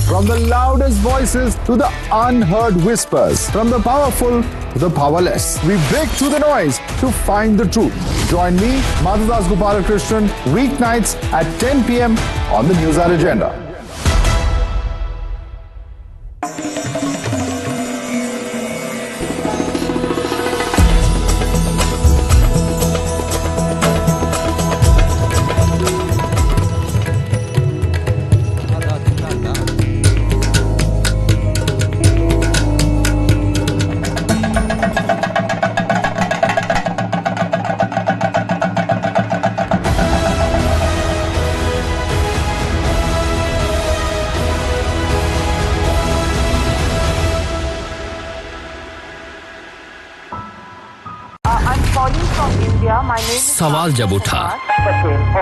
From the loudest voices to the unheard whispers, from the powerful to the powerless, we break through the noise to find the truth. Join me, Madhudas Gopalakrishnan, weeknights at 10 p.m. on the News Hour Agenda. सवाल जब उठा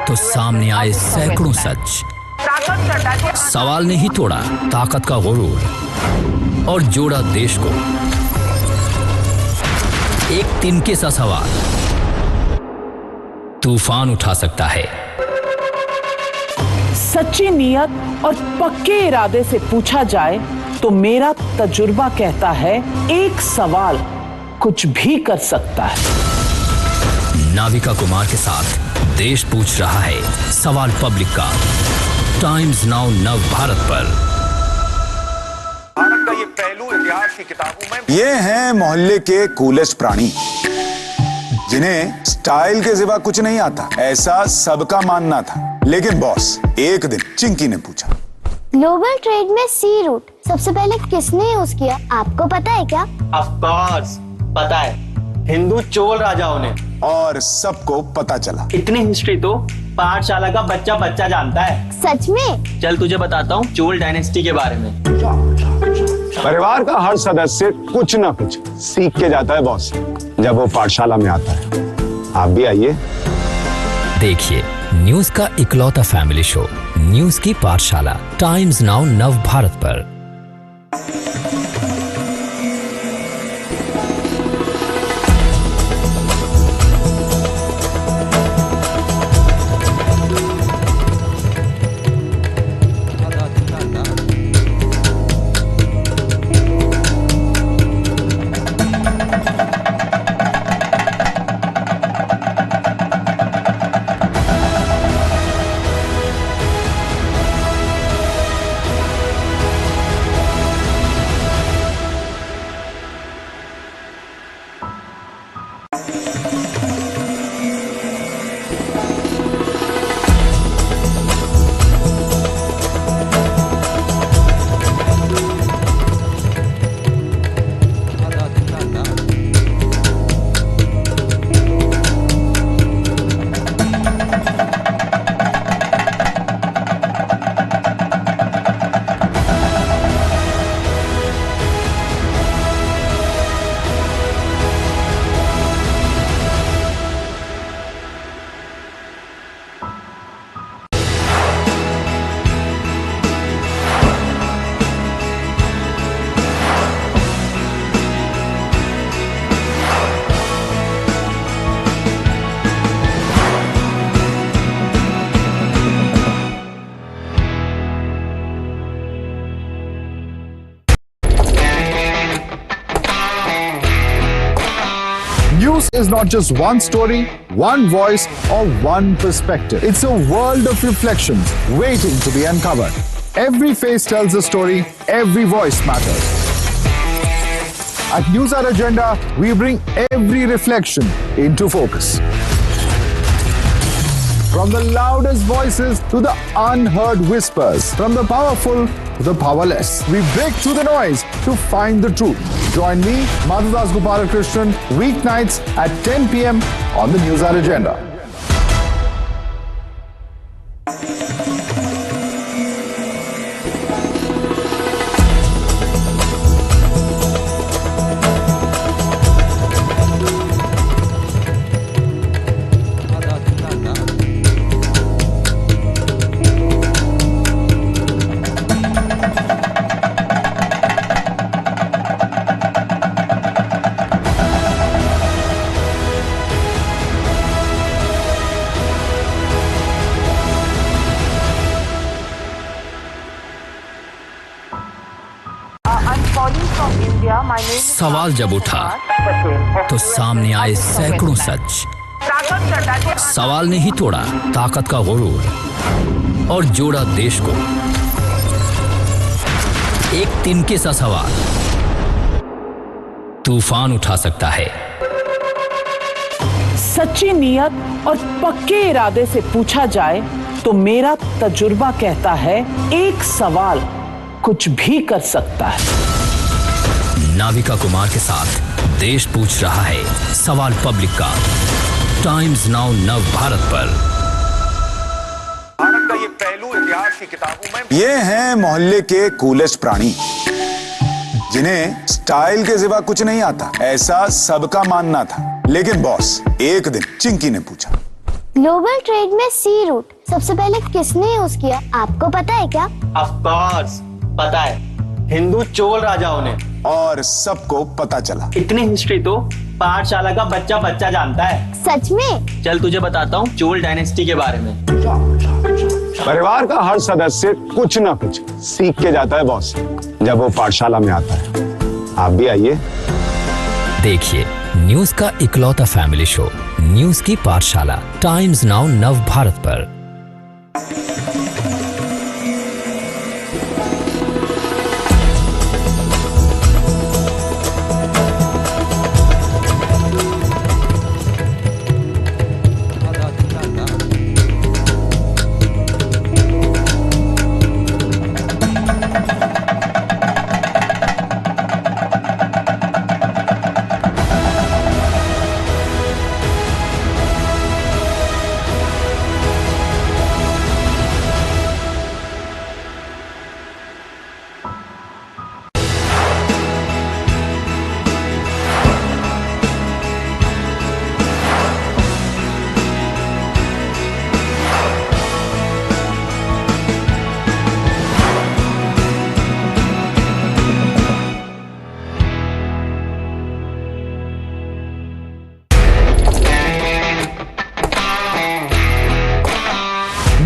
तो सामने आए सैकड़ों सच। सवाल ने ही तोड़ा ताकत का गुरूर और जोड़ा देश को। एक तिनके सा सवाल तूफान उठा सकता है। सच्ची नियत और पक्के इरादे से पूछा जाए तो मेरा तजुर्बा कहता है एक सवाल कुछ भी कर सकता है। नाविका कुमार के साथ देश पूछ रहा है सवाल पब्लिक का। टाइम्स नाउ नव भारत पर। भारत का ये पहलू इतिहास की किताबों में। ये हैं मोहल्ले के कूलेस्ट प्राणी जिन्हें स्टाइल के सिवा कुछ नहीं आता, ऐसा सबका मानना था। लेकिन बॉस, एक दिन चिंकी ने पूछा, ग्लोबल ट्रेड में सी रूट सबसे पहले किसने यूज किया, आपको पता है क्या? ऑफ कोर्स पता है, हिंदू चोल राजाओं ने। और सबको पता चला। इतनी हिस्ट्री तो पाठशाला का बच्चा बच्चा जानता है। सच में? चल तुझे बताता हूँ चोल डायनेस्टी के बारे में। परिवार का हर सदस्य कुछ ना कुछ सीख के जाता है बॉस, जब वो पाठशाला में आता है। आप भी आइए। देखिए न्यूज का इकलौता फैमिली शो न्यूज की पाठशाला, टाइम्स नाउ नव भारत पर। News is not just one story, one voice, or one perspective. It's a world of reflections waiting to be uncovered. Every face tells a story, every voice matters. At News Hour Agenda, we bring every reflection into focus. From the loudest voices to the unheard whispers, from the powerful to the powerless, we break through the noise to find the truth. Join me, Madhudas Gopalakrishnan, weeknights at 10 p.m. on the News Hour Agenda. India. My name is सवाल जब उठा तो सामने आए सैकड़ों सच। सवाल ने ही तोड़ा ताकत का गुरूर और जोड़ा देश को। एक तिनके सा सवाल तूफान उठा सकता है। सच्ची नियत और पक्के इरादे से पूछा जाए तो मेरा तजुर्बा कहता है एक सवाल कुछ भी कर सकता है। नाविका कुमार के साथ देश पूछ रहा है सवाल पब्लिक का। टाइम्स नाउ नव भारत पर। भारत का ये पहलू इतिहास की किताबों में। ये हैं मोहल्ले के कूलेस्ट प्राणी जिन्हें स्टाइल के सिवा कुछ नहीं आता, ऐसा सबका मानना था। लेकिन बॉस, एक दिन चिंकी ने पूछा, ग्लोबल ट्रेड में सी रूट सबसे पहले किसने यूज किया, आपको पता है क्या? ऑफ कोर्स पता है, हिंदू चोल राजाओं ने। और सबको पता चला। इतनी हिस्ट्री तो पाठशाला का बच्चा बच्चा जानता है। सच में? चल तुझे बताता हूँ चोल डायनेस्टी के बारे में। परिवार का हर सदस्य कुछ ना कुछ सीख के जाता है बॉस, जब वो पाठशाला में आता है। आप भी आइए। देखिए न्यूज का इकलौता फैमिली शो न्यूज की पाठशाला टाइम्स नाउ नव भारत पर।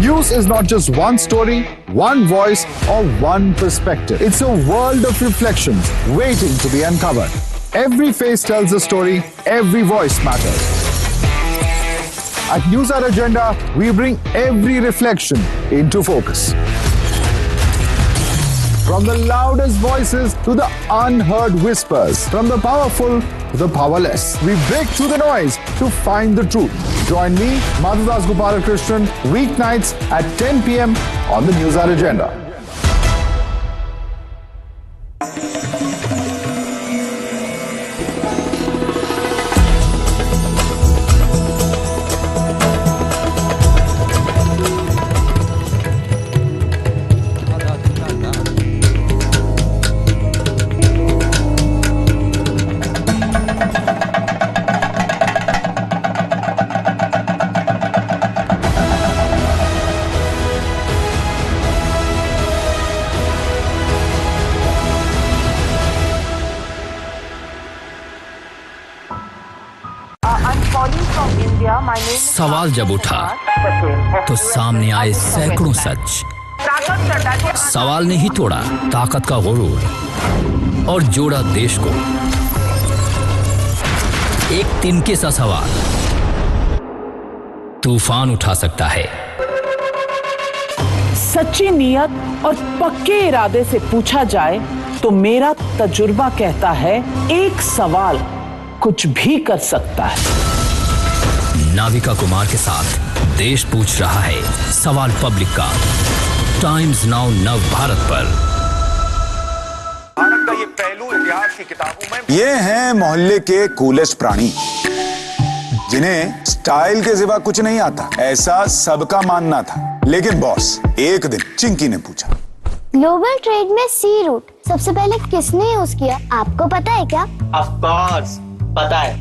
News is not just one story, one voice, or one perspective. It's a world of reflections waiting to be uncovered. Every face tells a story, every voice matters. At News Hour Agenda, we bring every reflection into focus. From the loudest voices to the unheard whispers, from the powerful to the powerless, we break through the noise to find the truth. Join me, Madhudas Gopalakrishnan, weeknights at 10 p.m. on the News Hour Agenda. सवाल जब उठा तो सामने आए सैकड़ों सच। सवाल ने ही तोड़ा ताकत का गुरूर और जोड़ा देश को। एक तिनके सा सवाल तूफान उठा सकता है। सच्ची नियत और पक्के इरादे से पूछा जाए तो मेरा तजुर्बा कहता है एक सवाल कुछ भी कर सकता है। नाविका कुमार के साथ देश पूछ रहा है सवाल पब्लिक का। टाइम्स नाउ नव भारत पर। भारत का ये पहलू इतिहास की किताबों में। ये हैं मोहल्ले के कूलेस्ट प्राणी जिन्हें स्टाइल के सिवा कुछ नहीं आता, ऐसा सबका मानना था। लेकिन बॉस, एक दिन चिंकी ने पूछा, ग्लोबल ट्रेड में सी रूट सबसे पहले किसने यूज किया, आपको पता है क्या? ऑफ कोर्स पता है,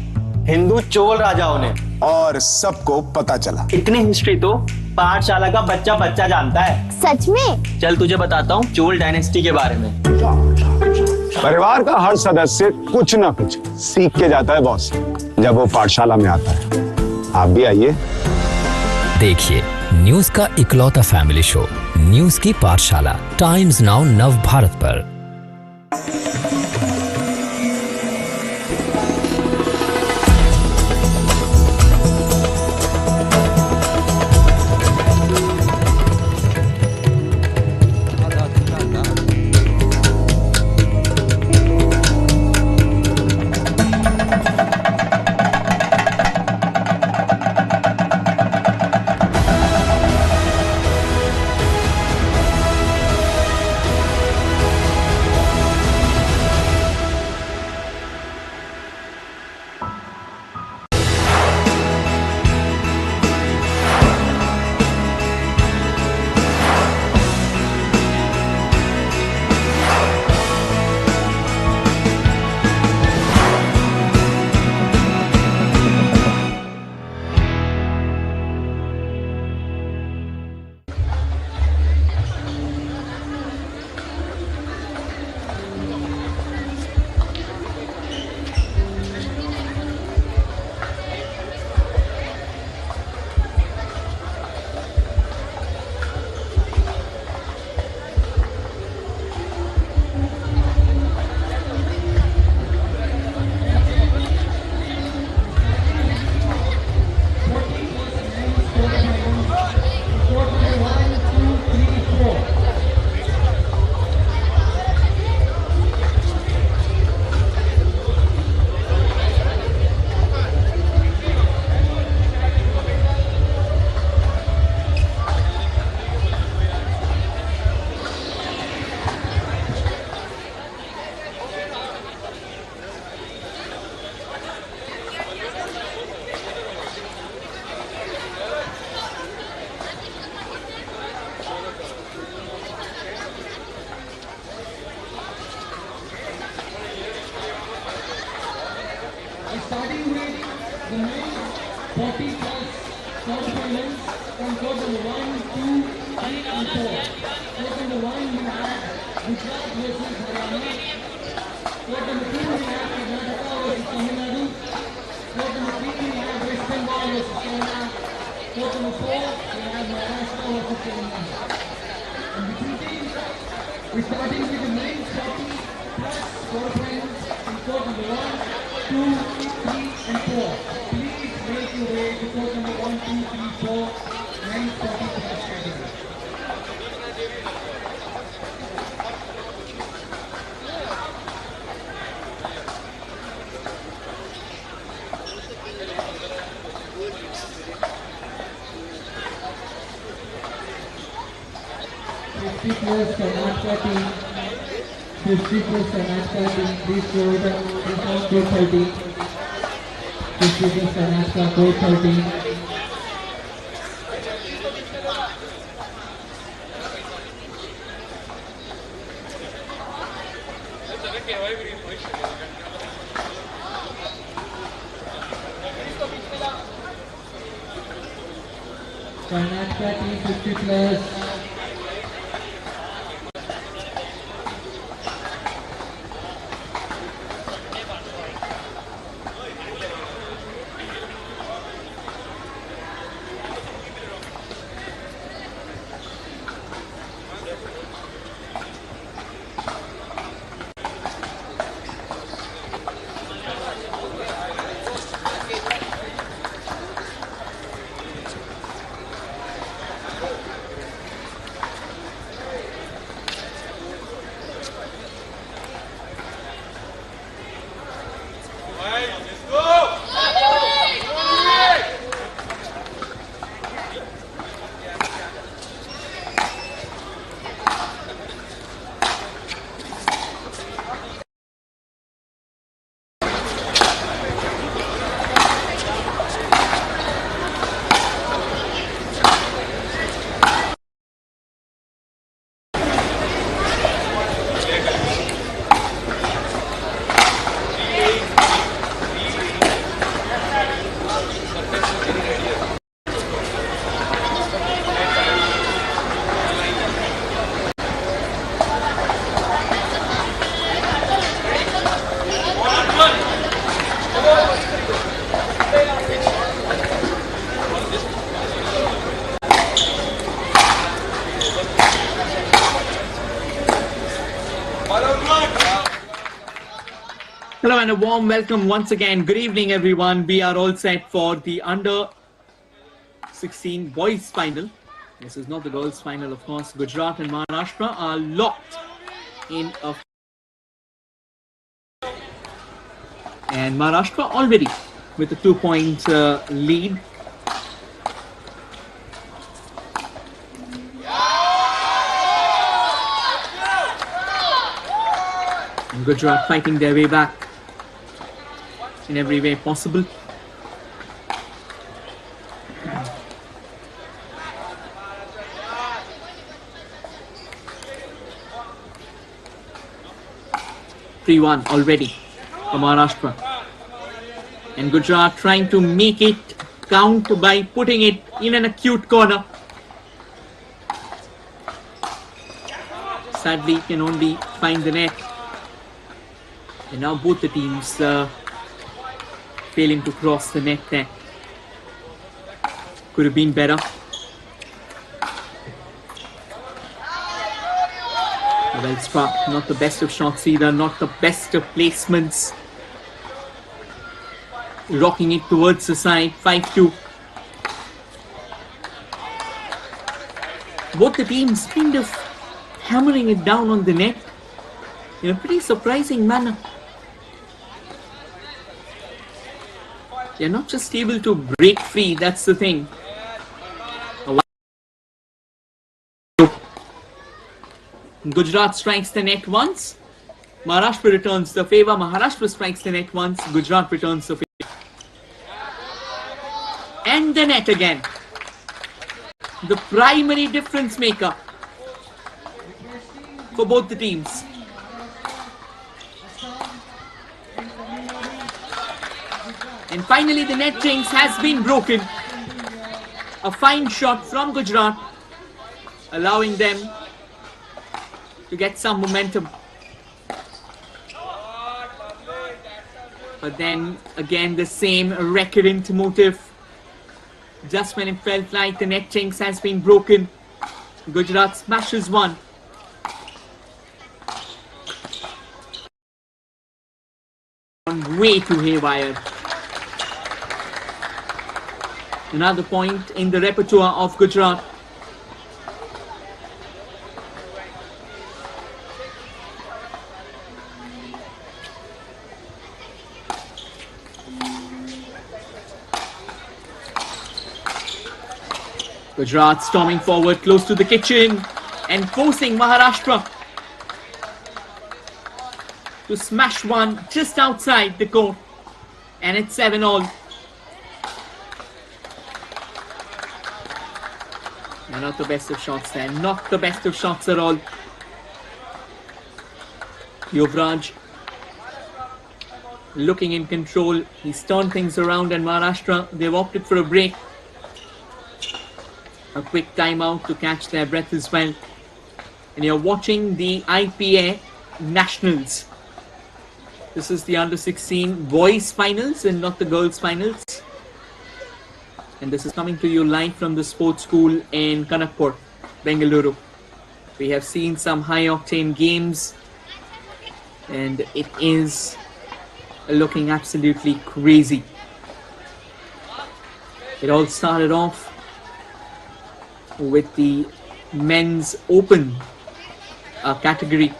हिंदू चोल राजाओं ने। और सबको पता चला। इतनी हिस्ट्री तो पाठशाला का बच्चा बच्चा जानता है। सच में? चल तुझे बताता हूँ चोल डायनेस्टी के बारे में। परिवार का हर सदस्य कुछ ना कुछ सीख के जाता है बॉस, जब वो पाठशाला में आता है। आप भी आइए। देखिए न्यूज का इकलौता फैमिली शो न्यूज की पाठशाला टाइम्स नाउ नव भारत पर। 40 plus quarterfinals from court number 1, 2, 3 and 4. Court number 1 we have Gujarat versus Haryana. Court number 2 we have Karnataka versus Tamil Nadu. Court number 3 we have West Bengal versus Kerala. Court number 4 we have Maharashtra versus Telangana. And the two teams, we're starting with the men's 40 plus quarterfinals in court number 1, 2, 3 and 4. Please make your way to court number 1, 2, 3, 4, men's 40 plus category. Plus Karnataka team, 50 plus Karnataka team, please go to court 13. 50 plus Karnataka, court 13. Karnataka team 50 plus. Hello and a warm welcome once again. Good evening, everyone. We are all set for the under 16 boys final. This is not the girls final, of course. Gujarat and Maharashtra are locked in a... And Maharashtra already with a 2-point lead. And Gujarat fighting their way back in every way possible. (3-1) already for Maharashtra. And Gujarat trying to make it count by putting it in an acute corner. Sadly, can only find the net. And now both the teams failing to cross the net there. Could have been better. Well struck, not the best of shots either, not the best of placements. Rocking it towards the side, 5-2. Both the teams kind of hammering it down on the net in a pretty surprising manner. They're not just able to break free, that's the thing. Gujarat strikes the net once. Maharashtra returns the favor. Maharashtra strikes the net once. Gujarat returns the favor. And the net again. The primary difference maker for both the teams. And finally the net jinx has been broken. A fine shot from Gujarat, allowing them to get some momentum. But then again the same recurrent motive. Just when it felt like the net jinx has been broken, Gujarat smashes one. Way too haywire. Another point in the repertoire of Gujarat. Gujarat storming forward close to the kitchen and forcing Maharashtra to smash one just outside the court, and it's 7-all. Not the best of shots there, not the best of shots at all. Yuvraj looking in control. He's turned things around, and Maharashtra, they've opted for a break. A quick timeout to catch their breath as well. And you're watching the IPA Nationals. This is the under-16 boys finals and not the girls finals. And this is coming to you live from the sports school in Kanakpur, Bengaluru. We have seen some high-octane games, and it is looking absolutely crazy. It all started off with the men's open category,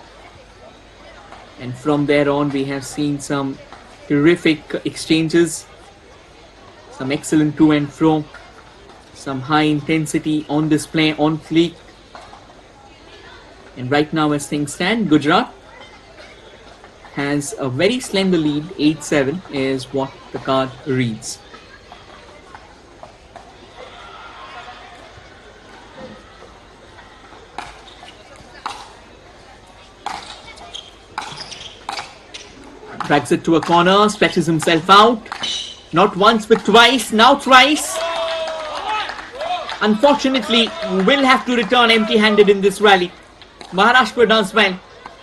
and from there on we have seen some terrific exchanges, some excellent to and fro, some high intensity on display, on fleek. And right now as things stand, Gujarat has a very slender lead. 8-7 is what the card reads. Drags it to a corner, stretches himself out. Not once but twice, now thrice. Unfortunately, will have to return empty-handed in this rally. Maharashtra does well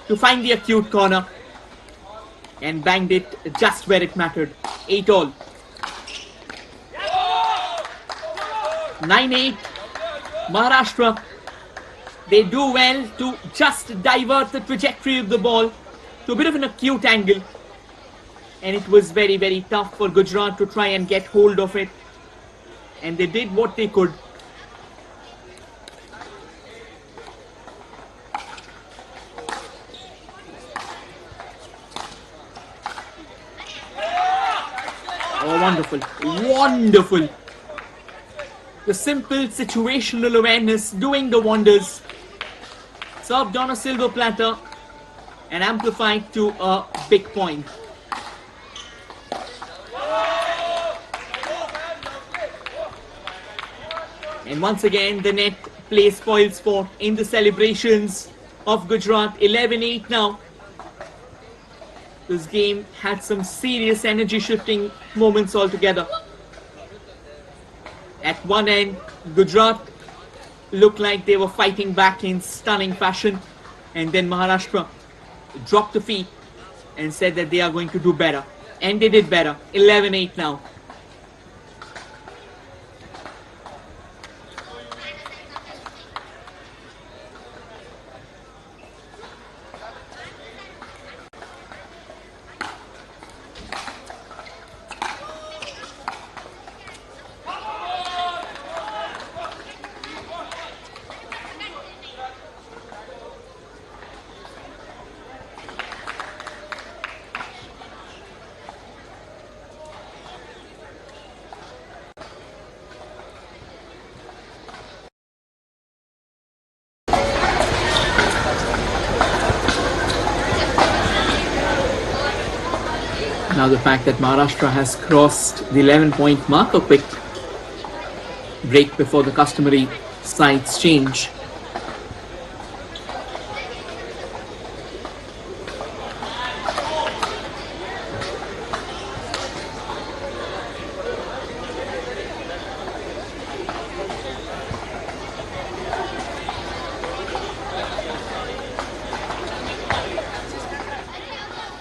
to find the acute corner and banged it just where it mattered. 8-all. 9-8. Maharashtra, they do well to just divert the trajectory of the ball to a bit of an acute angle. And it was very, very tough for Gujarat to try and get hold of it. And they did what they could. Oh, wonderful. Wonderful. The simple situational awareness doing the wonders. Served on a silver platter and amplified to a big point. And once again, the net plays spoil sport in the celebrations of Gujarat. 11-8 now. This game had some serious energy shifting moments altogether. At one end, Gujarat looked like they were fighting back in stunning fashion. And then Maharashtra dropped the feet and said that they are going to do better. And they did better. 11-8 now. Now the fact that Maharashtra has crossed the 11-point mark, a quick break before the customary sides change.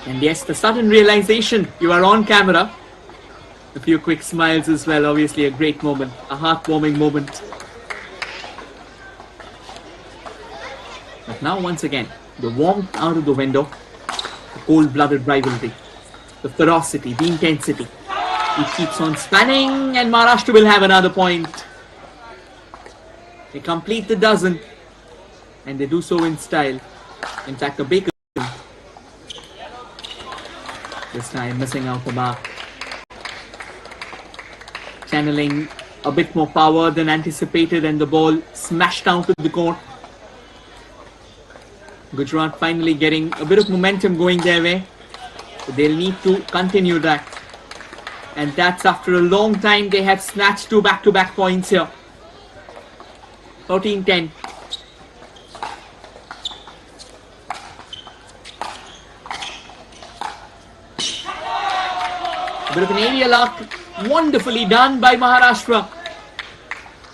And yes, the sudden realization you are on camera. A few quick smiles as well. Obviously a great moment, a heartwarming moment. But now once again, the warmth out of the window, the cold-blooded rivalry, the ferocity, the intensity. It keeps on spanning, and Maharashtra will have another point. They complete the dozen, and they do so in style. In fact, a big this time missing out the mark. Channeling a bit more power than anticipated, and the ball smashed out of the court. Gujarat finally getting a bit of momentum going their way. But they'll need to continue that. And that's after a long time they have snatched 2 back-to-back points here. 14-10. A bit of an aerial arc. Wonderfully done by Maharashtra.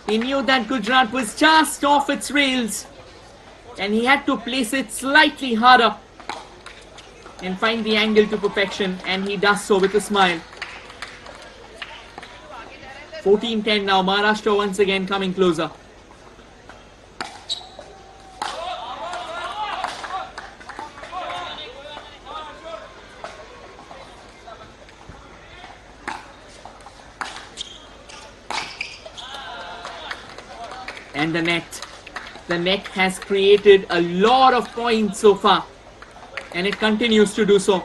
He knew that Gujarat was just off its rails. And he had to place it slightly harder and find the angle to perfection, and he does so with a smile. 14-10 now, Maharashtra once again coming closer. And the net. The net has created a lot of points so far, and it continues to do so.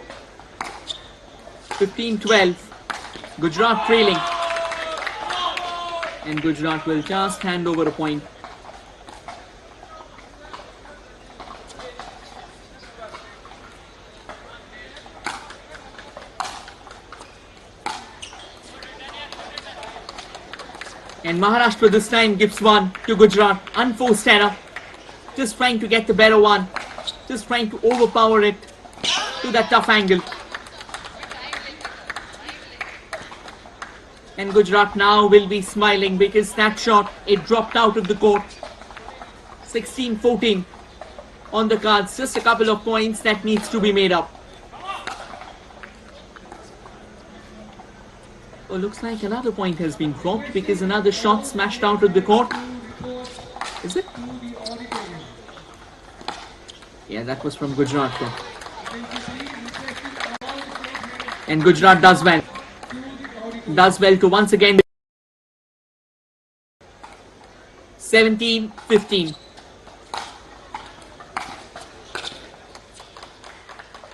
15-12, Gujarat trailing, and Gujarat will just hand over a point. And Maharashtra this time gives one to Gujarat. Unforced error. Just trying to get the better one. Just trying to overpower it to that tough angle. And Gujarat now will be smiling because that shot, it dropped out of the court. 16-14 on the cards. Just a couple of points that needs to be made up. Oh, looks like another point has been dropped because another shot smashed out of the court. Is it? Yeah, that was from Gujarat though. And Gujarat does well. Does well to once again 17-15.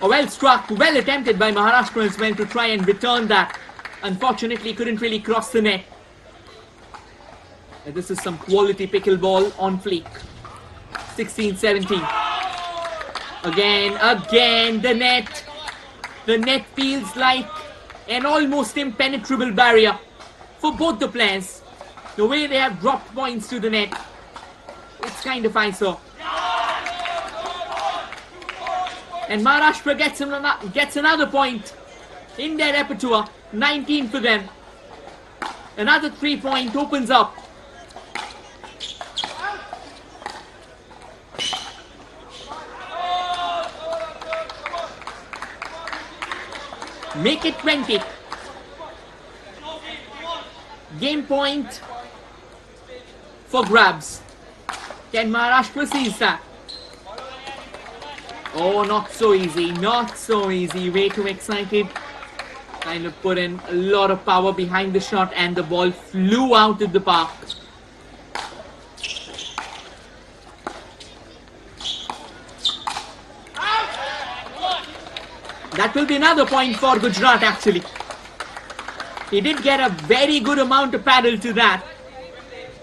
Oh, well struck, well attempted by Maharashtra as well to try and return that. Unfortunately, couldn't really cross the net. And this is some quality pickleball on fleek. 16-17. Again, the net. The net feels like an almost impenetrable barrier for both the players. The way they have dropped points to the net, it's kind of eyesore. And Maharashtra gets another point in their repertoire. 19 for them. Another 3-point opens up. Make it 20. Game point for grabs. Can Maharashtra seize that? Oh, not so easy. Not so easy. Way too excited. Kind of put in a lot of power behind the shot, and the ball flew out of the park. That will be another point for Gujarat actually. He did get a very good amount of paddle to that.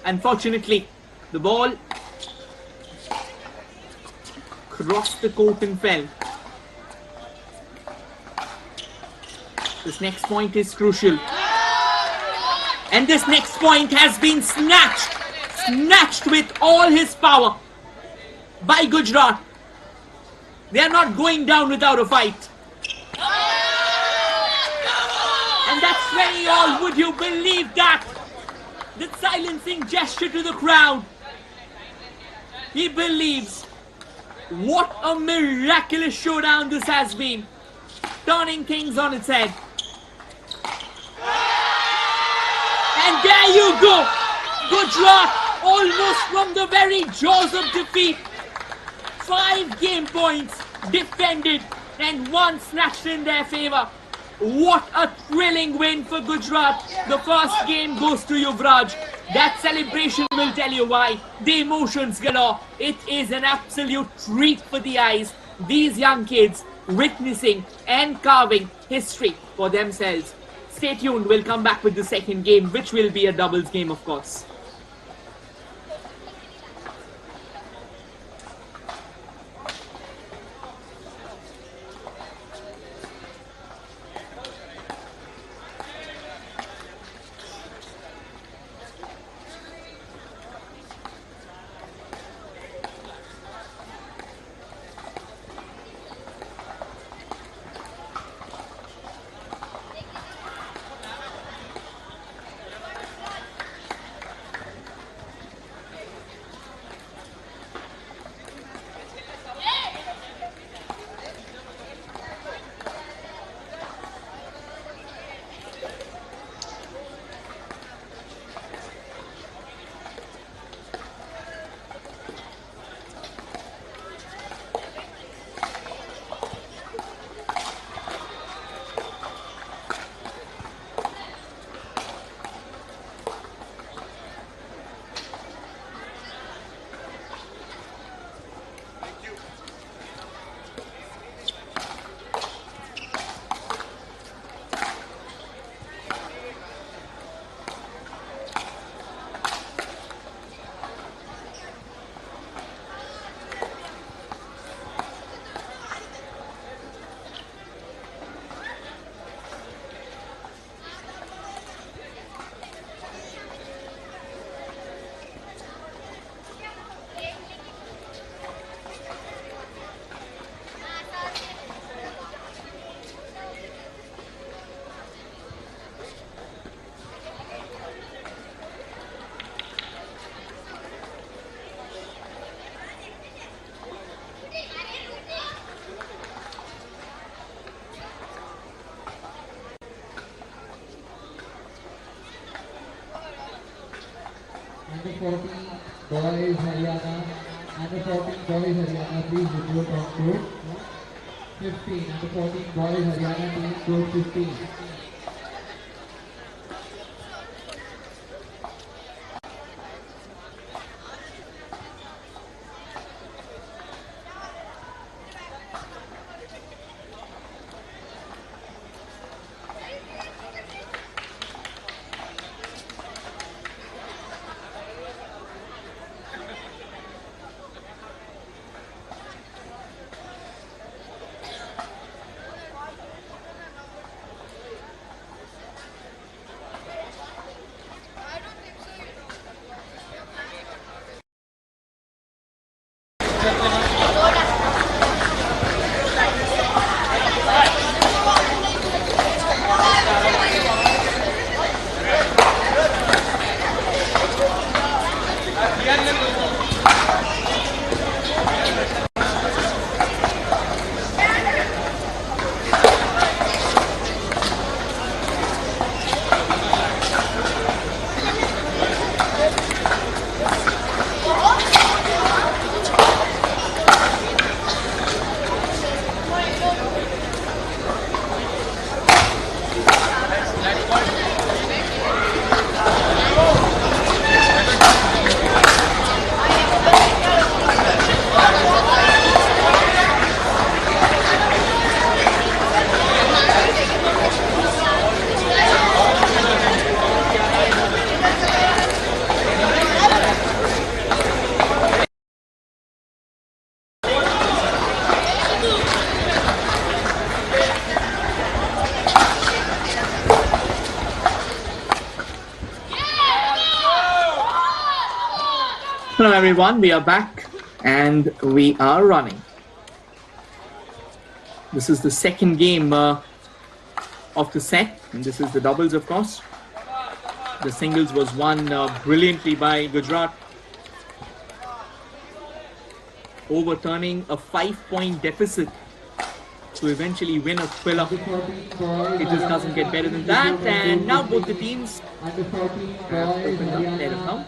Unfortunately, the ball crossed the court and fell. This next point is crucial. And this next point has been snatched with all his power by Gujarat. They are not going down without a fight. And that's very all. Would you believe that? The silencing gesture to the crowd. He believes. What a miraculous showdown this has been. turning things on its head. And there you go! Gujarat almost from the very jaws of defeat. 5 game points defended and 1 snatched in their favor. What a thrilling win for Gujarat. The first game goes to Yuvraj. That celebration will tell you why. The emotions galore. It is an absolute treat for the eyes. These young kids witnessing and carving history for themselves. Stay tuned, we'll come back with the second game, which will be a doubles game, of course. Under 14 boys Haryana, under 14 boys Haryana, please report on court. 15, under 14 boys Haryana team, court 15. Hello everyone, we are back and we are running. This is the second game of the set, and this is the doubles, of course. The singles was won brilliantly by Gujarat, overturning a 5-point deficit to eventually win a thriller. It just doesn't get better than that. And now both the teams have opened up their account.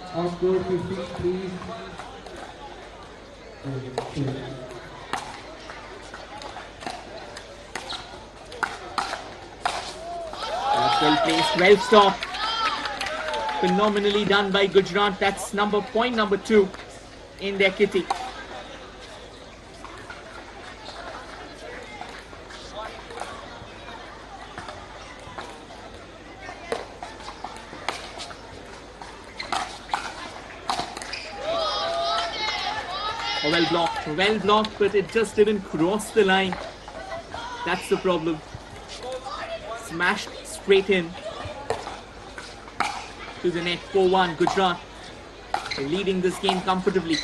That's well placed, well stopped. Phenomenally done by Gujarat. That's point number 2 in their kitty. Well blocked, but it just didn't cross the line. That's the problem. Smashed straight in to the net. 4-1 Gujarat. They're leading this game comfortably.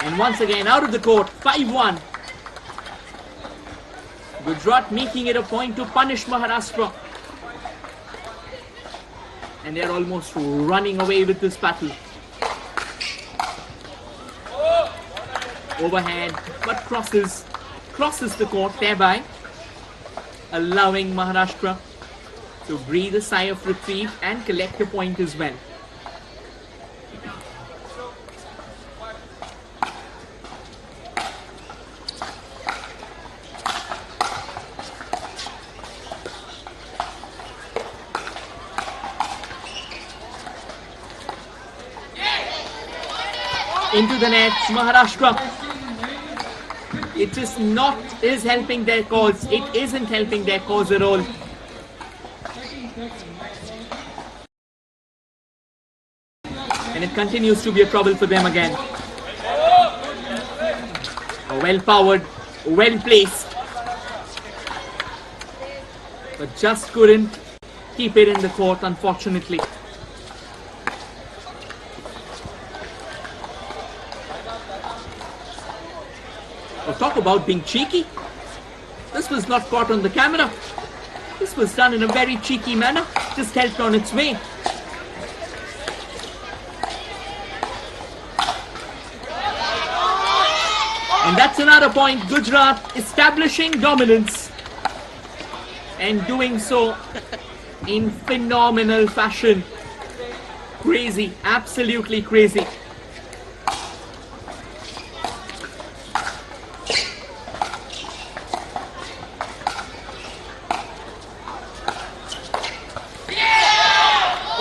And once again out of the court, 5-1. Gujarat making it a point to punish Maharashtra. And they're almost running away with this battle. Overhand, but crosses the court, thereby allowing Maharashtra to breathe a sigh of reprieve and collect a point as well. Into the net, Maharashtra. It is helping their cause. It isn't helping their cause at all. And it continues to be a trouble for them again. Well powered, well placed. But just couldn't keep it in the court, unfortunately. Talk about being cheeky. This was not caught on the camera. This was done in a very cheeky manner. Just helped on its way. And that's another point. Gujarat establishing dominance. And doing so in phenomenal fashion. Crazy. Absolutely crazy.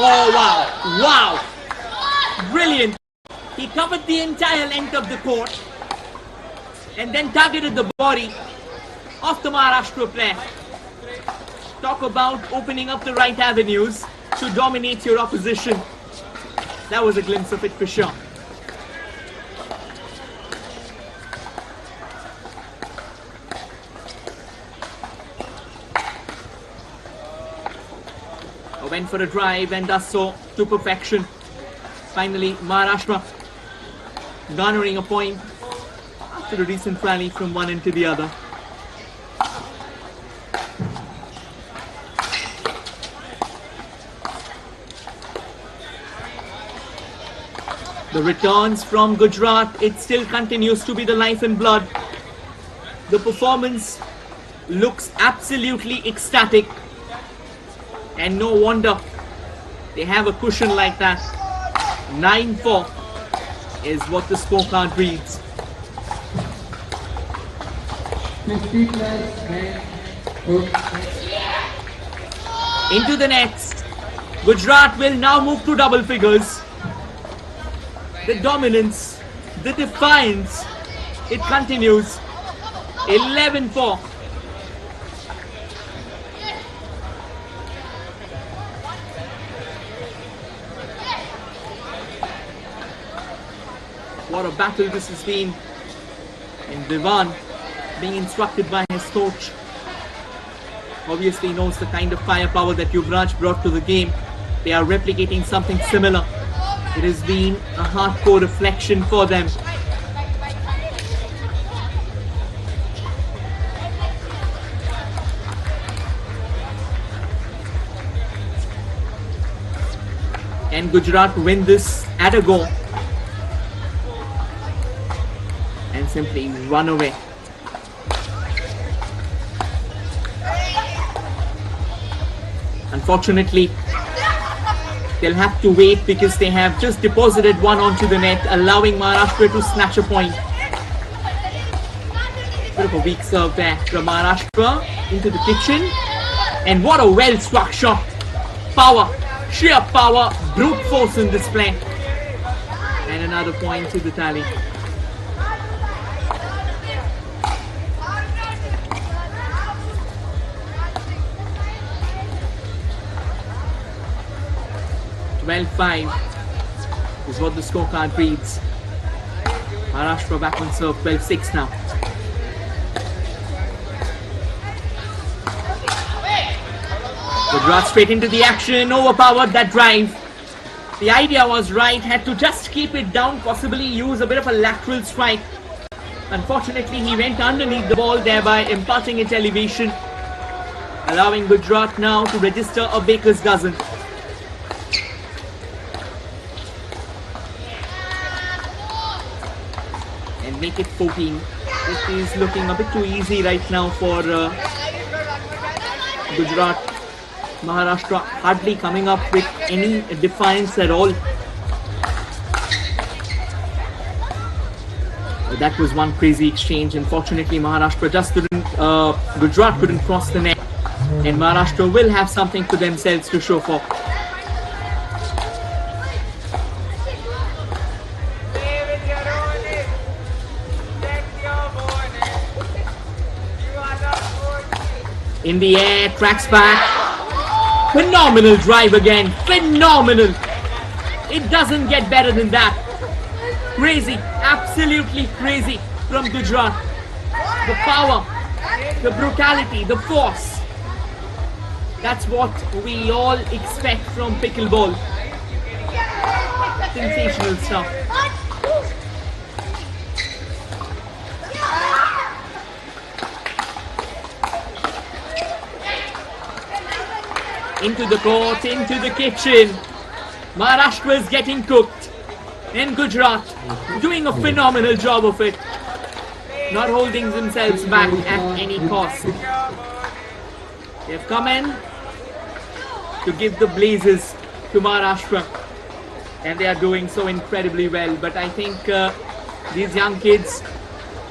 Oh, wow. Wow. Brilliant. He covered the entire length of the court and then targeted the body of the Maharashtra player. Talk about opening up the right avenues to dominate your opposition. That was a glimpse of it for sure. Went for a drive and does so to perfection. Finally, Maharashtra garnering a point after a recent rally from one end to the other. The returns from Gujarat, it still continues to be the life and blood. The performance looks absolutely ecstatic. And no wonder they have a cushion like that. 9-4 is what the scorecard reads. Into the nets. Gujarat will now move to double figures. The dominance, the defiance, it continues. 11-4. What a battle this has been. And Divan, being instructed by his coach, obviously knows the kind of firepower that Yuvraj brought to the game. They are replicating something similar. It has been a hardcore reflection for them. And Gujarat win this at a go. simply run away. Unfortunately, they'll have to wait because they have just deposited one onto the net, allowing Maharashtra to snatch a point. Bit of a weak serve there from Maharashtra into the kitchen. And what a well-struck shot. Power, sheer power, brute force in display. And another point to the tally. "12-5" is what the scorecard reads. Maharashtra back on serve, 12-6 now. Gujarat straight into the action, overpowered that drive. The idea was right, had to just keep it down, possibly use a bit of a lateral strike. Unfortunately, he went underneath the ball, thereby imparting its elevation, allowing Gujarat now to register a baker's dozen. And make it 14. It is looking a bit too easy right now for Gujarat. Maharashtra hardly coming up with any defiance at all. That was one crazy exchange. Unfortunately, Maharashtra just couldn't, Gujarat couldn't cross the net. And Maharashtra will have something for themselves to show for. In the air, tracks back. Phenomenal drive again. Phenomenal. It doesn't get better than that. Crazy. Absolutely crazy from Gujarat. The power, the brutality, the force. That's what we all expect from pickleball. Sensational stuff. Into the court, into the kitchen. Maharashtra is getting cooked. And Gujarat doing a phenomenal job of it. Not holding themselves back at any cost. They've come in to give the blazes to Maharashtra. And they are doing so incredibly well. But I think these young kids,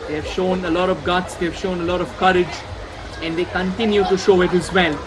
they have shown a lot of guts, they've shown a lot of courage. And they continue to show it as well.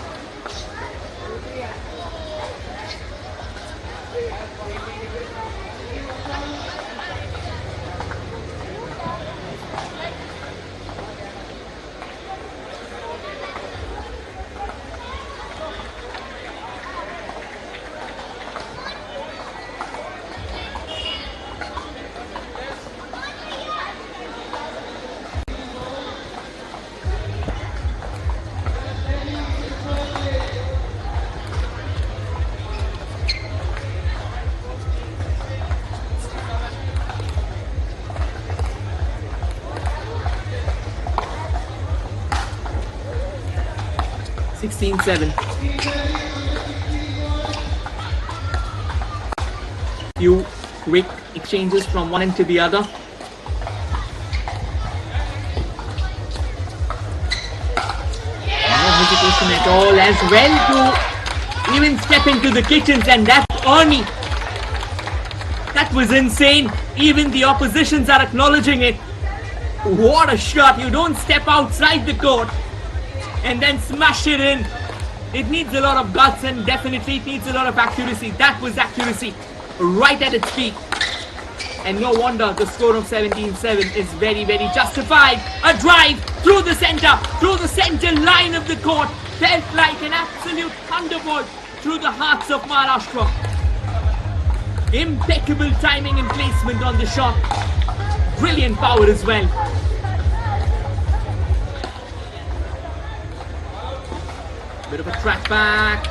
Few quick exchanges from one end to the other. No hesitation at all as well to even step into the kitchens, and that's Ernie. That was insane. Even the oppositions are acknowledging it. What a shot. You don't step outside the court and then smash it in. It needs a lot of guts, and definitely it needs a lot of accuracy. That was accuracy right at its peak. And no wonder the score of 17-7 is very, very justified. A drive through the center line of the court. Felt like an absolute thunderbolt through the hearts of Maharashtra. Impeccable timing and placement on the shot. Brilliant power as well. Bit of a track back.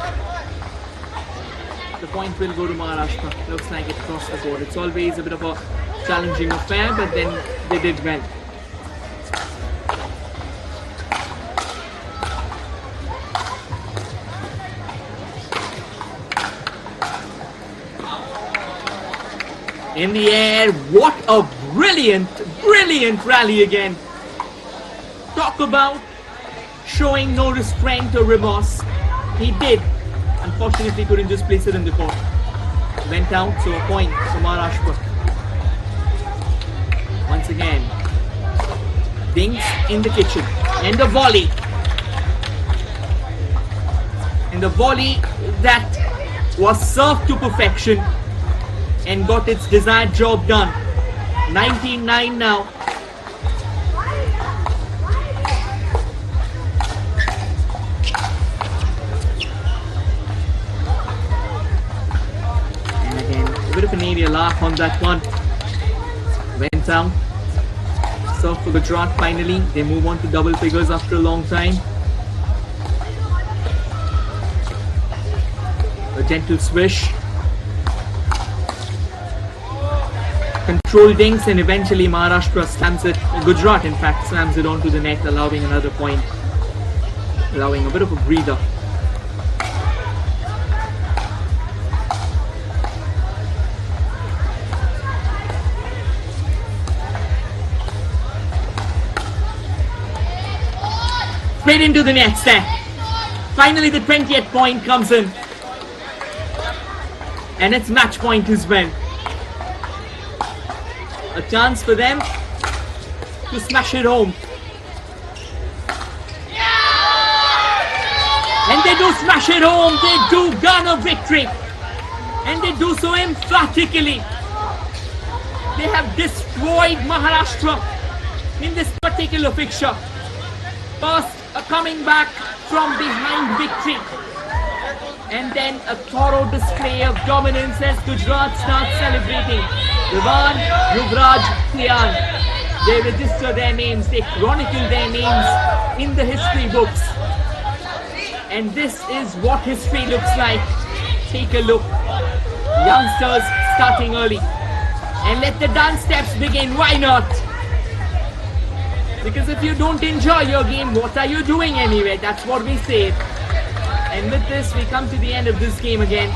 The point will go to Maharashtra. Looks like it crossed the board. It's always a bit of a challenging affair, but then they did well. In the air, what a Brilliant rally again. Talk about showing no restraint or remorse. He did. Unfortunately, couldn't just place it in the court. Went out, so a point for Maharashtra. Once again, Dings in the kitchen. And the volley. And the volley that was served to perfection and got its desired job done. 19-9 now. And again, a bit of an area laugh on that one. Went down. Serve for Gujarat finally. They move on to double figures after a long time. A gentle swish. Control Dings, and eventually Maharashtra slams it. Gujarat, in fact, slams it onto the net, allowing another point. Allowing a bit of a breather. Straight into the nets there. Finally, the 20th point comes in. And it's match point as well. A chance for them to smash it home. And they do smash it home. They do garner victory. And they do so emphatically. They have destroyed Maharashtra in this particular fixture. First, a coming back from behind victory. And then a thorough display of dominance as Gujarat starts celebrating. Vivan, Yuvraj, Tian. They register their names, they chronicle their names in the history books. And this is what history looks like. Take a look. Youngsters starting early. And let the dance steps begin. Why not? Because if you don't enjoy your game, what are you doing anyway? That's what we say. And with this, we come to the end of this game again.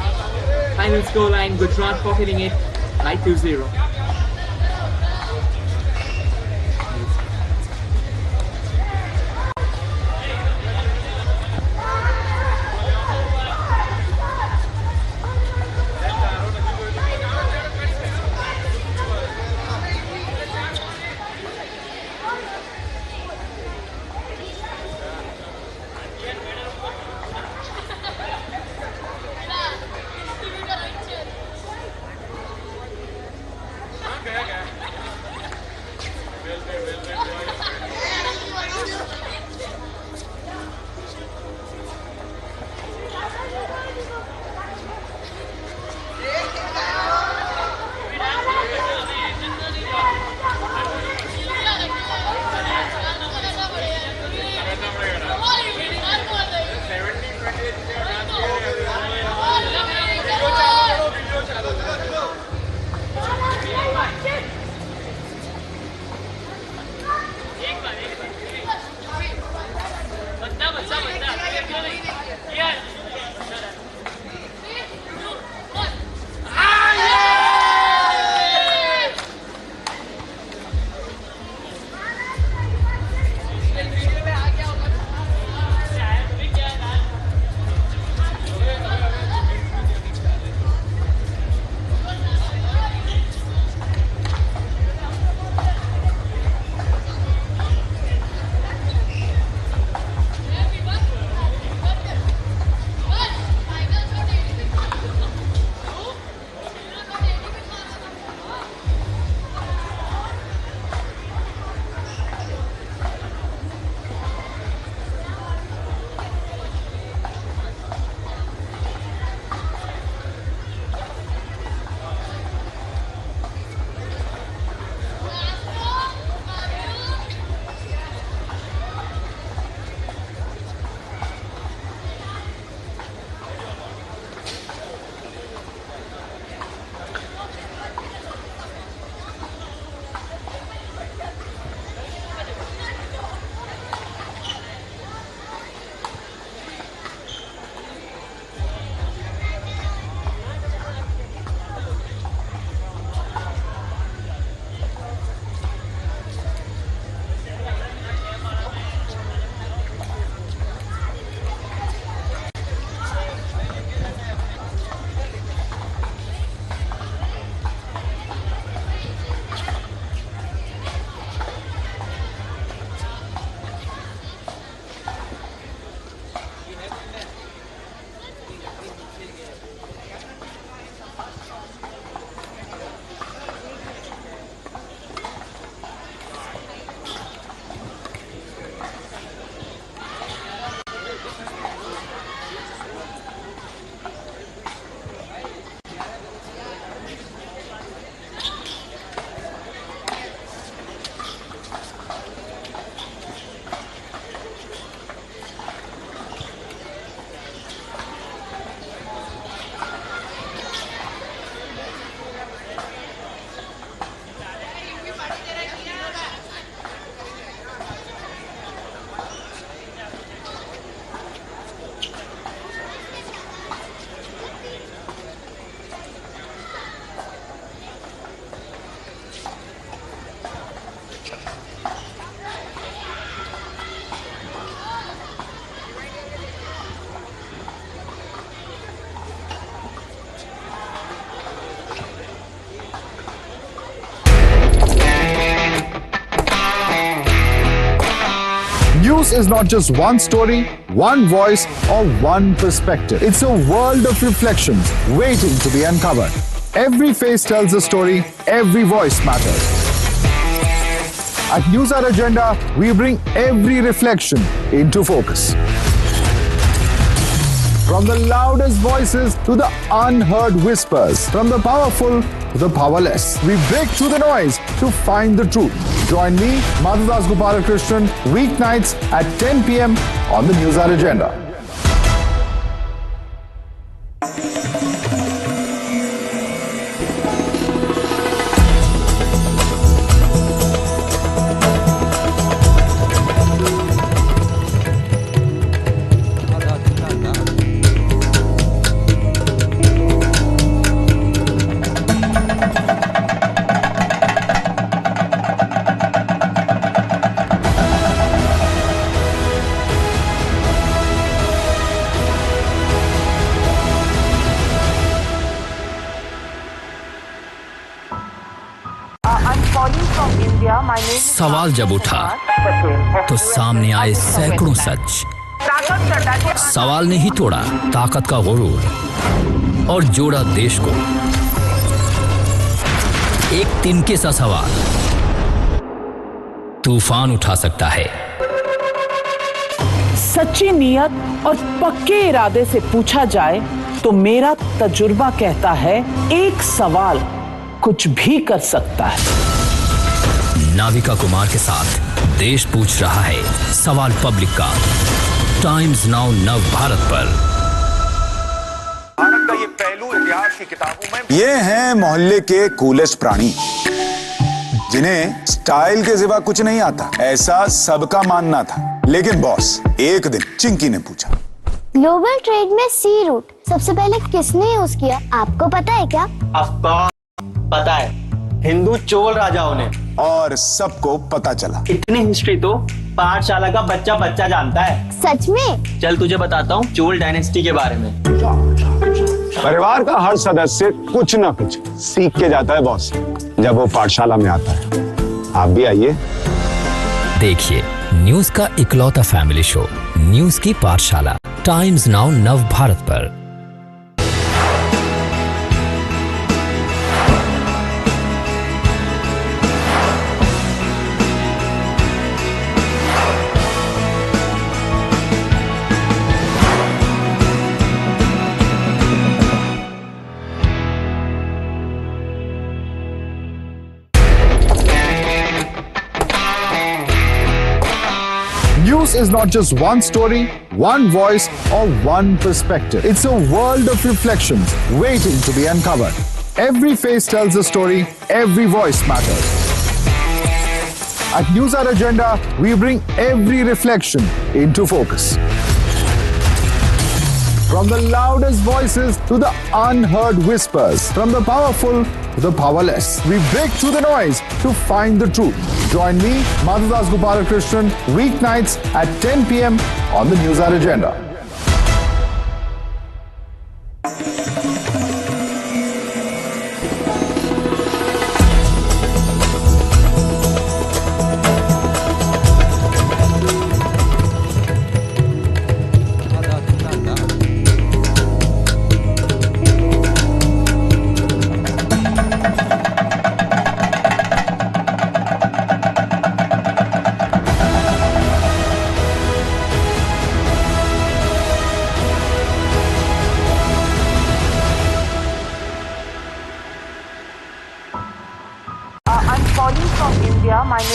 Final scoreline, Gujarat pocketing it by 2-0. News is not just one story, one voice, or one perspective. It's a world of reflections waiting to be uncovered. Every face tells a story, every voice matters. At News Hour Agenda, we bring every reflection into focus. From the loudest voices to the unheard whispers, from the powerful to the powerless, we break through the noise to find the truth. Join me, Madhudas Gopalakrishnan, weeknights at 10 p.m. on the News Hour Agenda. सवाल जब उठा तो सामने आए सैकड़ों सच। सवाल ने ही तोड़ा ताकत का गुरूर और जोड़ा देश को। एक तिनके सा सवाल तूफान उठा सकता है। सच्ची नियत और पक्के इरादे से पूछा जाए तो मेरा तजुर्बा कहता है एक सवाल कुछ भी कर सकता है। नाविका कुमार के साथ देश पूछ रहा है सवाल पब्लिक का। टाइम्स नाउ नव भारत पर। भारत का ये पहलू इतिहास की किताबों में। ये हैं मोहल्ले के कूलेस्ट प्राणी जिन्हें स्टाइल के सिवा कुछ नहीं आता, ऐसा सबका मानना था। लेकिन बॉस, एक दिन चिंकी ने पूछा, ग्लोबल ट्रेड में सी रूट सबसे पहले किसने यूज किया, आपको पता है क्या? पता है, हिंदू चोल राजाओं ने। और सबको पता चला। इतनी हिस्ट्री तो पाठशाला का बच्चा बच्चा जानता है। सच में? चल तुझे बताता हूँ चोल डायनेस्टी के बारे में। परिवार का हर सदस्य कुछ ना कुछ सीख के जाता है बॉस, जब वो पाठशाला में आता है। आप भी आइए। देखिए न्यूज का इकलौता फैमिली शो न्यूज की पाठशाला, टाइम्स नाउ नव भारत पर। News is not just one story, one voice, or one perspective. It's a world of reflections waiting to be uncovered. Every face tells a story, every voice matters. At News Hour Agenda, we bring every reflection into focus. From the loudest voices to the unheard whispers, from the powerful to the powerless, we break through the noise to find the truth. Join me, Madhudas Gopalakrishnan, weeknights at 10 p.m. on the News Hour Agenda.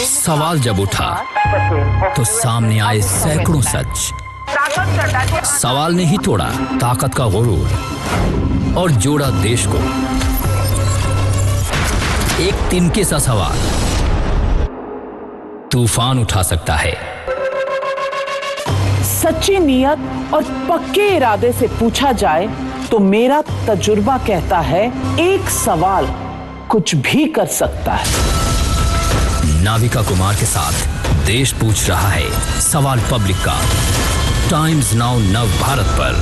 सवाल जब उठा तो सामने आए सैकड़ों सच। सवाल ने ही तोड़ा ताकत का गुरूर और जोड़ा देश को। एक तिनके सा सवाल तूफान उठा सकता है। सच्ची नियत और पक्के इरादे से पूछा जाए तो मेरा तजुर्बा कहता है एक सवाल कुछ भी कर सकता है। नाविका कुमार के साथ देश पूछ रहा है सवाल पब्लिक का। टाइम्स नाउ नव भारत पर।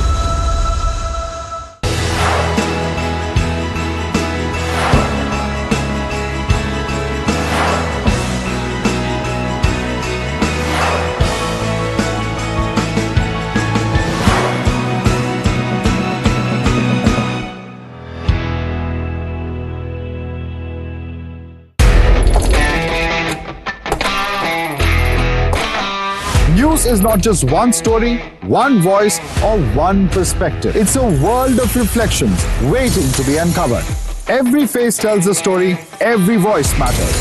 News is not just one story, one voice, or one perspective. It's a world of reflections waiting to be uncovered. Every face tells a story, every voice matters.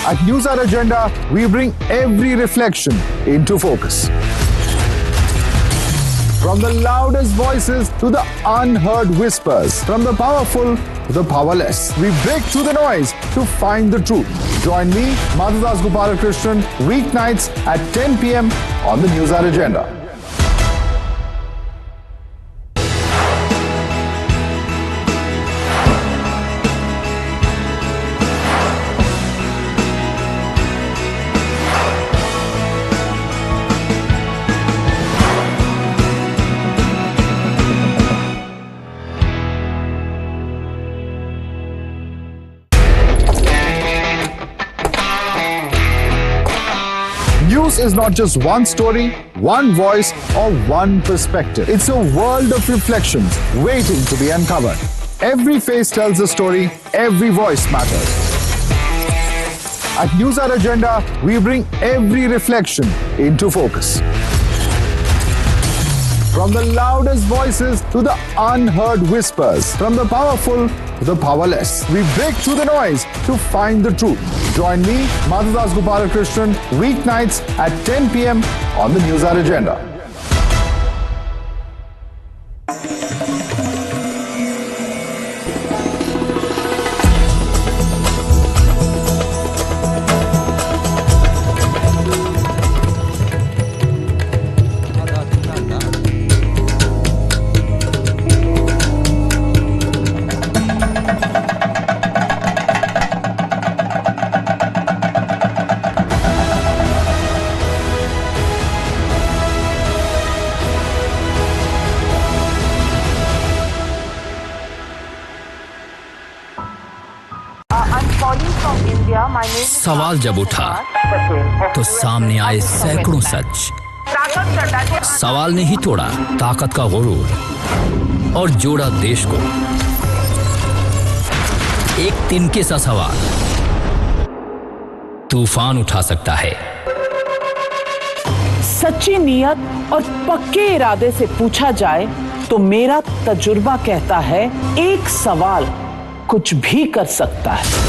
At News Hour Agenda, we bring every reflection into focus. From the loudest voices to the unheard whispers, from the powerful to the powerless, we break through the noise to find the truth. Join me, Madhudas Gopalakrishnan, weeknights at 10 p.m. on the News Hour Agenda. News is not just one story, one voice, or one perspective. It's a world of reflections waiting to be uncovered. Every face tells a story, every voice matters. At News Hour Agenda, we bring every reflection into focus. From the loudest voices to the unheard whispers, from the powerful to the powerless, we break through the noise to find the truth. Join me, Madhudas Gopalakrishnan, weeknights at 10 p.m. on the News Hour Agenda. सवाल जब उठा तो सामने आए सैकड़ों सच। सवाल ने ही तोड़ा ताकत का गुरूर और जोड़ा देश को। एक तिनके सा सवाल तूफान उठा सकता है। सच्ची नियत और पक्के इरादे से पूछा जाए तो मेरा तजुर्बा कहता है एक सवाल कुछ भी कर सकता है।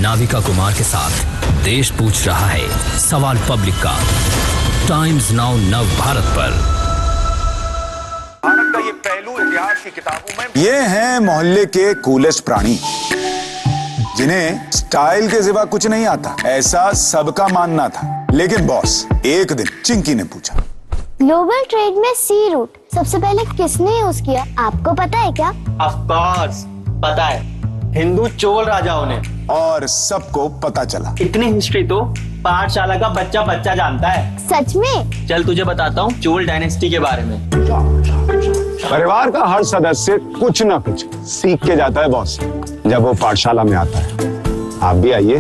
नाविका कुमार के साथ देश पूछ रहा है सवाल पब्लिक का टाइम्स नाउ नव भारत पर। भारत का ये पहलू इतिहास की किताबों में ये हैं मोहल्ले के कूलेस्ट प्राणी जिन्हें स्टाइल के सिवा कुछ नहीं आता, ऐसा सबका मानना था। लेकिन बॉस, एक दिन चिंकी ने पूछा, ग्लोबल ट्रेड में सी रूट सबसे पहले किसने यूज किया, आपको पता है क्या? ऑफ कोर्स पता है, हिंदू चोल राजाओं ने। और सबको पता चला। इतनी हिस्ट्री तो पाठशाला का बच्चा बच्चा जानता है। सच में? चल तुझे बताता हूँ चोल डायनेस्टी के बारे में। परिवार का हर सदस्य कुछ ना कुछ सीख के जाता है बॉस जब वो पाठशाला में आता है। आप भी आइए।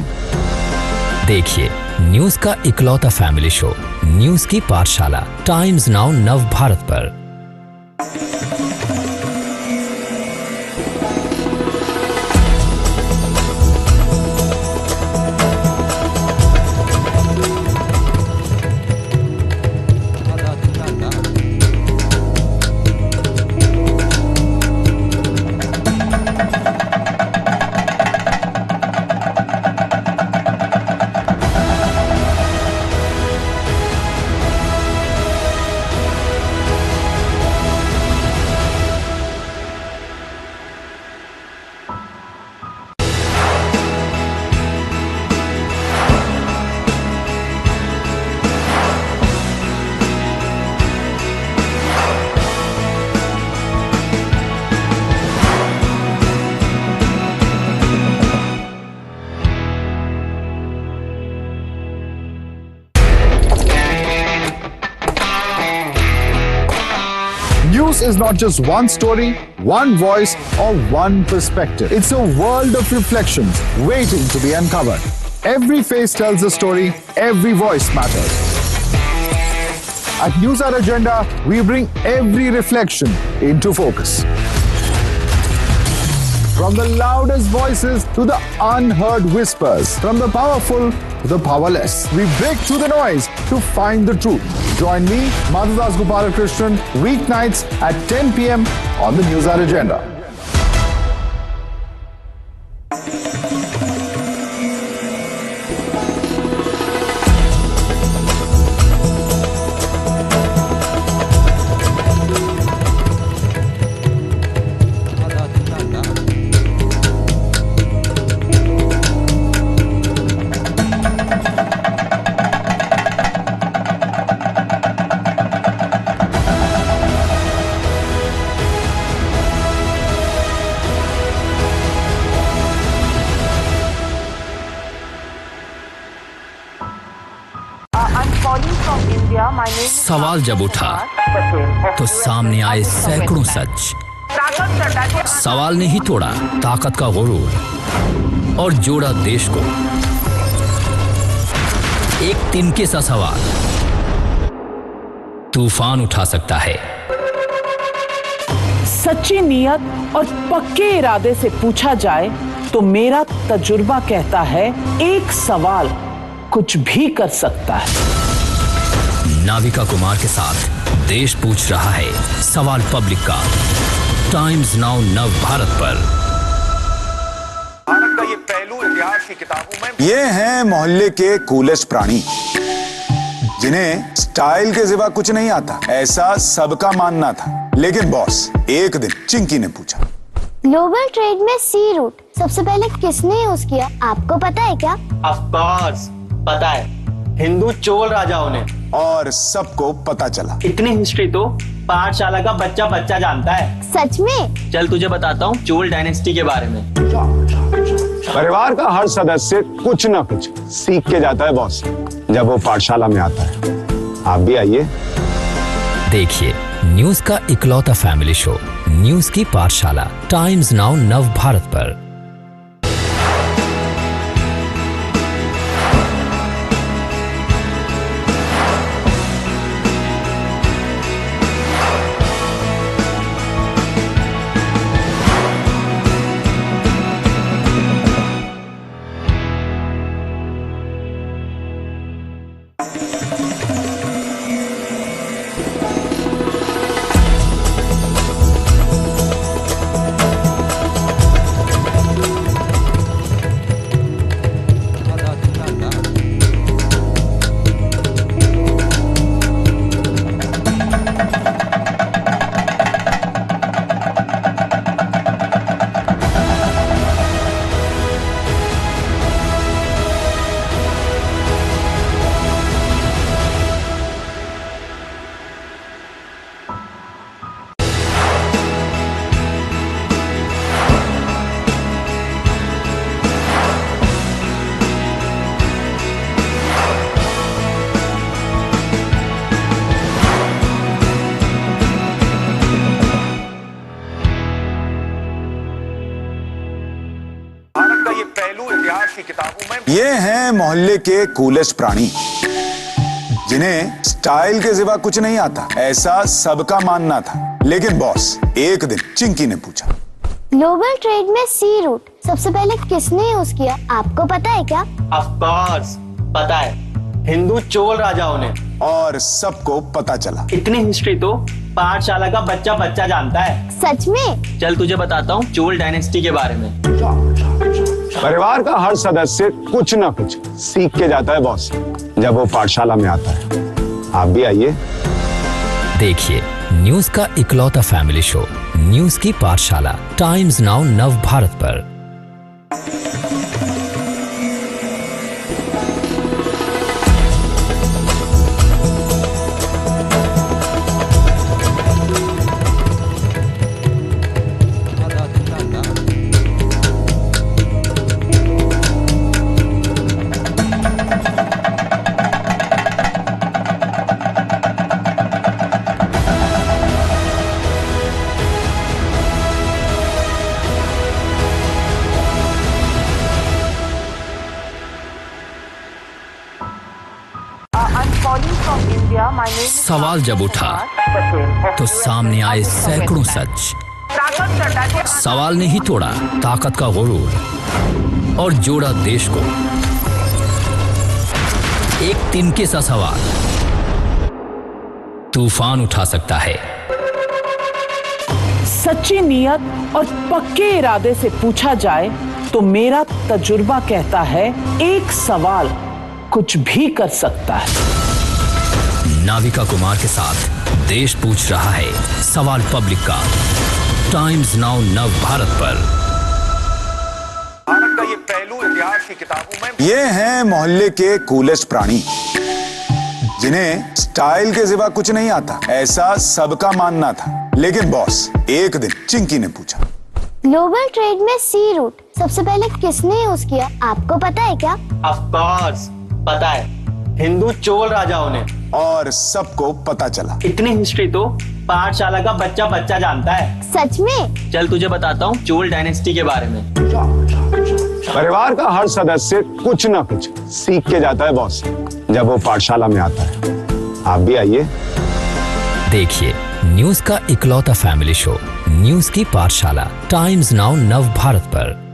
देखिए न्यूज का इकलौता फैमिली शो न्यूज की पाठशाला टाइम्स नाउ नव भारत पर। News is not just one story, one voice, or one perspective. It's a world of reflections waiting to be uncovered. Every face tells a story, every voice matters. At News Hour Agenda, we bring every reflection into focus. From the loudest voices to the unheard whispers. From the powerful to the powerless. We break through the noise to find the truth. Join me, Madhudas Gopalakrishnan, weeknights at 10 p.m. on the News Hour Agenda. सवाल जब उठा तो सामने आए सैकड़ों सच। सवाल ने ही तोड़ा ताकत का गुरूर और जोड़ा देश को। एक तिनके सा सवाल तूफान उठा सकता है। सच्ची नियत और पक्के इरादे से पूछा जाए तो मेरा तजुर्बा कहता है एक सवाल कुछ भी कर सकता है। नाविका कुमार के साथ देश पूछ रहा है सवाल पब्लिक का। टाइम्स नाउ नव भारत पर। भारत का ये पहलू इतिहास की किताबों में। ये हैं मोहल्ले के कूलेस्ट प्राणी जिन्हें स्टाइल के सिवा कुछ नहीं आता, ऐसा सबका मानना था। लेकिन बॉस, एक दिन चिंकी ने पूछा, ग्लोबल ट्रेड में सी रूट सबसे पहले किसने यूज किया, आपको पता है क्या? ऑफ कोर्स पता है, हिंदू चोल राजाओं ने। और सबको पता चला। इतनी हिस्ट्री तो पाठशाला का बच्चा बच्चा जानता है। सच में? चल तुझे बताता हूँ चोल डायनेस्टी के बारे में। परिवार का हर सदस्य कुछ ना कुछ सीख के जाता है बॉस, जब वो पाठशाला में आता है। आप भी आइए। देखिए न्यूज का इकलौता फैमिली शो न्यूज की पाठशाला टाइम्स नाउ नव भारत पर। ये हैं मोहल्ले के कूलेस्ट प्राणी जिन्हें स्टाइल के सिवा कुछ नहीं आता, ऐसा सबका मानना था। लेकिन बॉस, एक दिन चिंकी ने पूछा, ग्लोबल ट्रेड में सी रूट सबसे पहले किसने यूज किया, आपको पता है क्या? ऑफ कोर्स पता है, हिंदू चोल राजाओं ने। और सबको पता चला। इतनी हिस्ट्री तो पाठशाला का बच्चा बच्चा जानता है। सच में? चल तुझे बताता हूँ चोल डायनेस्टी के बारे में। परिवार का हर सदस्य कुछ ना कुछ सीख के जाता है बॉस, जब वो पाठशाला में आता है। आप भी आइए। देखिए न्यूज का इकलौता फैमिली शो न्यूज की पाठशाला टाइम्स नाउ नव भारत पर। सवाल जब उठा तो सामने आए सैकड़ों सच। सवाल ने ही तोड़ा ताकत का गुरूर और जोड़ा देश को। एक तिनके सा सवाल तूफान उठा सकता है। सच्ची नियत और पक्के इरादे से पूछा जाए तो मेरा तजुर्बा कहता है एक सवाल कुछ भी कर सकता है। नाविका कुमार के साथ देश पूछ रहा है सवाल पब्लिक का। टाइम्स नाउ नव भारत पर। भारत का ये पहलू इतिहास की किताबों में। ये हैं मोहल्ले के कूलेस्ट प्राणी जिन्हें स्टाइल के सिवा कुछ नहीं आता, ऐसा सबका मानना था। लेकिन बॉस, एक दिन चिंकी ने पूछा, ग्लोबल ट्रेड में सी रूट सबसे पहले किसने यूज किया, आपको पता है क्या? ऑफ कोर्स पता है, हिंदू चोल राजाओं ने। और सबको पता चला इतनी हिस्ट्री तो पाठशाला का बच्चा बच्चा जानता है। सच में? चल तुझे बताता हूँ चोल डायनेस्टी के बारे में। परिवार का हर सदस्य कुछ ना कुछ सीख के जाता है बॉस, जब वो पाठशाला में आता है। आप भी आइए। देखिए न्यूज का इकलौता फैमिली शो, न्यूज की पाठशाला, टाइम्स नाउ नव भारत पर।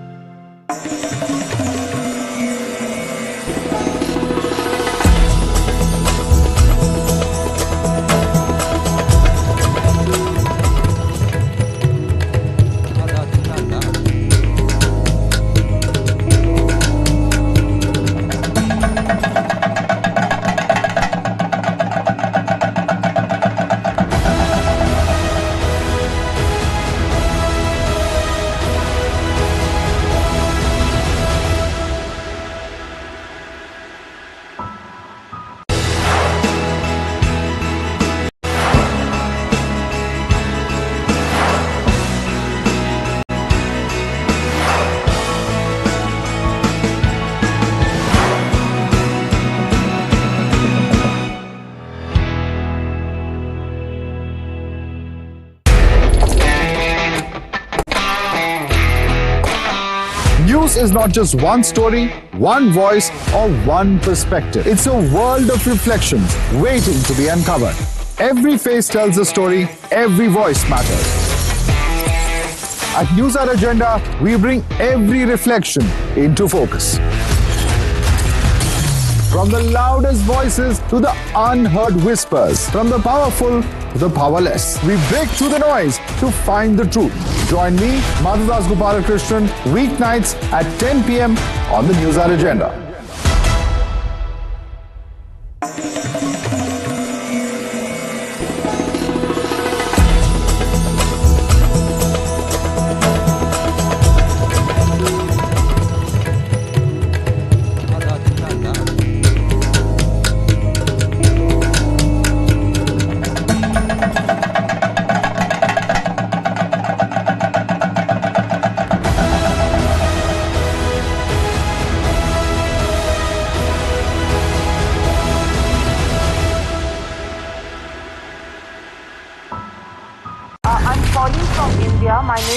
News is not just one story, one voice, or one perspective. It's a world of reflections waiting to be uncovered. Every face tells a story, every voice matters. At News Hour Agenda, we bring every reflection into focus. From the loudest voices to the unheard whispers, from the powerful to the powerless, we break through the noise to find the truth. Join me, Madhudas Gopalakrishnan, weeknights at 10 p.m. on the News Hour Agenda.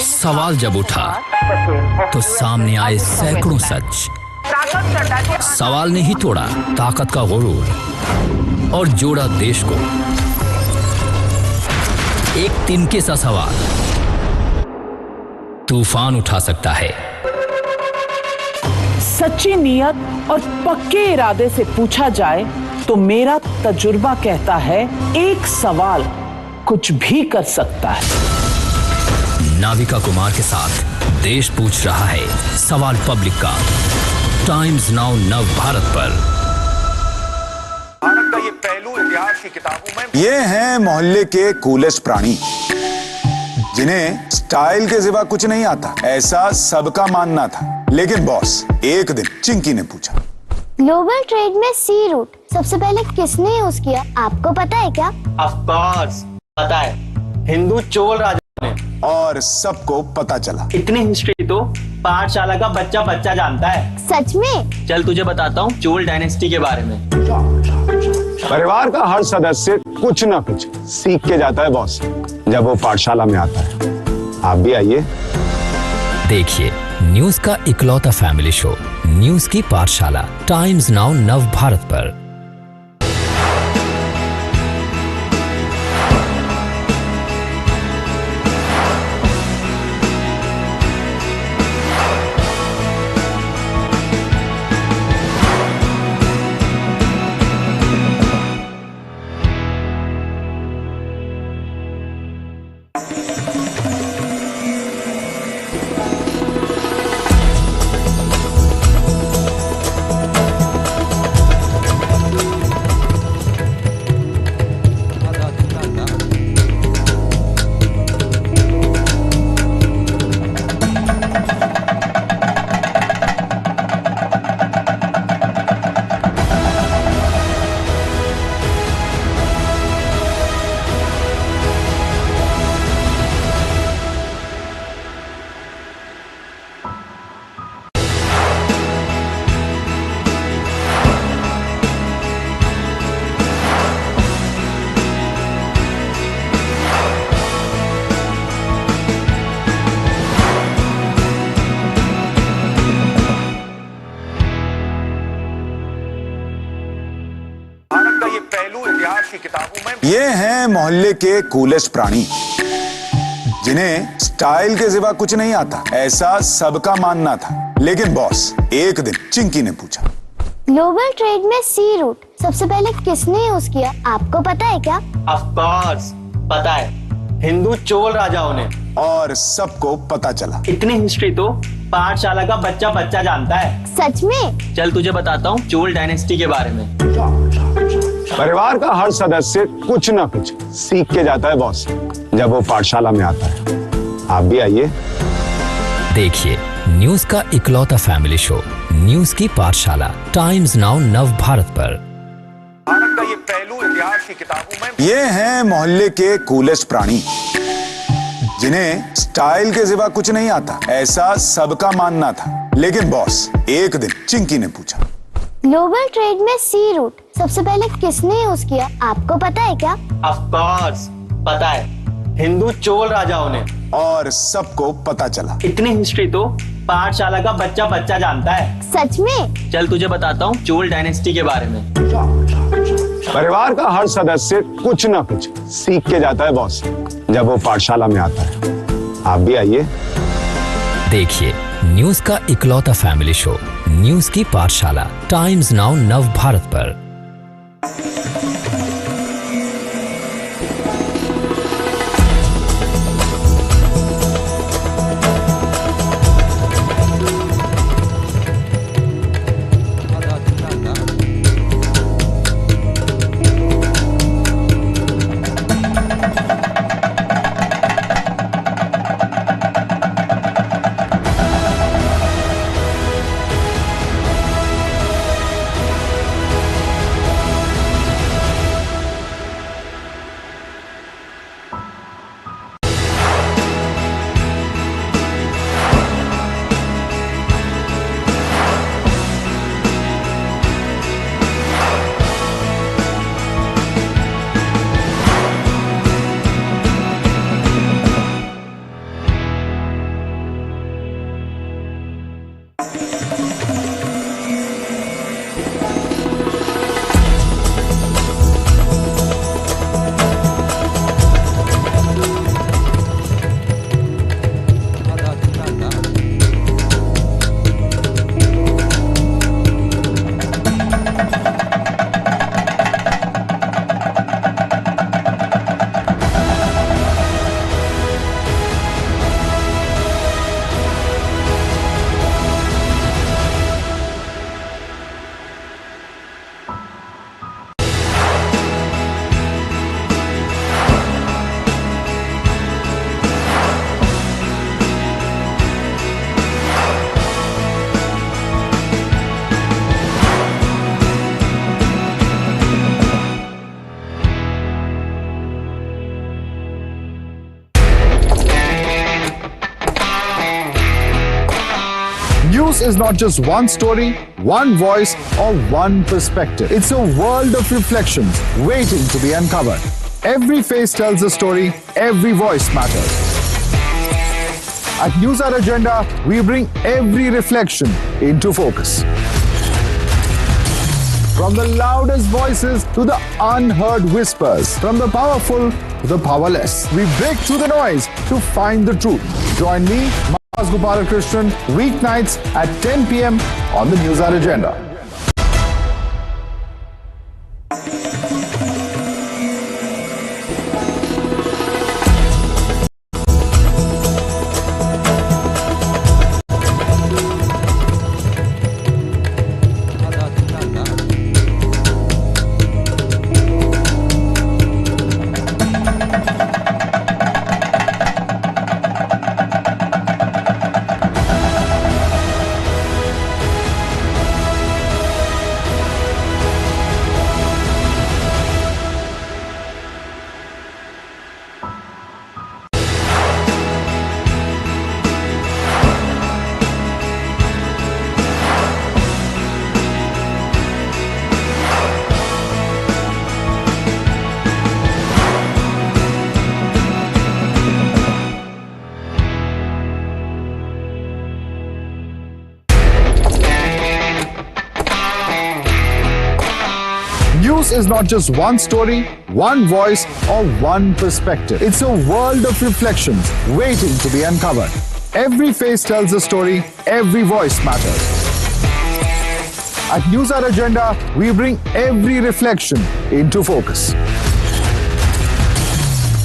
सवाल जब उठा तो सामने आए सैकड़ों सच। सवाल ने ही तोड़ा ताकत का गुरूर और जोड़ा देश को। एक तिनके सा सवाल तूफान उठा सकता है। सच्ची नियत और पक्के इरादे से पूछा जाए तो मेरा तजुर्बा कहता है एक सवाल कुछ भी कर सकता है। नाविका कुमार के साथ देश पूछ रहा है सवाल पब्लिक का। टाइम्स नाउ नव भारत पर। भारत का ये पहलू इतिहास की किताबों में। ये हैं मोहल्ले के कूलेस्ट प्राणी जिन्हें स्टाइल के सिवा कुछ नहीं आता, ऐसा सबका मानना था। लेकिन बॉस, एक दिन चिंकी ने पूछा, ग्लोबल ट्रेड में सी रूट सबसे पहले किसने यूज किया, आपको पता है क्या? ऑफ कोर्स पता है, हिंदू चोल राजाओं ने। और सबको पता चला इतनी हिस्ट्री तो पाठशाला का बच्चा बच्चा जानता है। सच में? चल तुझे बताता हूँ चोल डायनेस्टी के बारे में। परिवार का हर सदस्य कुछ ना कुछ सीख के जाता है बॉस, जब वो पाठशाला में आता है। आप भी आइए। देखिए न्यूज का इकलौता फैमिली शो, न्यूज की पाठशाला, टाइम्स नाउ नव भारत पर। इतिहास की किताबों में। ये हैं मोहल्ले के कूलेस्ट प्राणी, जिन्हें स्टाइल के सिवा कुछ नहीं आता, ऐसा सबका मानना था। लेकिन बॉस, एक दिन चिंकी ने पूछा, ग्लोबल ट्रेड में सी रूट सबसे पहले किसने यूज किया, आपको पता है क्या? ऑफ कोर्स पता है, हिंदू चोल राजाओं ने। और सबको पता चला। इतनी हिस्ट्री तो पाठशाला का बच्चा बच्चा जानता है। सच में? चल तुझे बताता हूँ चोल डायनेस्टी के बारे में। परिवार का हर सदस्य कुछ ना कुछ सीख के जाता है बॉस, जब वो पाठशाला में आता है। आप भी आइए। देखिए न्यूज का इकलौता फैमिली शो, न्यूज की पाठशाला, टाइम्स नाउ नव भारत पर। भारत का ये पहलू इतिहास की किताबों में। ये हैं मोहल्ले के कूलेस्ट प्राणी, जिन्हें स्टाइल के सिवा कुछ नहीं आता, ऐसा सबका मानना था। लेकिन बॉस, एक दिन चिंकी ने पूछा, ग्लोबल ट्रेड में सी रूट सबसे पहले किसने यूज किया, आपको पता है क्या? ऑफ कोर्स पता है, हिंदू चोल राजाओं ने। और सबको पता चला। इतनी हिस्ट्री तो पाठशाला का बच्चा बच्चा जानता है। सच में? चल तुझे बताता हूँ चोल डायनेस्टी के बारे में। परिवार का हर सदस्य कुछ ना कुछ सीख के जाता है बॉस, जब वो पाठशाला में आता है। आप भी आइए। देखिए न्यूज का इकलौता फैमिली शो, न्यूज की पाठशाला, टाइम्स नाउ नव भारत पर। News is not just one story, one voice, or one perspective. It's a world of reflections waiting to be uncovered. Every face tells a story, every voice matters. At News Hour Agenda, we bring every reflection into focus. From the loudest voices to the unheard whispers, from the powerful to the powerless, we break through the noise to find the truth. Join me, Gopalakrishnan, weeknights at 10 p.m. on the News Hour Agenda. News is not just one story, one voice, or one perspective. It's a world of reflections waiting to be uncovered. Every face tells a story, every voice matters. At News Hour Agenda, we bring every reflection into focus.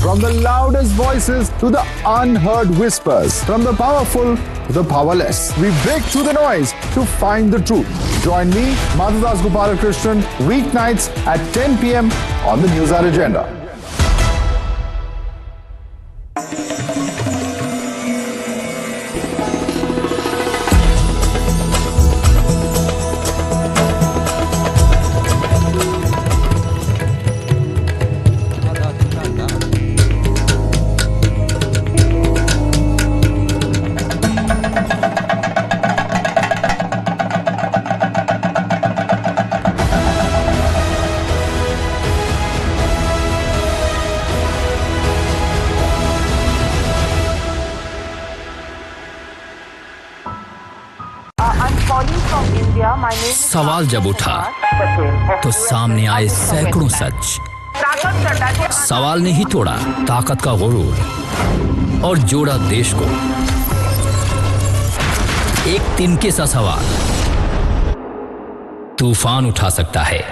From the loudest voices to the unheard whispers, from the powerful to the powerless, we break through the noise to find the truth. Join me, Madhudas Gopalakrishnan, weeknights at 10 p.m. on the News Hour Agenda. I'm calling from India. My name is सवाल जब उठा तो सामने आए सैकड़ों सच। सवाल ने ही तोड़ा ताकत का गुरूर और जोड़ा देश को। एक तिनके सा सवाल तूफान उठा सकता है।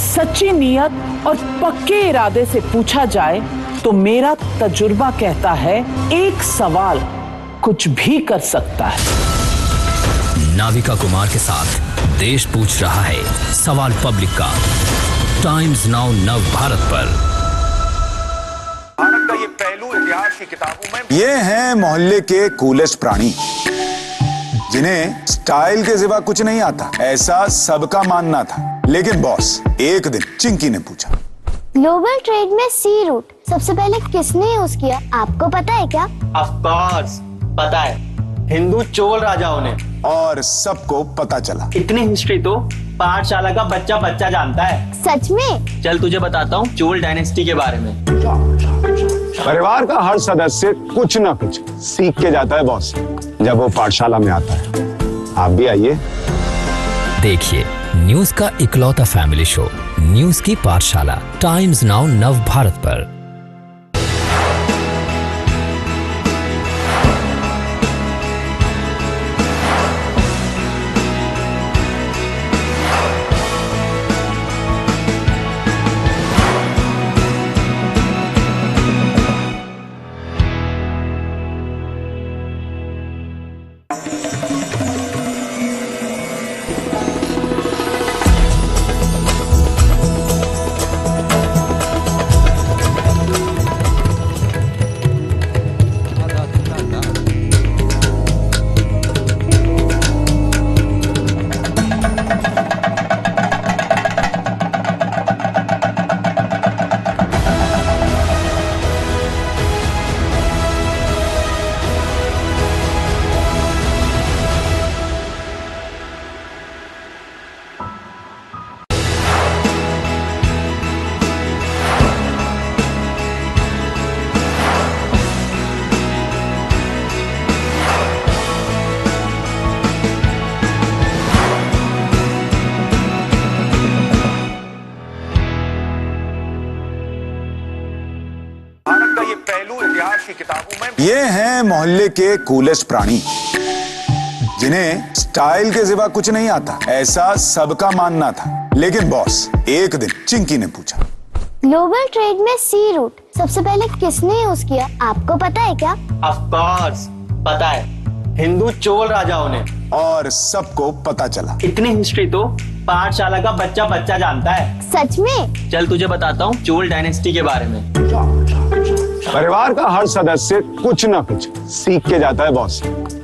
सच्ची नियत और पक्के इरादे से पूछा जाए तो मेरा तजुर्बा कहता है एक सवाल कुछ भी कर सकता है। नाविका कुमार के साथ देश पूछ रहा है सवाल पब्लिक का। टाइम्स नाउ नव भारत पर। भारत का ये पहलू इतिहास की किताबों में। ये हैं मोहल्ले के कूलेस्ट प्राणी जिन्हें स्टाइल के सिवा कुछ नहीं आता, ऐसा सबका मानना था। लेकिन बॉस, एक दिन चिंकी ने पूछा, ग्लोबल ट्रेड में सी रूट सबसे पहले किसने यूज किया, आपको पता है क्या? ऑफ कोर्स पता है, हिंदू चोल राजाओं ने। और सबको पता चला। इतनी हिस्ट्री तो पाठशाला का बच्चा बच्चा जानता है। सच में? चल तुझे बताता हूँ चोल डायनेस्टी के बारे में। परिवार का हर सदस्य कुछ ना कुछ सीख के जाता है बॉस, जब वो पाठशाला में आता है। आप भी आइए। देखिए न्यूज का इकलौता फैमिली शो न्यूज की पाठशाला टाइम्स नाउ नव भारत पर। ये हैं मोहल्ले के कूलेस्ट प्राणी जिन्हें स्टाइल के सिवा कुछ नहीं आता, ऐसा सबका मानना था। लेकिन बॉस, एक दिन चिंकी ने पूछा, ग्लोबल ट्रेड में सी रूट सबसे पहले किसने यूज किया, आपको पता है क्या? ऑफ कोर्स पता है, हिंदू चोल राजाओं ने। और सबको पता चला। इतनी हिस्ट्री तो पाठशाला का बच्चा बच्चा जानता है। सच में? चल तुझे बताता हूँ चोल डायनेस्टी के बारे में। परिवार का हर सदस्य कुछ ना कुछ सीख के जाता है बॉस,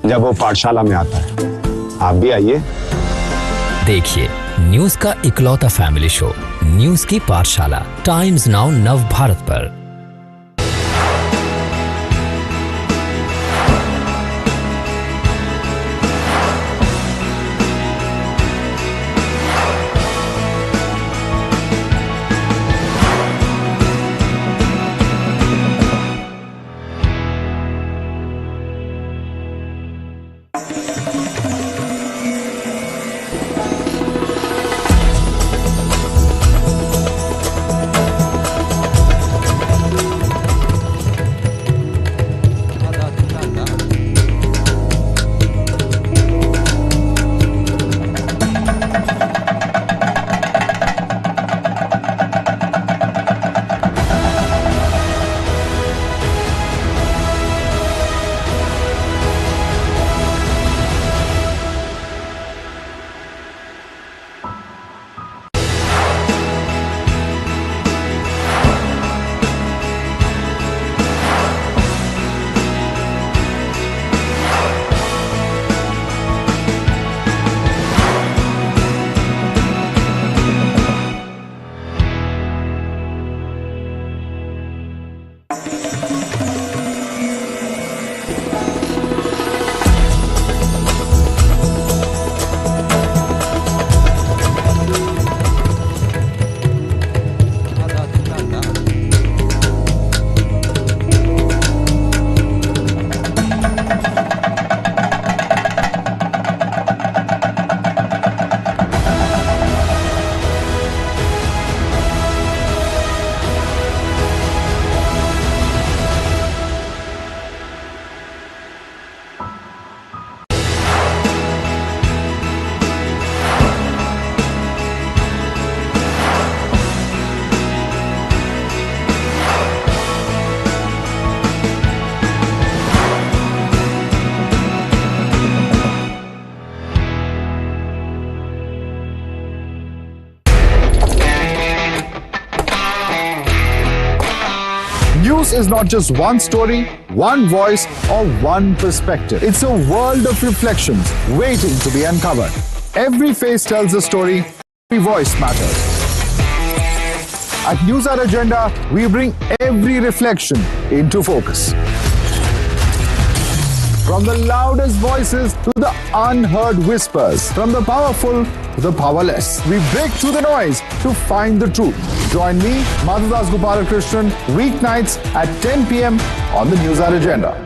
जब वो पाठशाला में आता है। आप भी आइए। देखिए न्यूज का इकलौता फैमिली शो न्यूज की पाठशाला टाइम्स नाउ नव भारत पर। is not just one story, one voice, or one perspective. It's a world of reflections waiting to be uncovered. Every face tells a story, every voice matters. At News Hour Agenda, we bring every reflection into focus. From the loudest voices to the unheard whispers, from the powerful to the powerless, we break through the noise to find the truth. Join me, Madhudas Gopalakrishnan, weeknights at 10 p.m. on the News Hour Agenda.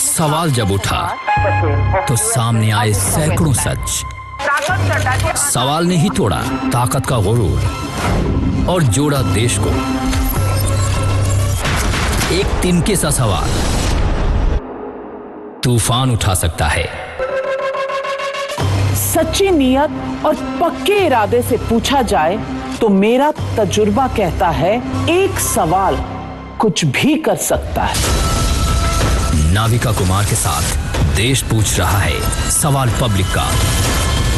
सवाल जब उठा तो सामने आए सैकड़ों सच। सवाल ने ही तोड़ा ताकत का गुरूर और जोड़ा देश को। एक तिनके सा सवाल तूफान उठा सकता है। सच्ची नियत और पक्के इरादे से पूछा जाए तो मेरा तजुर्बा कहता है एक सवाल कुछ भी कर सकता है। नाविका कुमार के साथ देश पूछ रहा है सवाल पब्लिक का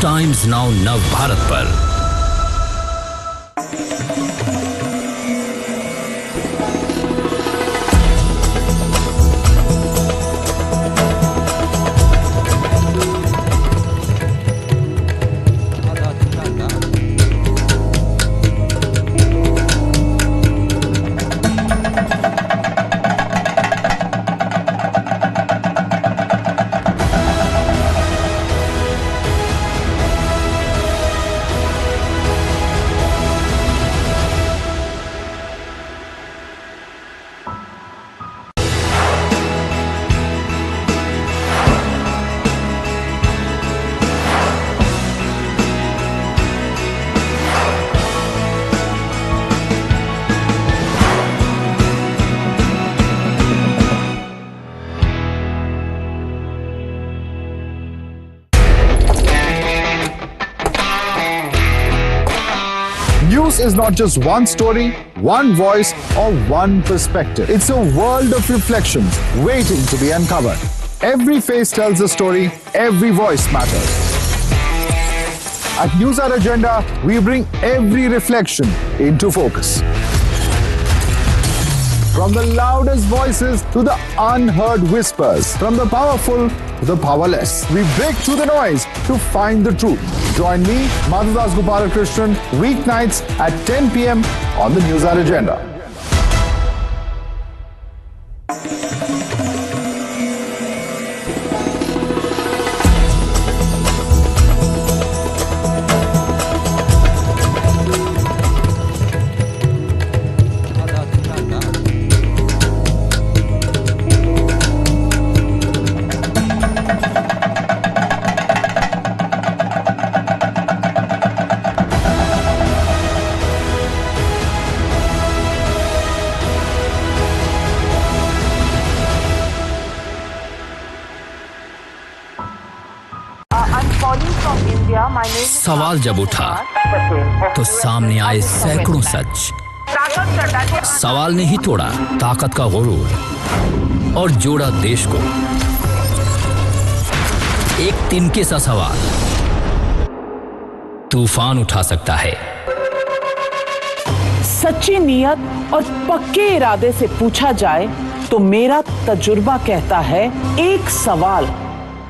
टाइम्स नाउ नव भारत पर। News is not just one story, one voice, or one perspective. It's a world of reflections waiting to be uncovered. Every face tells a story, every voice matters. At News Hour Agenda, we bring every reflection into focus. From the loudest voices to the unheard whispers, from the powerful to the powerless, we break through the noise to find the truth. Join me, Madhudas Gopalakrishnan, weeknights at 10 p.m. on the News Hour Agenda. सवाल जब उठा तो सामने आए सैकड़ों सच। सवाल ने ही तोड़ा ताकत का गुरूर और जोड़ा देश को। एक तिनके सा सवाल तूफान उठा सकता है। सच्ची नियत और पक्के इरादे से पूछा जाए तो मेरा तजुर्बा कहता है एक सवाल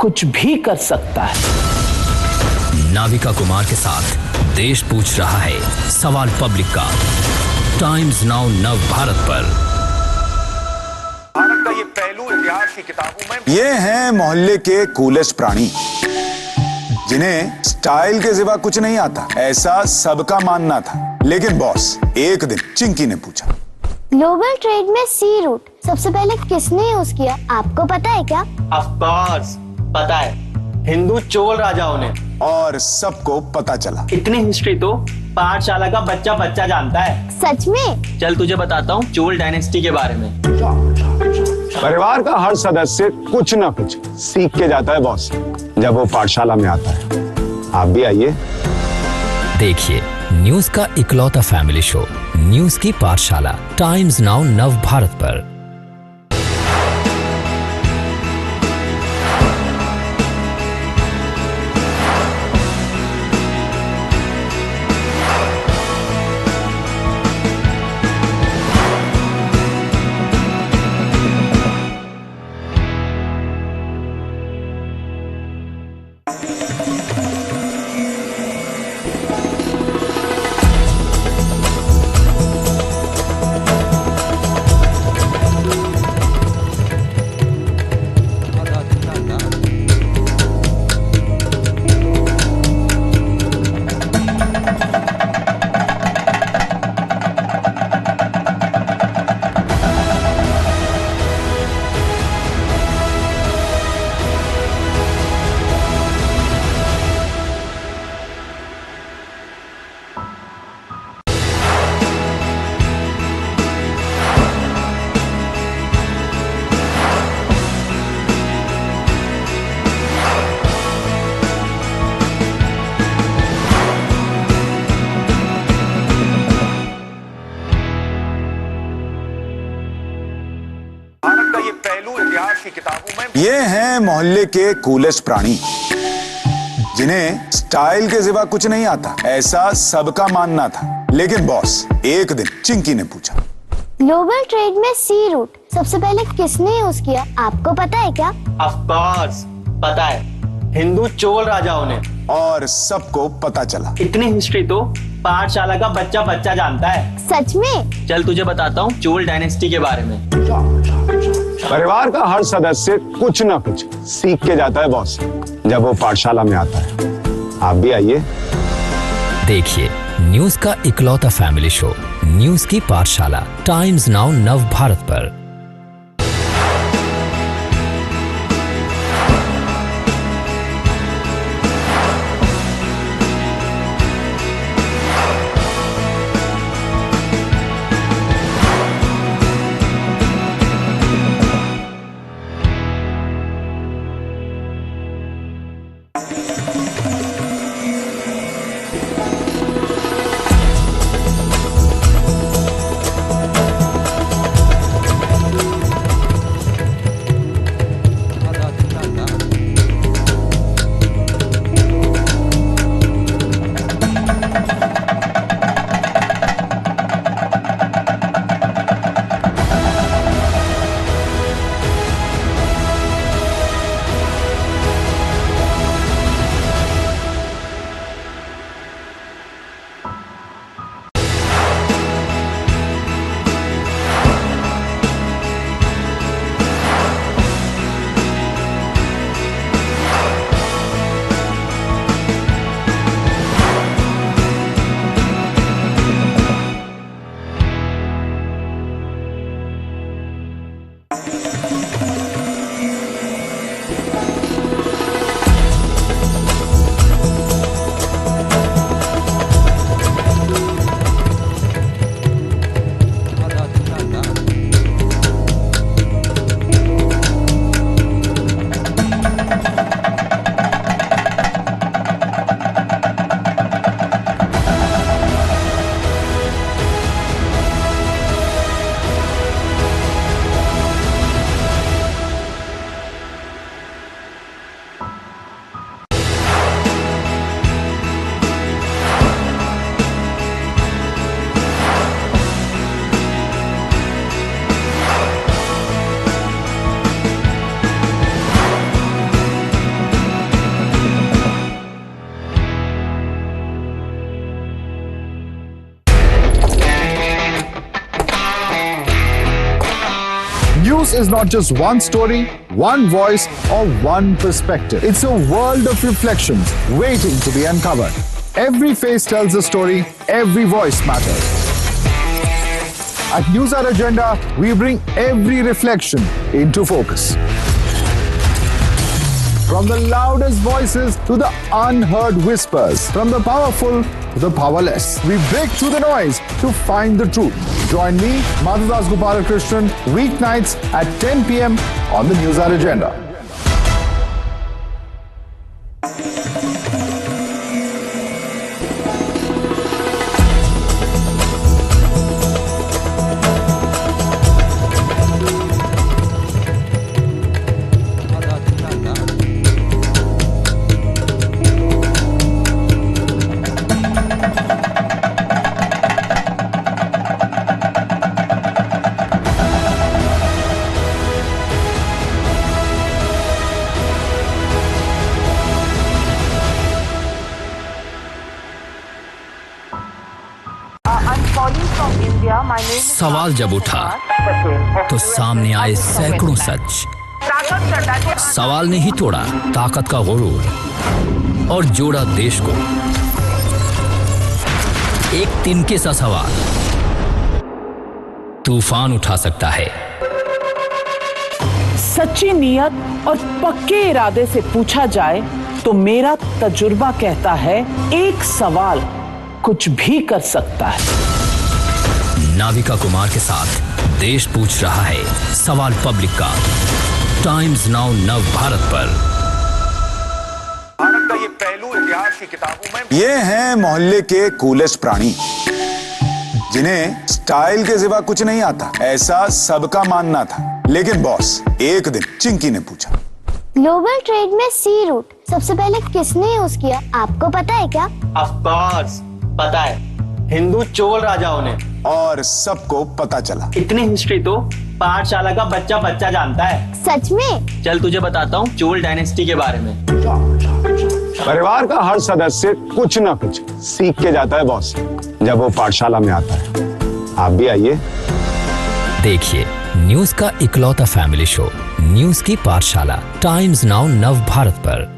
कुछ भी कर सकता है। नाविका कुमार के साथ देश पूछ रहा है सवाल पब्लिक का टाइम्स नाउ नव भारत पर। भारत का ये पहलू इतिहास की किताबों में। ये हैं मोहल्ले के कूलेस्ट प्राणी जिन्हें स्टाइल के सिवा कुछ नहीं आता, ऐसा सबका मानना था। लेकिन बॉस, एक दिन चिंकी ने पूछा, ग्लोबल ट्रेड में सी रूट सबसे पहले किसने यूज किया, आपको पता है क्या? ऑफ कोर्स पता है। हिंदू चोल राजाओं ने, और सबको पता चला। इतनी हिस्ट्री तो पाठशाला का बच्चा बच्चा जानता है। सच में? चल तुझे बताता हूँ चोल डायनेस्टी के बारे में। परिवार का हर सदस्य कुछ ना कुछ सीख के जाता है बॉस जब वो पाठशाला में आता है। आप भी आइए। देखिए न्यूज का इकलौता फैमिली शो न्यूज की पाठशाला, टाइम्स नाउ नव भारत पर। भारत का ये पहलू इतिहास की किताबों में। ये हैं मोहल्ले के कूलेस्ट प्राणी, जिन्हें स्टाइल के सिवा कुछ नहीं आता, ऐसा सबका मानना था। लेकिन बॉस, एक दिन चिंकी ने पूछा, ग्लोबल ट्रेड में सी रूट सबसे पहले किसने यूज किया, आपको पता है क्या? ऑफ कोर्स पता है, हिंदू चोल राजाओं ने, और सबको पता चला। इतनी हिस्ट्री तो पाठशाला का बच्चा बच्चा जानता है। सच में? चल तुझे बताता हूँ चोल डायनेस्टी के बारे में। परिवार का हर सदस्य कुछ ना कुछ सीख के जाता है बॉस जब वो पाठशाला में आता है। आप भी आइए। देखिए न्यूज का इकलौता फैमिली शो न्यूज की पाठशाला, टाइम्स नाउ नव भारत पर। News is not just one story, one voice, or one perspective. It's a world of reflections waiting to be uncovered. Every face tells a story, every voice matters. At News Hour Agenda, we bring every reflection into focus. From the loudest voices to the unheard whispers, from the powerful to the powerless, we break through the noise to find the truth. Join me, Madhudas Gopalakrishnan, weeknights at 10 p.m. on the News Hour Agenda. I'm calling from India. My name is सवाल जब उठा तो सामने आए सैकड़ों सच। सवाल ने ही तोड़ा ताकत का गुरूर और जोड़ा देश को। एक तिनके सा सवाल तूफान उठा सकता है। सच्ची नियत और पक्के इरादे से पूछा जाए तो मेरा तजुर्बा कहता है एक सवाल कुछ भी कर सकता है। नाविका कुमार के साथ देश पूछ रहा है सवाल पब्लिक का। टाइम्स नाउ नव भारत पर। भारत का ये पहलू इतिहास की किताबों में ये हैं मोहल्ले के कूलेस्ट प्राणी, जिन्हें स्टाइल के सिवा कुछ नहीं आता, ऐसा सबका मानना था। लेकिन बॉस, एक दिन चिंकी ने पूछा, ग्लोबल ट्रेड में सी रूट सबसे पहले किसने यूज किया, आपको पता है क्या? ऑफ कोर्स पता है, हिंदू चोल राजाओं ने। और सबको पता चला। इतनी हिस्ट्री तो पाठशाला का बच्चा बच्चा जानता है। सच में? चल तुझे बताता हूँ चोल डायनेस्टी के बारे में। परिवार का हर सदस्य कुछ ना कुछ सीख के जाता है बॉस, जब वो पाठशाला में आता है। आप भी आइए। देखिए न्यूज का इकलौता फैमिली शो न्यूज की पाठशाला, टाइम्स नाउ नव भारत पर।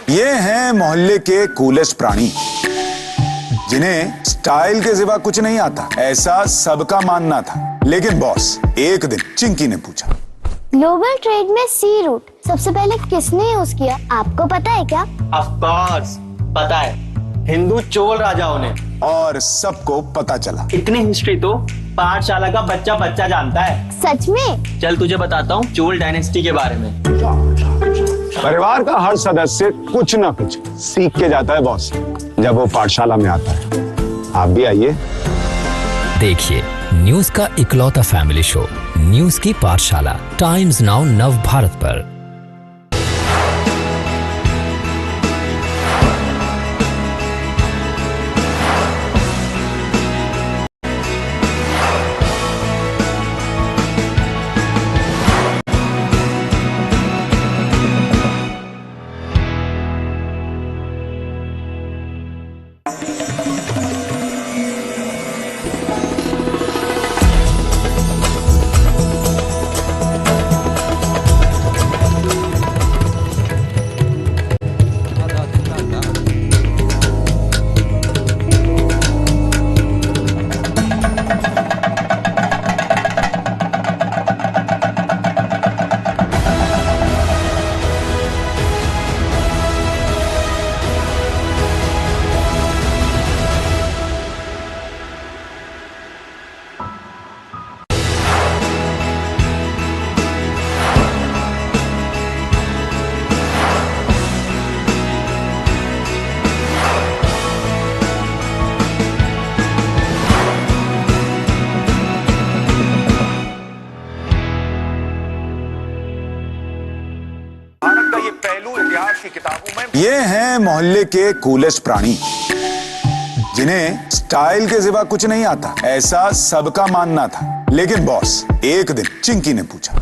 ये हैं मोहल्ले के कूलेस्ट प्राणी, जिन्हें स्टाइल के सिवा कुछ नहीं आता, ऐसा सबका मानना था। लेकिन बॉस, एक दिन चिंकी ने पूछा, ग्लोबल ट्रेड में सी रूट सबसे पहले किसने यूज किया, आपको पता है क्या? ऑफ कोर्स पता है, हिंदू चोल राजाओं ने। और सबको पता चला। इतनी हिस्ट्री तो पाठशाला का बच्चा बच्चा जानता है। सच में? चल तुझे बताता हूँ चोल डायनेस्टी के बारे में। परिवार का हर सदस्य कुछ ना कुछ सीख के जाता है बॉस, जब वो पाठशाला में आता है। आप भी आइए। देखिए न्यूज का इकलौता फैमिली शो न्यूज की पाठशाला, टाइम्स नाउ नव भारत पर। ये हैं मोहल्ले के कूलेस्ट प्राणी, जिन्हें स्टाइल के सिवा कुछ नहीं आता, ऐसा सबका मानना था। लेकिन बॉस, एक दिन चिंकी ने पूछा,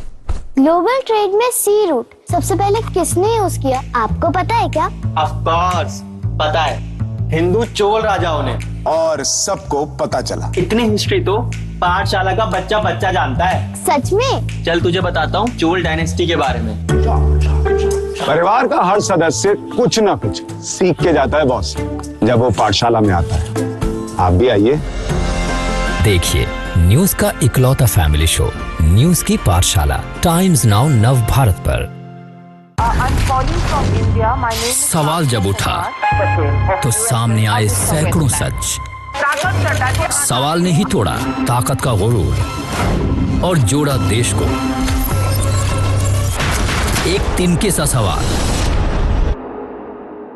ग्लोबल ट्रेड में सी रूट सबसे पहले किसने यूज किया, आपको पता है क्या? ऑफ कोर्स पता है, हिंदू चोल राजाओं ने। और सबको पता चला। इतनी हिस्ट्री तो पाठशाला का बच्चा बच्चा जानता है। सच में? चल तुझे बताता हूँ चोल डायनेस्टी के बारे में। परिवार का हर सदस्य कुछ ना कुछ सीख के जाता है बॉस, जब वो पाठशाला में आता है। आप भी आइए। देखिए न्यूज का इकलौता फैमिली शो न्यूज की पाठशाला, टाइम्स नाउ नव भारत पर। सवाल जब उठा तो सामने आए सैकड़ों सच। सवाल ने ही तोड़ा ताकत का गुरूर और जोड़ा देश को। एक तिनके सा सवाल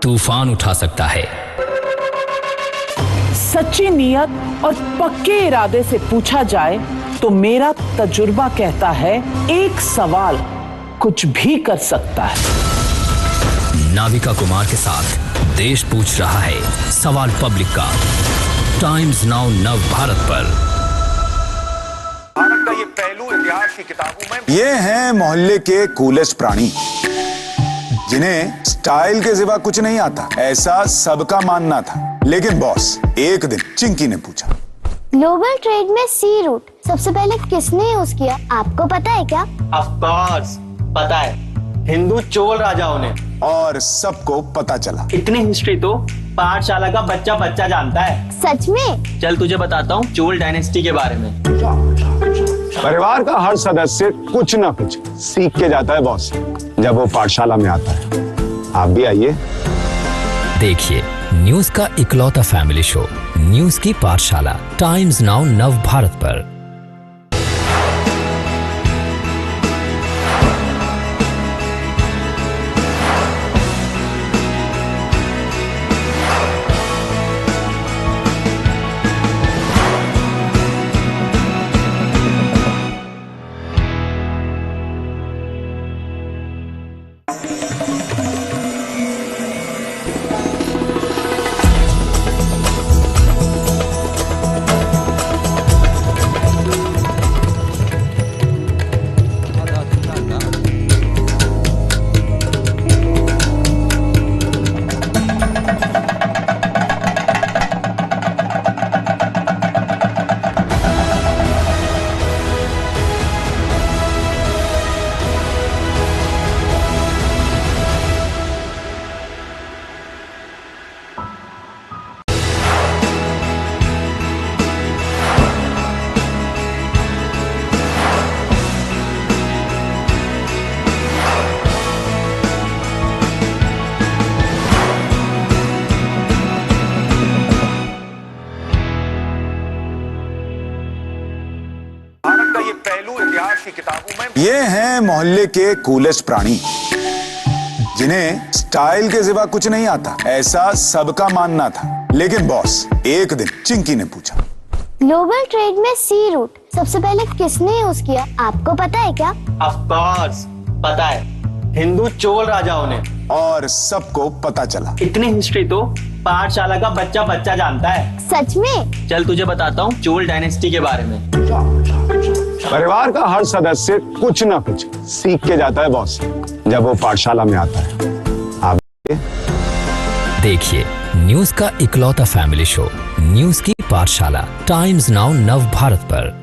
तूफान उठा सकता है। सच्ची नियत और पक्के इरादे से पूछा जाए तो मेरा तजुर्बा कहता है एक सवाल कुछ भी कर सकता है। नाविका कुमार के साथ देश पूछ रहा है सवाल पब्लिक का, टाइम्स नाउ नव भारत पर। भारत का ये पहलू इतिहास की किताबों में। ये हैं मोहल्ले के कूलेस्ट प्राणी, जिन्हें स्टाइल के सिवा कुछ नहीं आता, ऐसा सबका मानना था। लेकिन बॉस, एक दिन चिंकी ने पूछा, ग्लोबल ट्रेड में सी रूट सबसे पहले किसने यूज किया, आपको पता है क्या? ऑफ कोर्स पता है, हिंदू चोल राजाओं ने। और सबको पता चला। इतनी हिस्ट्री तो पाठशाला का बच्चा बच्चा जानता है। सच में? चल तुझे बताता हूँ चोल डायनेस्टी के बारे में। परिवार का हर सदस्य कुछ ना कुछ सीख के जाता है बॉस, जब वो पाठशाला में आता है। आप भी आइए। देखिए न्यूज का इकलौता फैमिली शो न्यूज की पाठशाला, टाइम्स नाउ नव भारत पर। की किताबों में। ये हैं मोहल्ले के कूलेस्ट प्राणी, जिन्हें स्टाइल के सिवा कुछ नहीं आता, ऐसा सबका मानना था। लेकिन बॉस, एक दिन चिंकी ने पूछा, ग्लोबल ट्रेड में सी रूट सबसे पहले किसने यूज किया, आपको पता है क्या? ऑफ कोर्स पता है, हिंदू चोल राजाओं ने। और सबको पता चला। इतनी हिस्ट्री तो पाठशाला का बच्चा बच्चा जानता है। सच में? चल तुझे बताता हूँ चोल डायनेस्टी के बारे में। परिवार का हर सदस्य कुछ ना कुछ सीख के जाता है बॉस, जब वो पाठशाला में आता है। आप देखिए न्यूज का इकलौता फैमिली शो न्यूज की पाठशाला, टाइम्स नाउ नव भारत पर।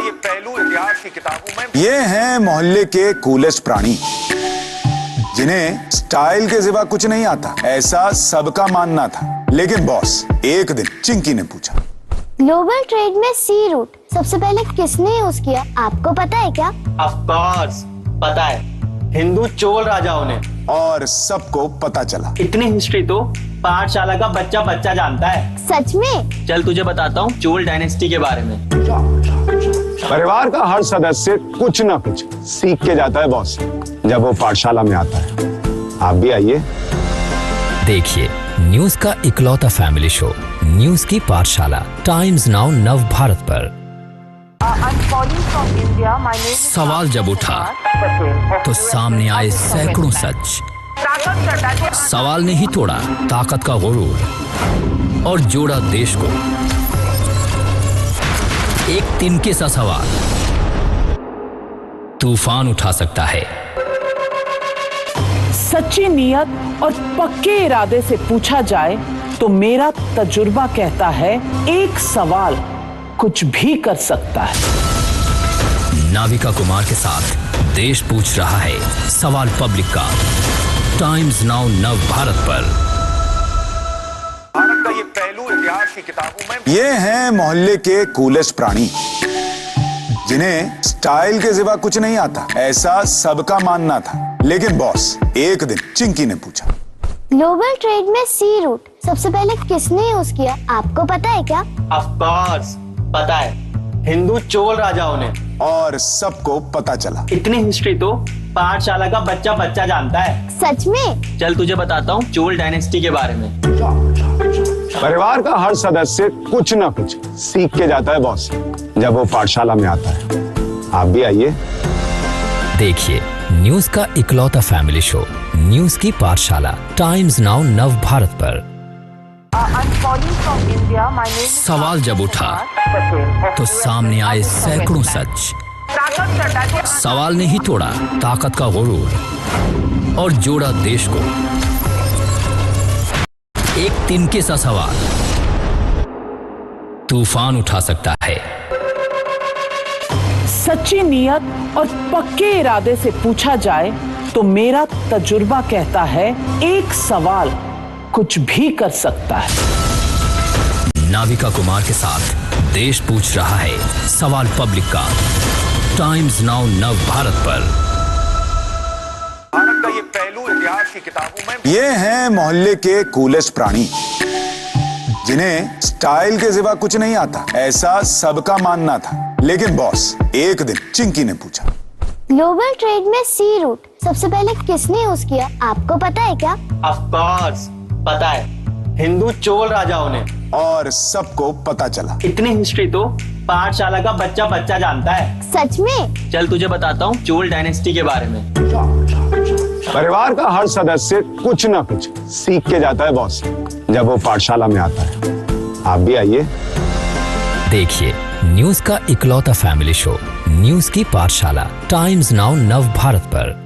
का ये पहलू इतिहास की किताबों में। ये हैं मोहल्ले के कूलेस्ट प्राणी, जिन्हें स्टाइल के सिवा कुछ नहीं आता, ऐसा सबका मानना था। लेकिन बॉस, एक दिन चिंकी ने पूछा, ग्लोबल ट्रेड में सी रूट सबसे पहले किसने यूज किया, आपको पता है क्या? ऑफ कोर्स पता है, हिंदू चोल राजाओं ने। और सबको पता चला। इतनी हिस्ट्री तो पाठशाला का बच्चा बच्चा जानता है। सच में? चल तुझे बताता हूँ चोल डायनेस्टी के बारे में। परिवार का हर सदस्य कुछ ना कुछ सीख के जाता है बॉस, जब वो पाठशाला में आता है। आप भी आइए। देखिए न्यूज का इकलौता फैमिली शो न्यूज की पाठशाला, टाइम्स नाउ नव भारत पर। I'm calling from India. My name is सवाल जब उठा तो सामने आए सैकड़ों सच। सवाल ने ही तोड़ा ताकत का गुरूर और जोड़ा देश को। एक तिनके सा सवाल तूफान उठा सकता है। सच्ची नियत और पक्के इरादे से पूछा जाए तो मेरा तजुर्बा कहता है एक सवाल कुछ भी कर सकता है। नाविका कुमार के साथ देश पूछ रहा है सवाल पब्लिक का, टाइम्स नाउ नव भारत पर। भारत का ये पहलू इतिहास की किताबों में। ये हैं मोहल्ले के कूलेस्ट प्राणी, जिन्हें स्टाइल के सिवा कुछ नहीं आता, ऐसा सबका मानना था। लेकिन बॉस, एक दिन चिंकी ने पूछा, ग्लोबल ट्रेड में सी रूट सबसे पहले किसने यूज किया, आपको पता है क्या? ऑफ कोर्स पता है, हिंदू चोल राजाओं ने। और सबको पता चला। इतनी हिस्ट्री तो पाठशाला का बच्चा बच्चा जानता है। सच में? चल तुझे बताता हूँ चोल डायनेस्टी के बारे में। परिवार का हर सदस्य कुछ ना कुछ सीख के जाता है बॉस, जब वो पाठशाला में आता है। आप भी आइए। देखिए न्यूज का इकलौता फैमिली शो न्यूज की पाठशाला, टाइम्स नाउ नव भारत पर। I'm calling from India. My name is सवाल जब उठा तो सामने आए सैकड़ों सच। सवाल ने ही तोड़ा ताकत का गुरूर और जोड़ा देश को। एक तिनके सा सवाल तूफान उठा सकता है। सच्ची नियत और पक्के इरादे से पूछा जाए तो मेरा तजुर्बा कहता है एक सवाल कुछ भी कर सकता है। नाविका कुमार के साथ देश पूछ रहा है सवाल पब्लिक का, टाइम्स नाउ नव भारत पर। भारत का ये पहलू इतिहास की किताबों में। ये हैं मोहल्ले के कूलेस्ट प्राणी, जिन्हें स्टाइल के सिवा कुछ नहीं आता, ऐसा सबका मानना था। लेकिन बॉस, एक दिन चिंकी ने पूछा, ग्लोबल ट्रेड में सी रूट सबसे पहले किसने यूज किया, आपको पता है क्या? ऑफ कोर्स पता है, हिंदू चोल राजाओं ने। और सबको पता चला। इतनी हिस्ट्री तो पाठशाला का बच्चा बच्चा जानता है। सच में? चल तुझे बताता हूँ चोल डायनेस्टी के बारे में। परिवार का हर सदस्य कुछ ना कुछ सीख के जाता है बॉस, जब वो पाठशाला में आता है। आप भी आइए। देखिए न्यूज का इकलौता फैमिली शो न्यूज की पाठशाला, टाइम्स नाउ नव भारत पर।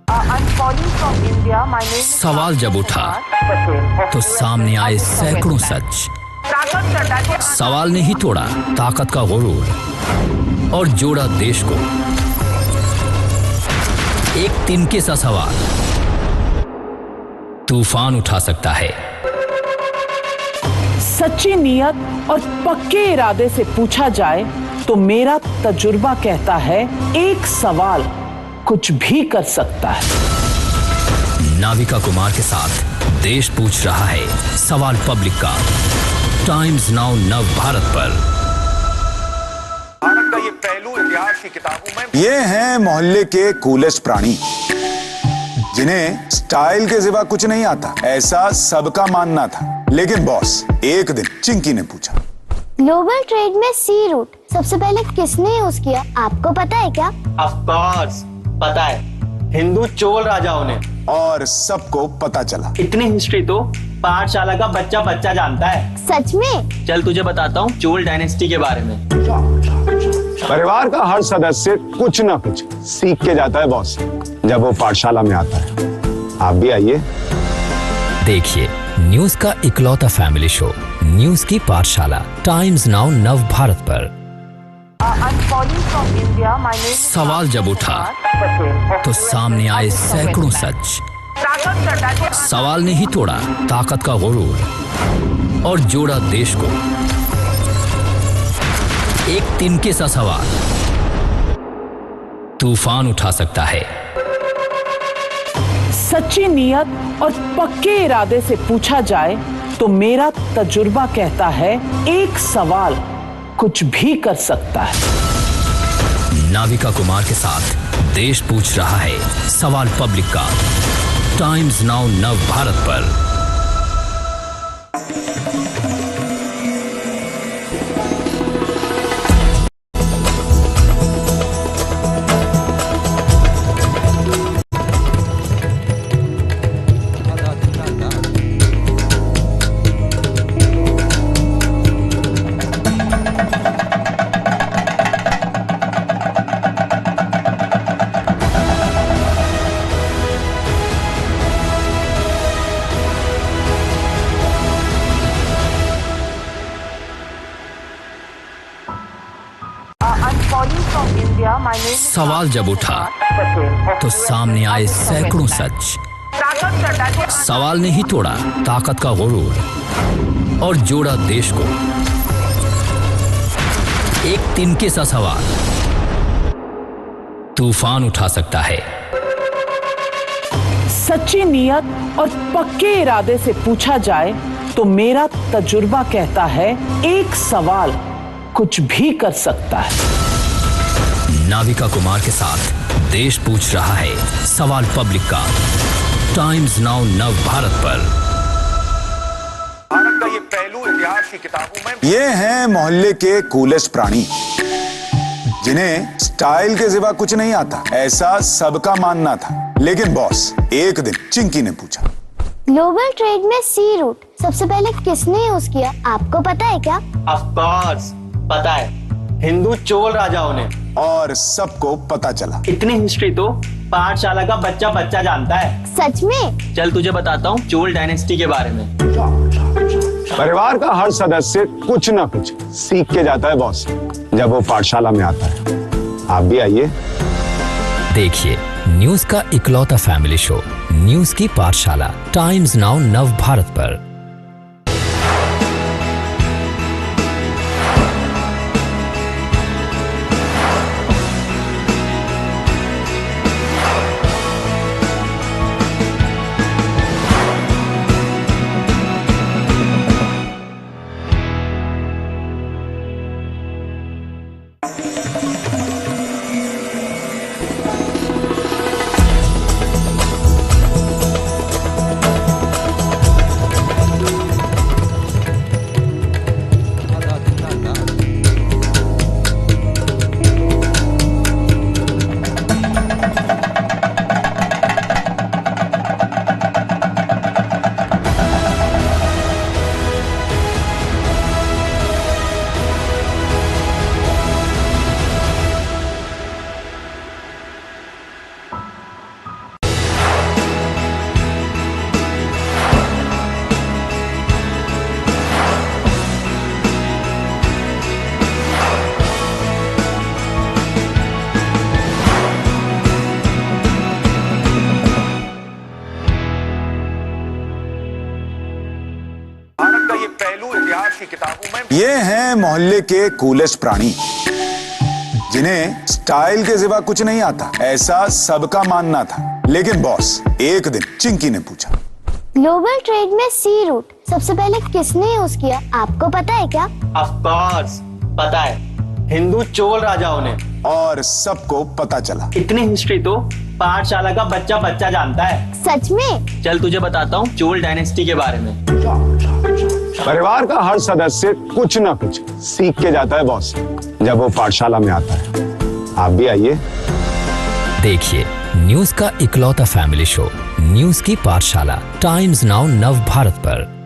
I'm calling from India. My name is सवाल जब उठा तो सामने आए सैकड़ों सच। सवाल ने ही तोड़ा ताकत का गुरूर और जोड़ा देश को। एक तिनके सा सवाल तूफान उठा सकता है। सच्ची नियत और पक्के इरादे से पूछा जाए तो मेरा तजुर्बा कहता है एक सवाल कुछ भी कर सकता है। नाविका कुमार के साथ देश पूछ रहा है सवाल पब्लिक का, टाइम्स नाउ नव भारत पर। भारत का ये पहलू इतिहास की किताबों में। ये हैं मोहल्ले के कूलेस्ट प्राणी, जिन्हें स्टाइल के सिवा कुछ नहीं आता, ऐसा सबका मानना था। लेकिन बॉस, एक दिन चिंकी ने पूछा, ग्लोबल ट्रेड में सी रूट सबसे पहले किसने यूज किया, आपको पता है क्या? ऑफ कोर्स पता है, हिंदू चोल राजाओं ने। और सबको पता चला। इतनी हिस्ट्री तो पाठशाला का बच्चा बच्चा जानता है। सच में? चल तुझे बताता हूँ चोल डायनेस्टी के बारे में। परिवार का हर सदस्य कुछ ना कुछ सीख के जाता है बॉस, जब वो पाठशाला में आता है। आप भी आइए। देखिए न्यूज का इकलौता फैमिली शो न्यूज की पाठशाला, टाइम्स नाउ नव भारत पर। I'm calling calling from India. My name is सवाल जब उठा तो सामने आए सैकड़ों सच। सवाल ने ही तोड़ा ताकत का गुरूर और जोड़ा देश को। एक तिनके सा सवाल तूफान उठा सकता है। सच्ची नीयत और पक्के इरादे से पूछा जाए तो मेरा तजुर्बा कहता है एक सवाल कुछ भी कर सकता है। नाविका कुमार के साथ देश पूछ रहा है सवाल पब्लिक का टाइम्स नाउ नव भारत पर। I'm calling from India. My name is सवाल जब उठा तो सामने आए सैकड़ों सच। सवाल ने ही तोड़ा ताकत का गुरूर और जोड़ा देश को। एक तिनके सा सवाल तूफान उठा सकता है। सच्ची नीयत और पक्के इरादे से पूछा जाए तो मेरा तजुर्बा कहता है एक सवाल कुछ भी कर सकता है। नाविका कुमार के साथ देश पूछ रहा है सवाल पब्लिक का टाइम्स नाउ नव भारत पर। भारत का ये पहलू इतिहास की किताबों में। ये हैं मोहल्ले के कूलेस्ट प्राणी जिन्हें स्टाइल के सिवा कुछ नहीं आता, ऐसा सबका मानना था। लेकिन बॉस, एक दिन चिंकी ने पूछा, ग्लोबल ट्रेड में सी रूट सबसे पहले किसने यूज किया, आपको पता है क्या? ऑफ कोर्स पता है, हिंदू चोल राजाओं ने। और सबको पता चला। इतनी हिस्ट्री तो पाठशाला का बच्चा बच्चा जानता है। सच में? चल तुझे बताता हूँ चोल डायनेस्टी के बारे में। परिवार का हर सदस्य कुछ ना कुछ सीख के जाता है बॉस, जब वो पाठशाला में आता है। आप भी आइए। देखिए न्यूज का इकलौता फैमिली शो न्यूज की पाठशाला टाइम्स नाउ नव भारत पर। ये हैं मोहल्ले के कूलेस्ट प्राणी जिन्हें स्टाइल के सिवा कुछ नहीं आता, ऐसा सबका मानना था। लेकिन बॉस, एक दिन चिंकी ने पूछा, ग्लोबल ट्रेड में सी रूट सबसे पहले किसने यूज किया, आपको पता है क्या? ऑफ कोर्स पता है, हिंदू चोल राजाओं ने। और सबको पता चला। इतनी हिस्ट्री तो पाठशाला का बच्चा बच्चा जानता है। सच में? चल तुझे बताता हूँ चोल डायनेस्टी के बारे में। परिवार का हर सदस्य कुछ ना कुछ सीख के जाता है बॉस, जब वो पाठशाला में आता है। आप भी आइए। देखिए न्यूज का इकलौता फैमिली शो न्यूज की पाठशाला टाइम्स नाउ नव भारत पर।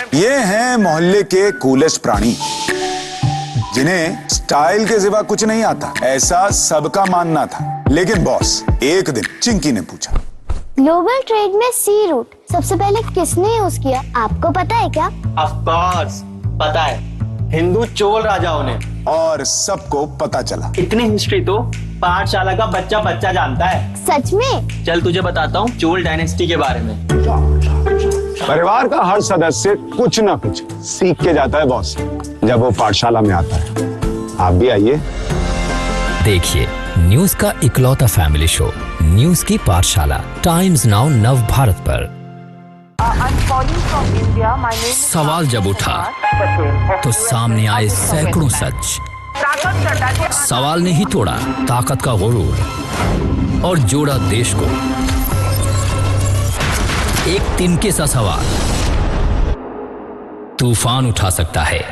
में। ये हैं मोहल्ले के कूलेस्ट प्राणी, जिन्हें स्टाइल के सिवा कुछ नहीं आता, ऐसा सबका मानना था। लेकिन बॉस, एक दिन चिंकी ने पूछा, ग्लोबल ट्रेड में सी रूट सबसे पहले किसने यूज किया, आपको पता है क्या? ऑफ कोर्स पता है, हिंदू चोल राजाओं ने। और सबको पता चला। इतनी हिस्ट्री तो पाठशाला का बच्चा बच्चा जानता है। सच में? चल तुझे बताता हूँ चोल डायनेस्टी के बारे में। परिवार का हर सदस्य कुछ ना कुछ सीख के जाता है बॉस, जब वो पाठशाला में आता है। आप भी आइए। देखिए न्यूज का इकलौता फैमिली शो न्यूज की पाठशाला, टाइम्स नाउ नव भारत पर। I'm calling from India. My name is सवाल जब उठा तो सामने आए सैकड़ों सच। सवाल ने ही तोड़ा ताकत का गुरूर और जोड़ा देश को। एक तिनके सा सवाल तूफान उठा सकता है।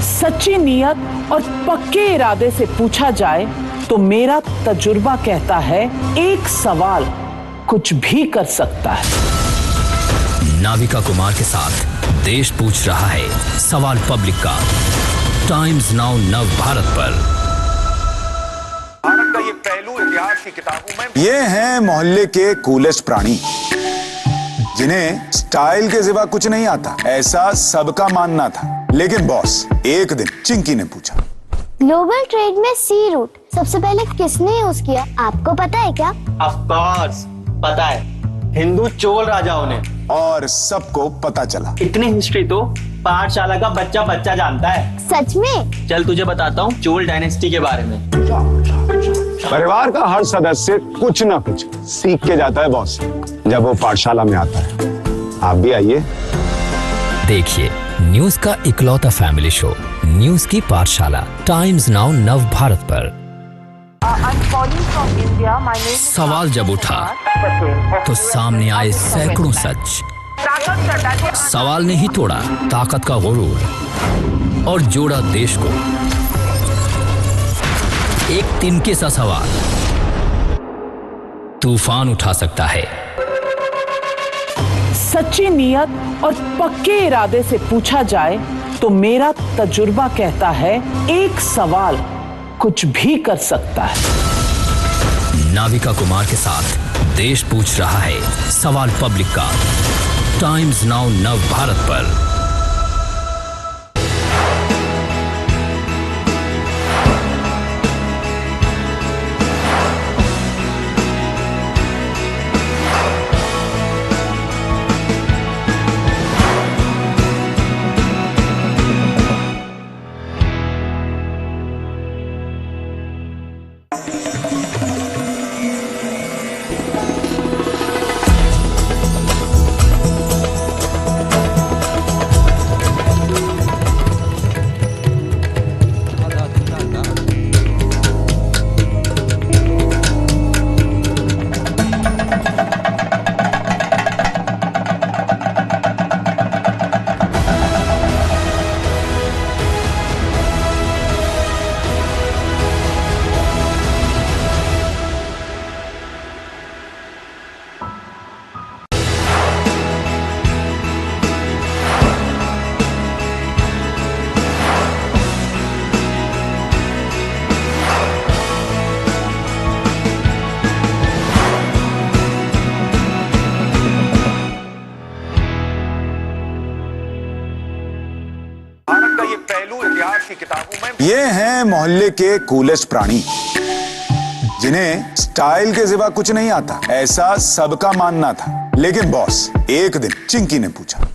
सच्ची नियत और पक्के इरादे से पूछा जाए तो मेरा तजुर्बा कहता है एक सवाल कुछ भी कर सकता है। नाविका कुमार के साथ देश पूछ रहा है सवाल पब्लिक का, टाइम्स नाउ नव भारत पर। भारत का ये पहलू इतिहास की किताबों में। ये हैं मोहल्ले के कूलेस्ट प्राणी, जिन्हें स्टाइल के सिवा कुछ नहीं आता, ऐसा सबका मानना था। लेकिन बॉस, एक दिन चिंकी ने पूछा, ग्लोबल ट्रेड में सी रूट सबसे पहले किसने यूज किया, आपको पता है क्या? ऑफ कोर्स पता है, हिंदू चोल राजाओं ने। और सबको पता चला। इतनी हिस्ट्री तो पाठशाला का बच्चा बच्चा जानता है। सच में? चल तुझे बताता हूँ चोल डायनेस्टी के बारे में। परिवार का हर सदस्य कुछ ना कुछ सीख के जाता है बॉस, जब वो पाठशाला में आता है। आप भी आइए। देखिए न्यूज का इकलौता फैमिली शो न्यूज की पाठशाला, टाइम्स नाउ नव भारत पर। I'm calling from India. My name is सवाल जब उठा तो सामने आए सैकड़ों सच। सवाल ने ही तोड़ा ताकत का गुरूर और जोड़ा देश को। एक तिनके सा सवाल तूफान उठा सकता है। सच्ची नियत और पक्के इरादे से पूछा जाए तो मेरा तजुर्बा कहता है एक सवाल कुछ भी कर सकता है। नाविका कुमार के साथ देश पूछ रहा है सवाल पब्लिक का, टाइम्स नाउ नव भारत पर। की किताबों में। ये हैं मोहल्ले के कूलेस्ट प्राणी, जिन्हें स्टाइल के सिवा कुछ नहीं आता, ऐसा सबका मानना था। लेकिन बॉस, एक दिन चिंकी ने पूछा,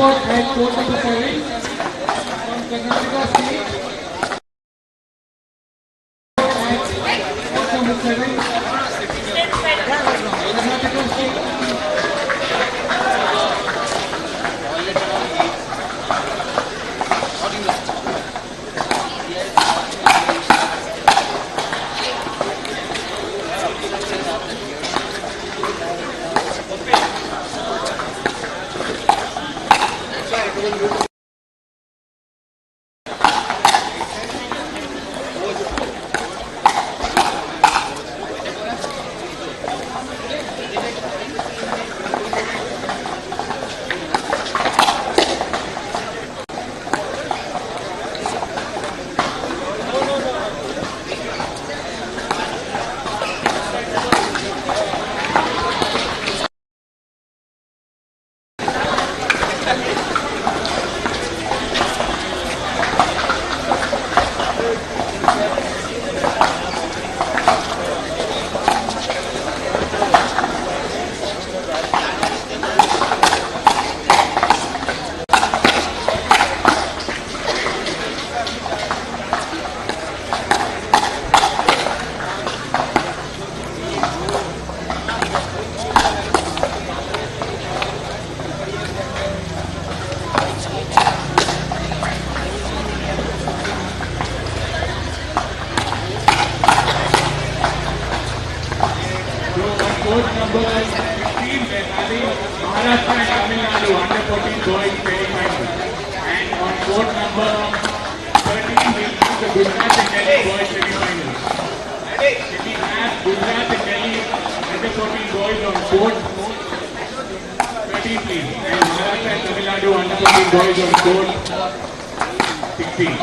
court and court number 7 from Karnataka State. Court number 7. Karnataka State. Court number 16, we're having Maharashtra and Tamil Nadu under 14 boys semi-final. And on court number 13, we have the Gujarat and Delhi boys semi-final. We have Gujarat and Delhi under 14 boys on court 13, please. And Maharashtra and Tamil Nadu under 14 boys on court 16.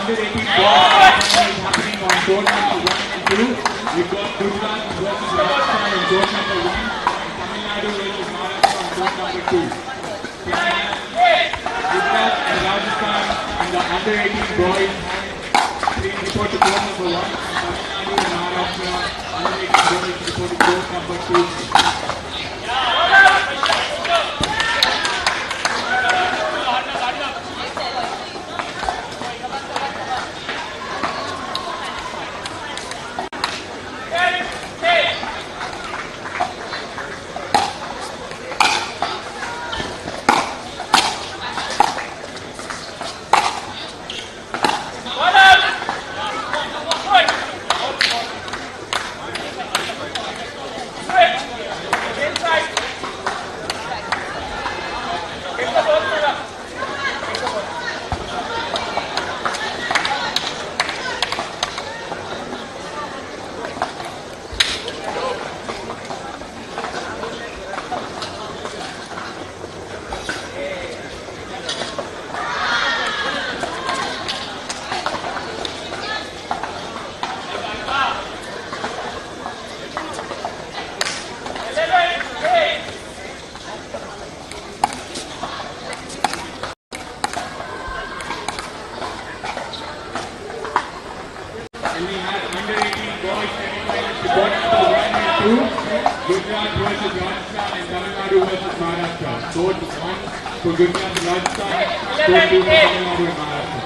under-18 boys final is happening on court number 1 and 2. We've got Gujarat versus Rajasthan on court number 1 and Tamil Nadu versus Maharashtra on court number 2. Gujarat and Rajasthan in the under-18 boys please report to court number 1 and Tamil Nadu and Maharashtra under-18 boys report to court number 2. And we have under-18 boys semi-finals to court number 1 and 2. Gujarat versus Rajasthan and Tamil Nadu versus Maharashtra. Court 1 for Gujarat and Rajasthan, court 2 for Tamil Nadu and Maharashtra.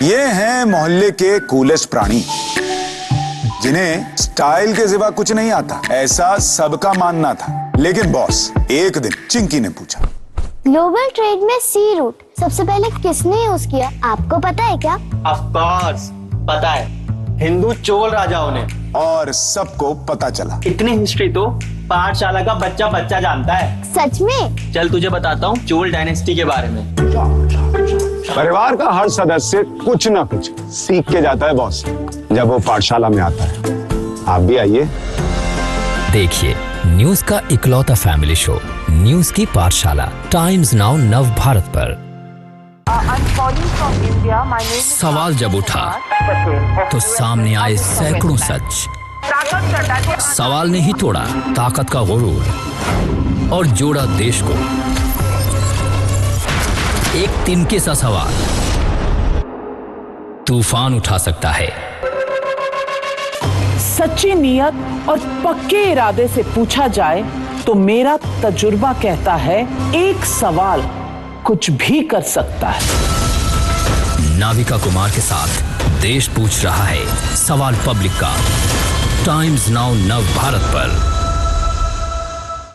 ये हैं मोहल्ले के coolest प्राणी, जिन्हें style के सिवा कुछ नहीं आता, ऐसा सबका मानना था। लेकिन बॉस, एक दिन चिंकी ने पूछा, ग्लोबल ट्रेड में सी रूट सबसे पहले किसने यूज किया, आपको पता है क्या? ऑफ कोर्स पता है, हिंदू चोल राजाओं ने। और सबको पता चला। इतनी हिस्ट्री तो पाठशाला का बच्चा बच्चा जानता है। सच में? चल तुझे बताता हूँ चोल डायनेस्टी के बारे में। परिवार का हर सदस्य कुछ ना कुछ सीख के जाता है बॉस, जब वो पाठशाला में आता है। आप भी आइए। देखिए न्यूज का इकलौता फैमिली शो न्यूज की पाठशाला, टाइम्स नाउ नव भारत पर। I'm calling from India. My name is सवाल जब उठा तो सामने आए सैकड़ों सच। सवाल ने ही तोड़ा ताकत का गुरूर और जोड़ा देश को। एक तिनके सा सवाल तूफान उठा सकता है। सच्ची नियत और पक्के इरादे से पूछा जाए तो मेरा तजुर्बा कहता है एक सवाल कुछ भी कर सकता है। नाविका कुमार के साथ देश पूछ रहा है सवाल पब्लिक का, टाइम्स नाउ नव भारत पर।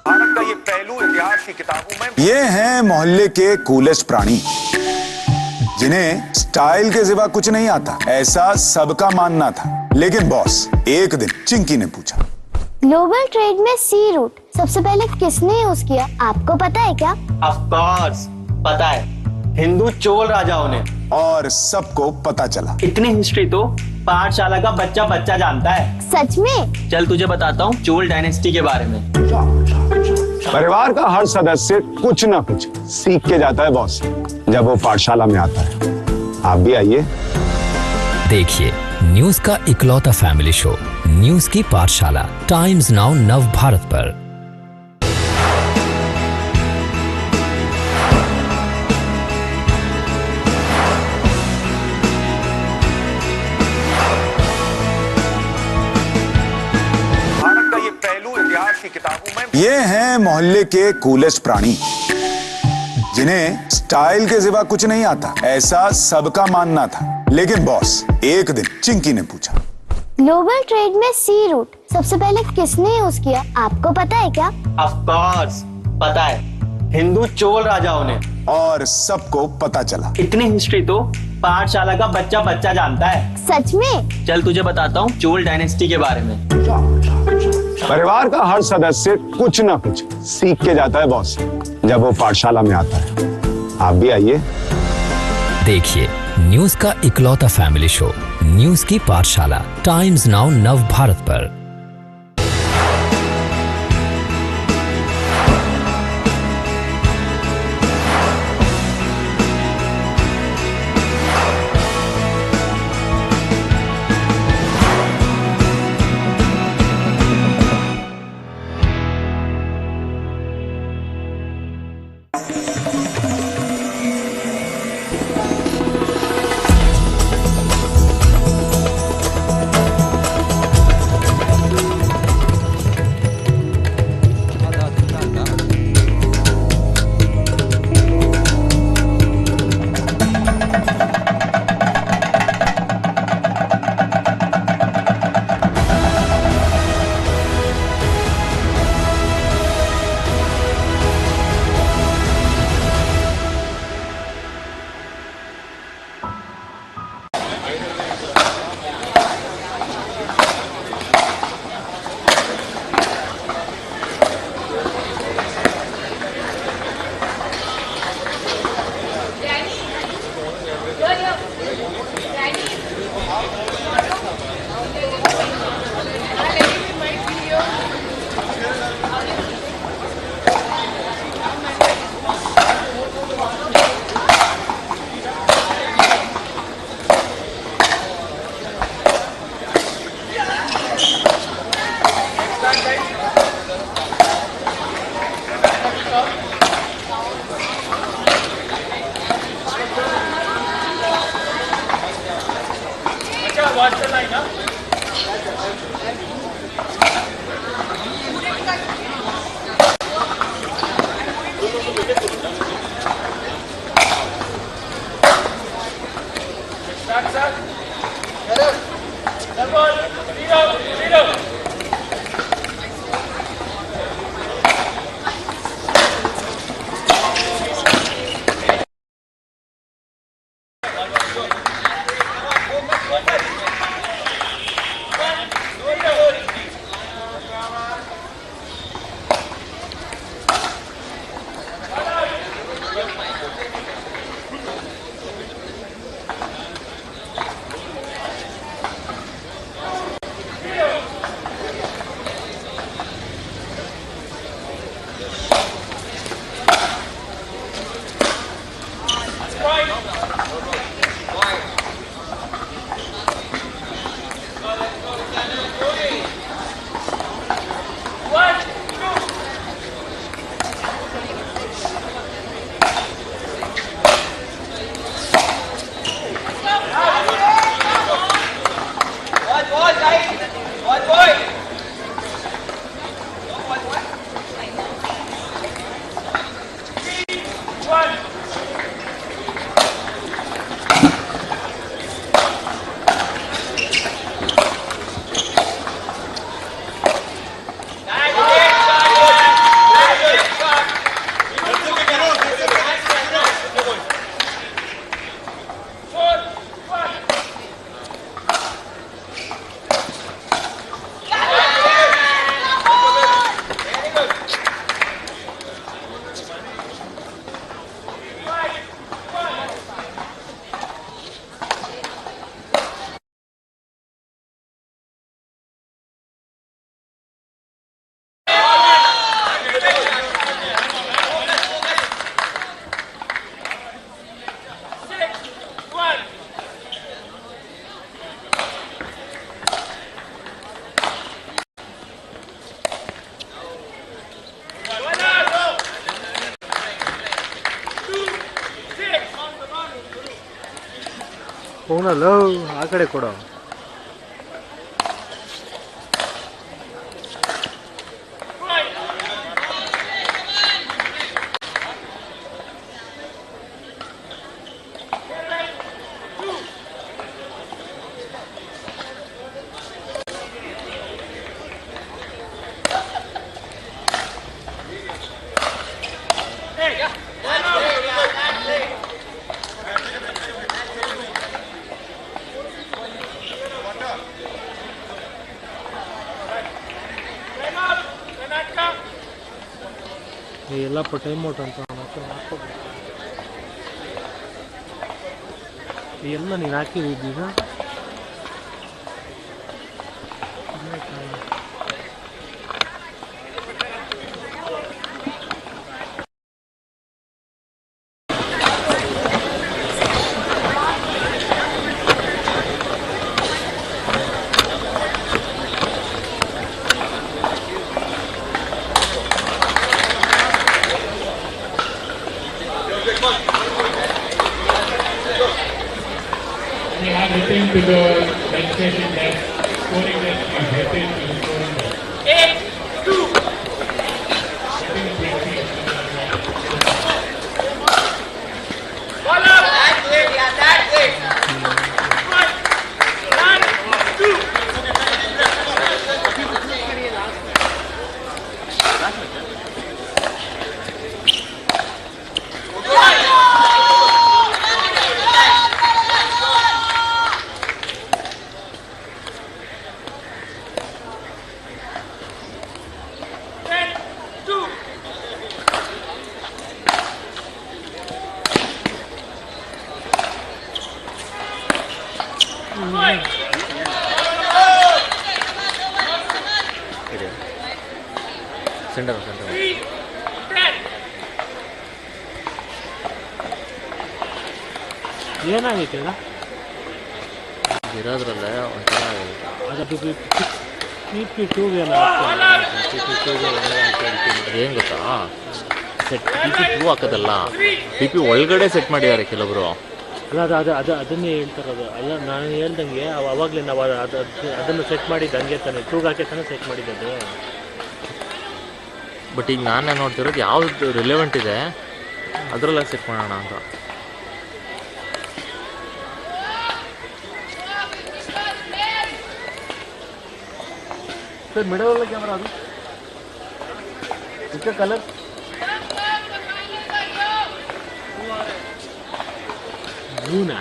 भारत का ये पहलू इतिहास की किताबों में। ये हैं मोहल्ले के कूलेस्ट प्राणी, जिन्हें स्टाइल के सिवा कुछ नहीं आता, ऐसा सबका मानना था। लेकिन बॉस, एक दिन चिंकी ने पूछा, ग्लोबल ट्रेड में सी रूट सबसे पहले किसने यूज किया, आपको पता है क्या? ऑफ कोर्स पता है, हिंदू चोल राजाओं ने। और सबको पता चला। इतनी हिस्ट्री तो पाठशाला का बच्चा बच्चा जानता है। सच में? चल तुझे बताता हूँ चोल डायनेस्टी के बारे में। परिवार का हर सदस्य कुछ ना कुछ सीख के जाता है बॉस, जब वो पाठशाला में आता है। आप भी आइए। देखिए न्यूज का इकलौता फैमिली शो न्यूज की पाठशाला, टाइम्स नाउ नव भारत पर। भारत का ये पहलू इतिहास की किताबों में। ये हैं मोहल्ले के कूलेस्ट प्राणी, जिन्हें स्टाइल के सिवा कुछ नहीं आता, ऐसा सबका मानना था। लेकिन बॉस, एक दिन चिंकी ने पूछा, ग्लोबल ट्रेड में सी रूट सबसे पहले किसने यूज किया, आपको पता है क्या? ऑफ कोर्स पता है, हिंदू चोल राजाओं ने। और सबको पता चला। इतनी हिस्ट्री तो पाठशाला का बच्चा बच्चा जानता है। सच में? चल तुझे बताता हूँ चोल डायनेस्टी के बारे में। परिवार का हर सदस्य कुछ ना कुछ सीख के जाता है बॉस, जब वो पाठशाला में आता है। आप भी आइए। देखिए न्यूज का इकलौता फैमिली शो न्यूज की पाठशाला, टाइम्स नाउ नव भारत पर। ಹೋಗಲ್ಲ ಆ ಕಡೆ ಕೊಡೋ. ಎಲ್ಲಪ್ಪ ಟೈಮ್ ಔಟ್ ಅಂತ ಎಲ್ಲ ನೀನು ಹಾಕಿದ್ದೀಗ. They have returned to the bench station desk. Scoring desk is returned to the scoring desk. 8-2. Ball up. That's it. Yeah, that's it. 1-2. Centre ಏನಾಗೈತೆ ಇರೋದ್ರಲ್ಲೇ ಒಂಥರ ಏನು ಗೊತ್ತಾ, ಸೆಟ್ PP2 ಹಾಕೋದಲ್ಲ, PP ಒಳಗಡೆ ಸೆಟ್ ಮಾಡಿದ್ದಾರೆ ಕೆಲವರು. ಅಲ್ಲ ಅದನ್ನೇ ಹೇಳ್ತಾರದು. ಅಲ್ಲ ನಾನು ಹೇಳ್ದಂಗೆ ಅವಾಗಲೇ ನಾವು ಅದನ್ನು ಸೆಟ್ ಮಾಡಿದ್ದು ಹಂಗೆ ತಾನೆ, ಟೂಗೆ ಹಾಕಿ ತಾನೇ ಸೆಟ್ ಮಾಡಿದ್ದದು. ಬಟ್ ಈಗ ನಾನೇ ನೋಡ್ತಿರೋದು ಯಾವ್ದು ರಿಲೆವೆಂಟ್ ಇದೆ ಅದರಲ್ಲ ಸೆಟ್ ಮಾಡೋಣ ಅಂತ. ಸರ್ ಮಿಡಲ್ ಕ್ಯಾಮ್ರಾ ಅದು इसका कलर ब्लू ना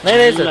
नहीं सर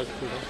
5-15.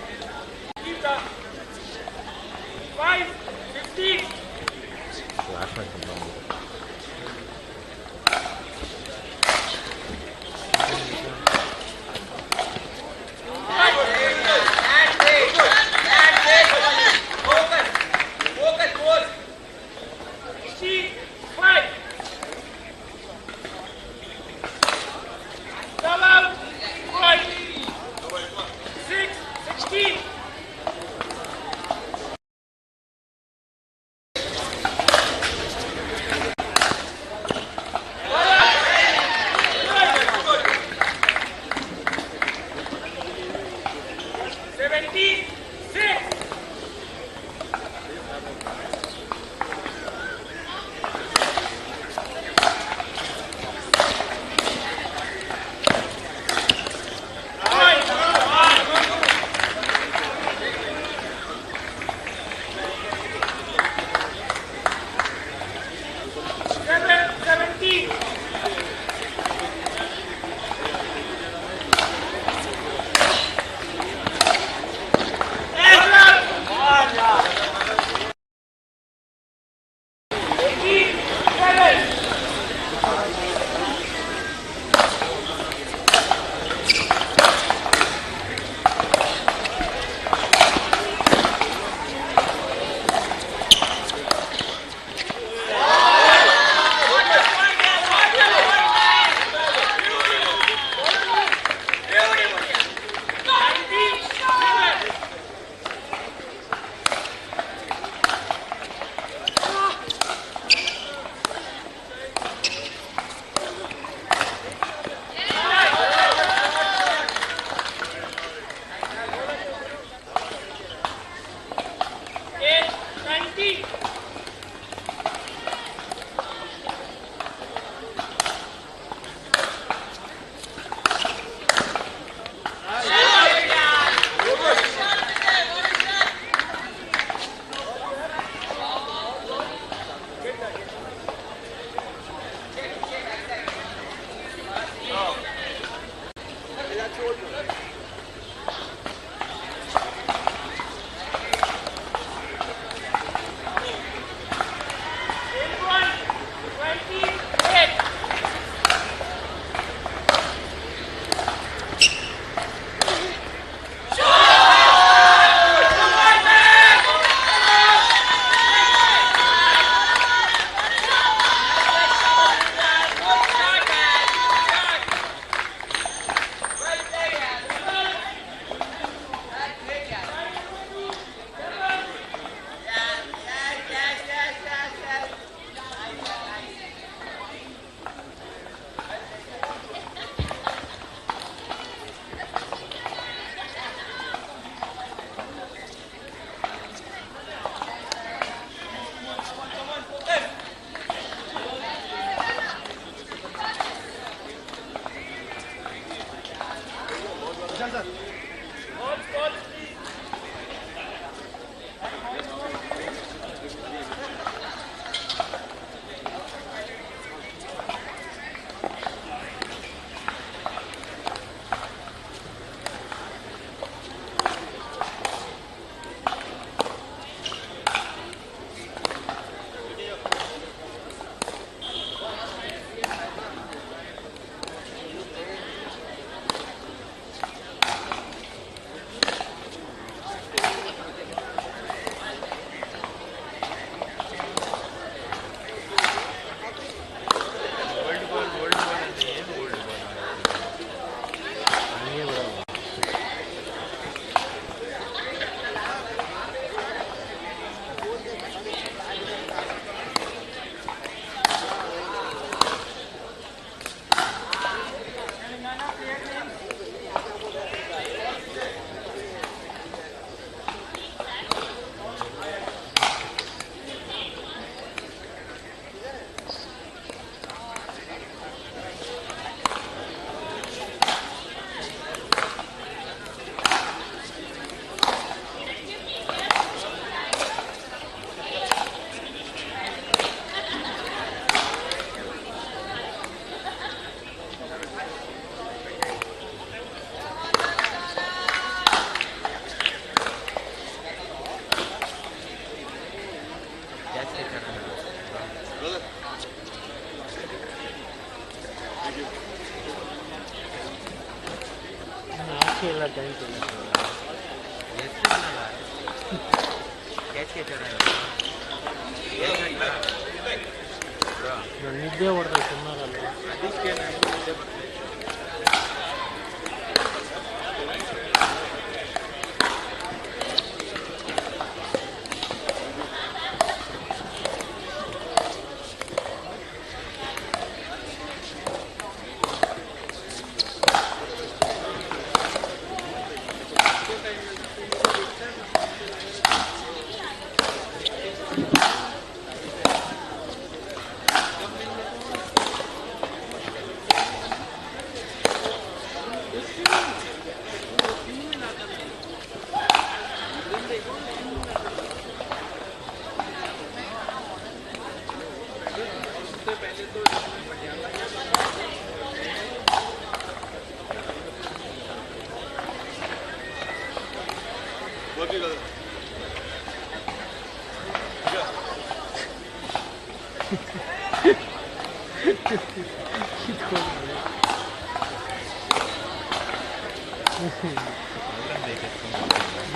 ನಿದ್ದೆ ಹೊಡೆದ ಸುಮ್ಮನಲ್ಲ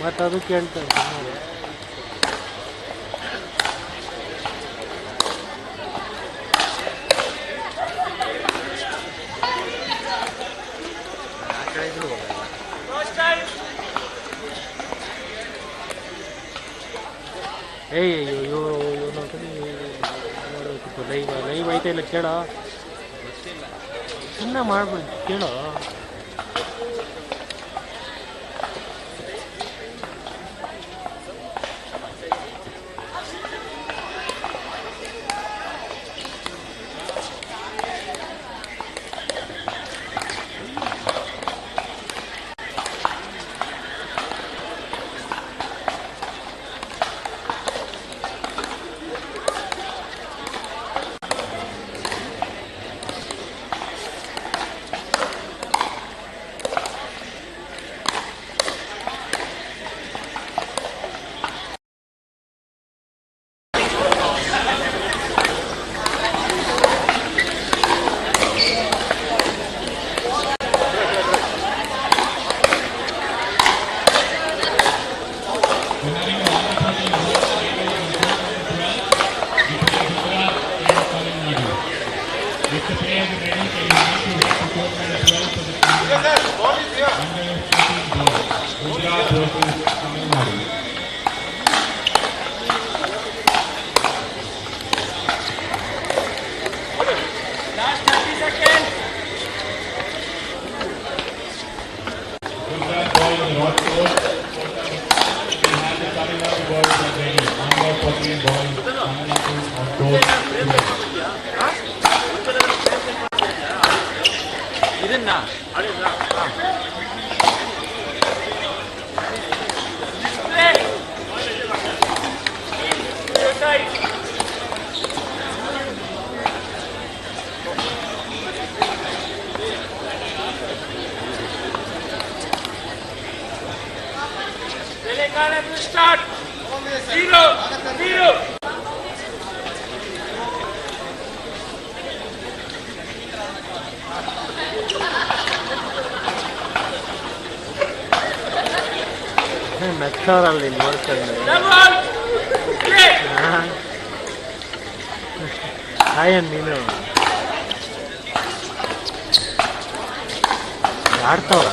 ಮತ್ತೆ ಅದು ಕೇಳ್ತಾರೆ ಲೈವ್ ಐತೆ ಇಲ್ಲ ಕೇಳೋ ಸುಮ್ಮನೆ ಮಾಡ್ಬಿಡಿ ಕೇಳೋ Start! Zero! Zero! ನಗ್ತಾರಲ್ಲಿ ನೋಡ್ಕೊಂಡು ಆಯನ್ ನೀನು ಆಡ್ತಾವ್ರ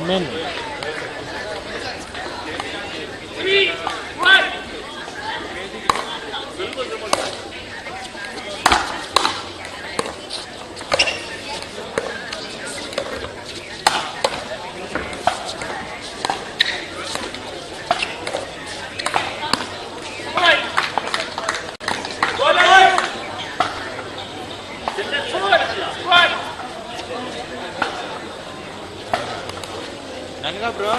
men. 3, 1. Nanga bro.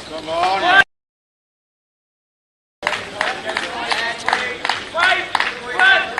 Come on. 5, 1.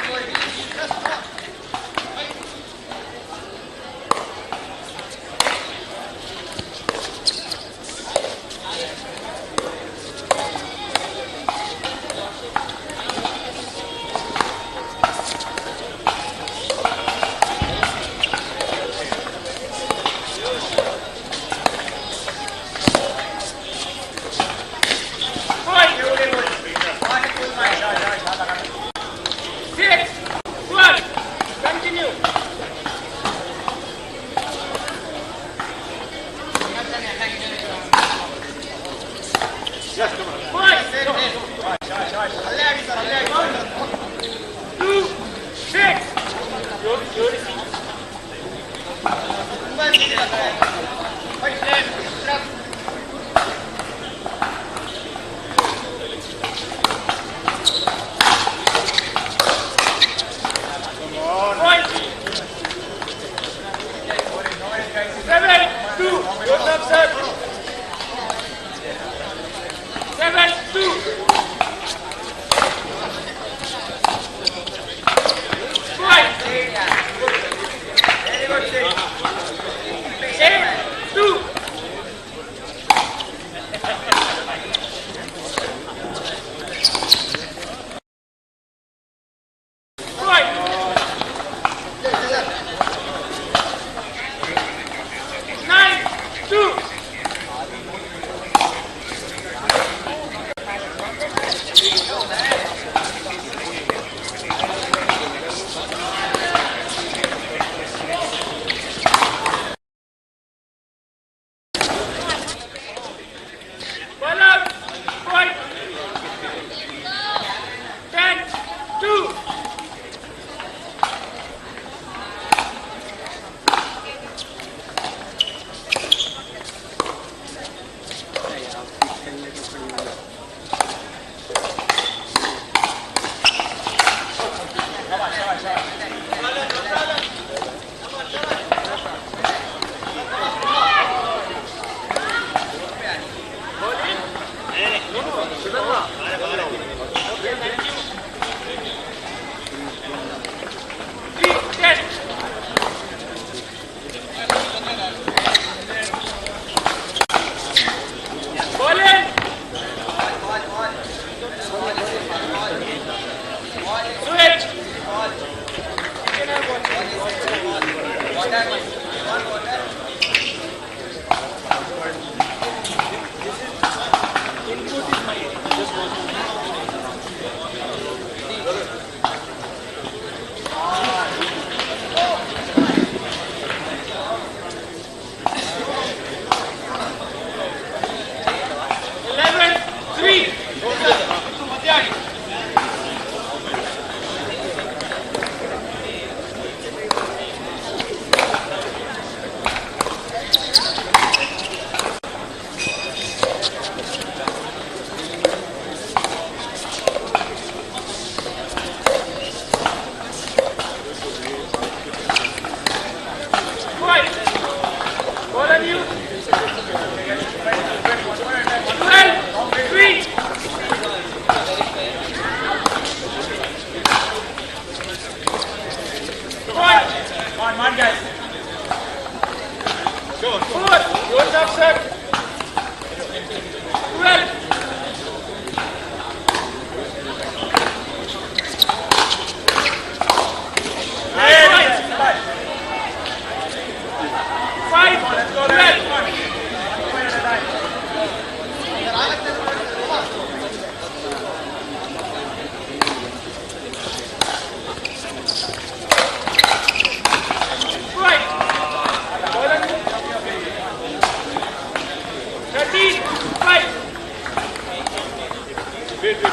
35.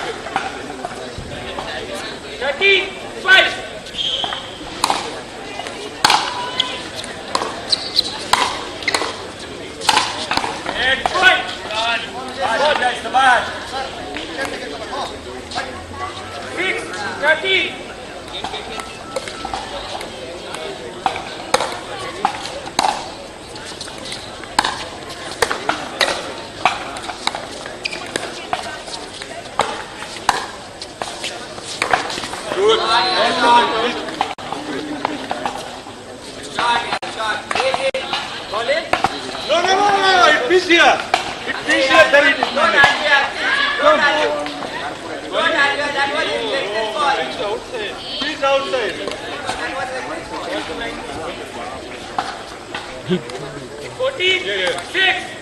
And point. That's the bad. 6-13. Good. No, it is here. It is here, then it is not. He's outside. 14-6.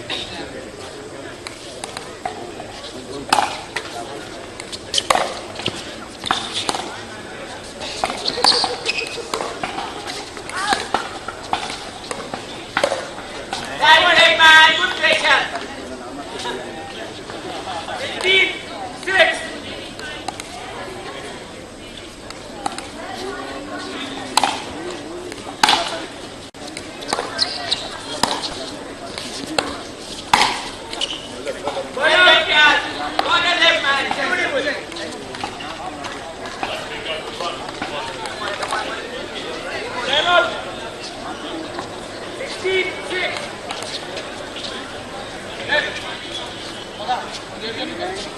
Good pressure.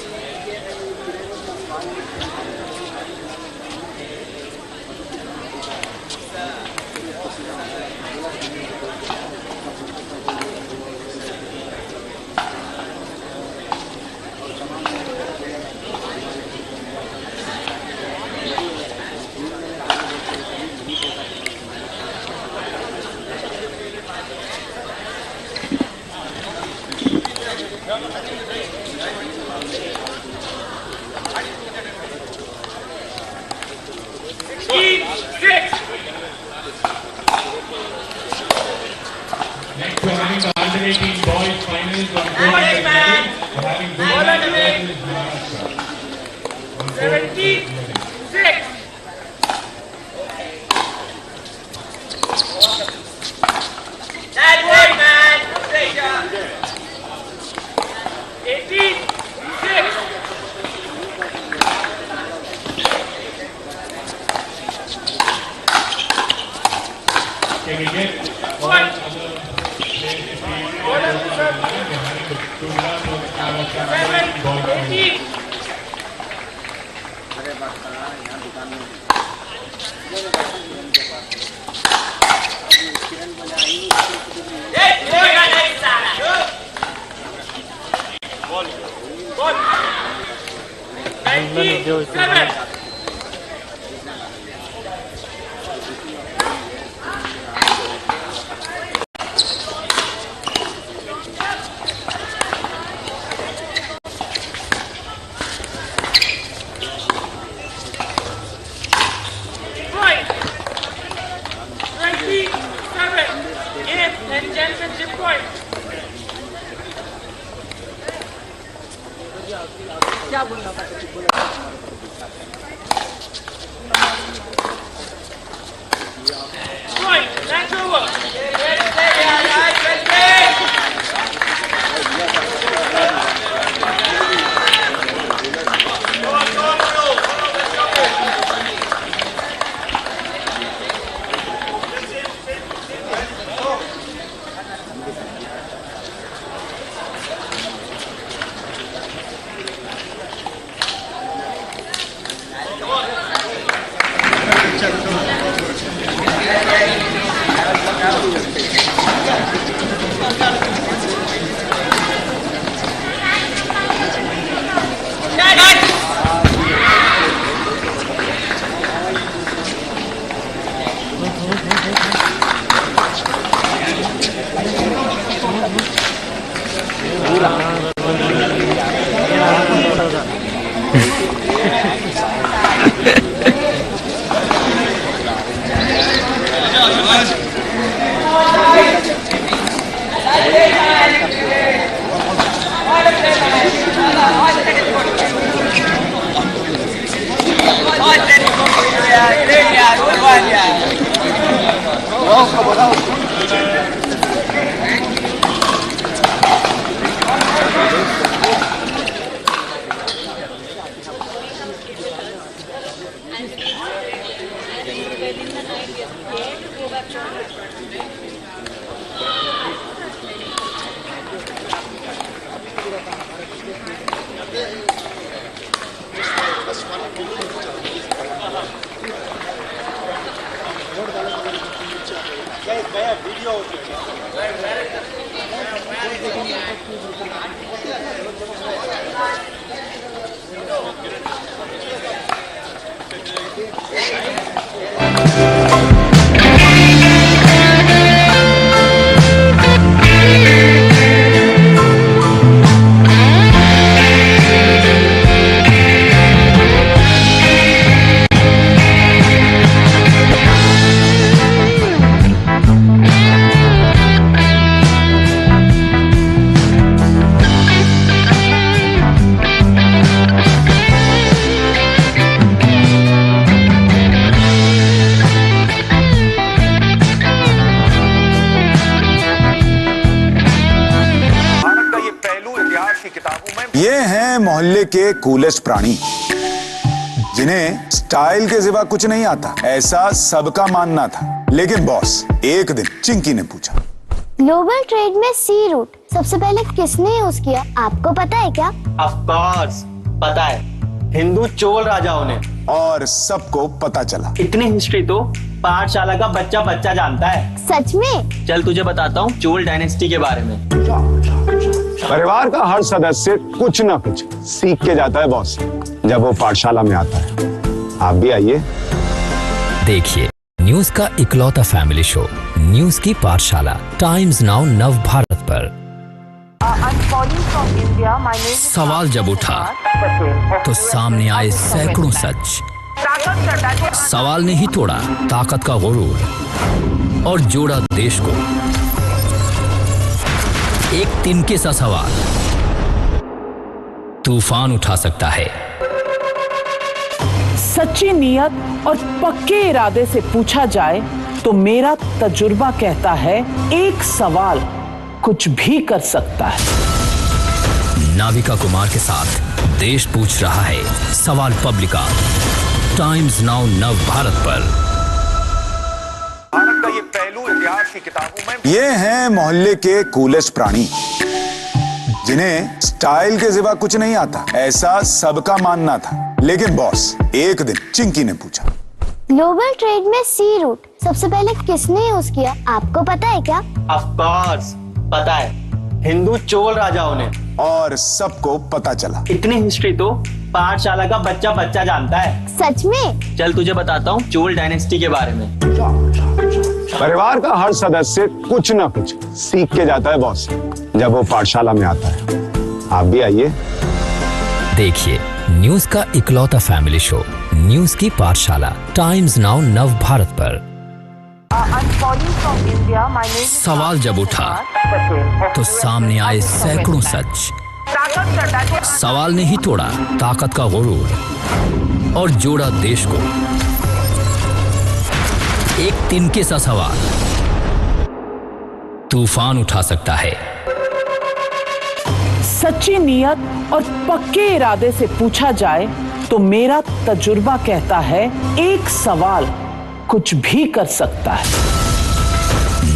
15-6. Next we're having the alternating boys finals on gold medals. We're having Bengal versus Maharashtra. 17-6. That's it, man. 18-6. Can we get one other players if we are having the two winners for the alternating boys finals. Good. 19-7. Point. 27. Eighth and championship point. क्या बोलना Point. That's over. ये हैं मोहल्ले के coolest प्राणी, जिन्हें style के सिवा कुछ नहीं आता, ऐसा सबका मानना था। लेकिन बॉस, एक दिन चिंकी ने पूछा, ग्लोबल ट्रेड में सी रूट सबसे पहले किसने यूज किया, आपको पता है क्या? ऑफ कोर्स पता है, हिंदू चोल राजाओं ने। और सबको पता चला। इतनी हिस्ट्री तो पाठशाला का बच्चा बच्चा जानता है। सच में? चल तुझे बताता हूँ चोल डायनेस्टी के बारे में। परिवार का हर सदस्य कुछ ना कुछ सीख के जाता है बॉस, जब वो पाठशाला में आता है। आप भी आइए। देखिए न्यूज का इकलौता फैमिली शो, न्यूज की पाठशाला, टाइम्स नाउ नव भारत पर। सवाल जब उठा तो सामने आए सैकड़ों सच। सवाल ने ही तोड़ा ताकत का गुरूर और जोड़ा देश को। एक तिनके सा सवाल तूफान उठा सकता है। सच्ची नियत और पक्के इरादे से पूछा जाए तो मेरा तजुर्बा कहता है एक सवाल कुछ भी कर सकता है। नाविका कुमार के साथ देश पूछ रहा है सवाल पब्लिका, टाइम्स नाउ नव भारत पर। भारत का ये पहलू इतिहास की किताबों में। ये हैं मोहल्ले के कूलेस्ट प्राणी, जिन्हें स्टाइल के सिवा कुछ नहीं आता, ऐसा सबका मानना था। लेकिन बॉस, एक दिन चिंकी ने पूछा, ग्लोबल ट्रेड में सी रूट सबसे पहले किसने यूज किया, आपको पता है क्या? ऑफ कोर्स पता है, हिंदू चोल राजाओं ने। और सबको पता चला। इतनी हिस्ट्री तो पाठशाला का बच्चा बच्चा जानता है। सच में? चल तुझे बताता हूँ चोल डायनेस्टी के बारे में। परिवार का हर सदस्य कुछ ना कुछ सीख के जाता है बॉस, जब वो पाठशाला में आता है। आप भी आइए। देखिए न्यूज का इकलौता फैमिली शो, न्यूज की पाठशाला, टाइम्स नाउ नव भारत पर। सवाल जब उठा तो सामने आए सैकड़ों सच। सवाल ने ही तोड़ा ताकत का गुरूर और जोड़ा देश को। एक तिनके सा सवाल तूफान उठा सकता है। सच्ची नियत और पक्के इरादे से पूछा जाए तो मेरा तजुर्बा कहता है एक सवाल कुछ भी कर सकता है।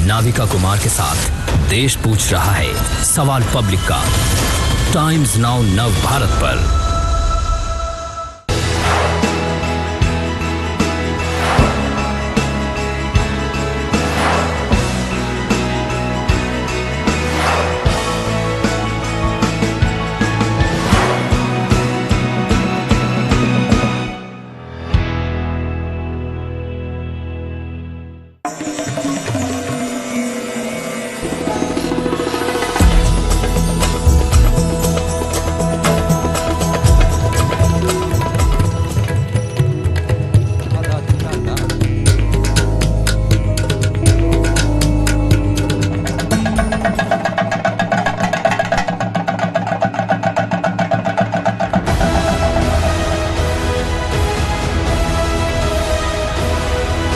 नाविका कुमार के साथ देश पूछ रहा है सवाल पब्लिक का, टाइम्स नाउ नव भारत पर।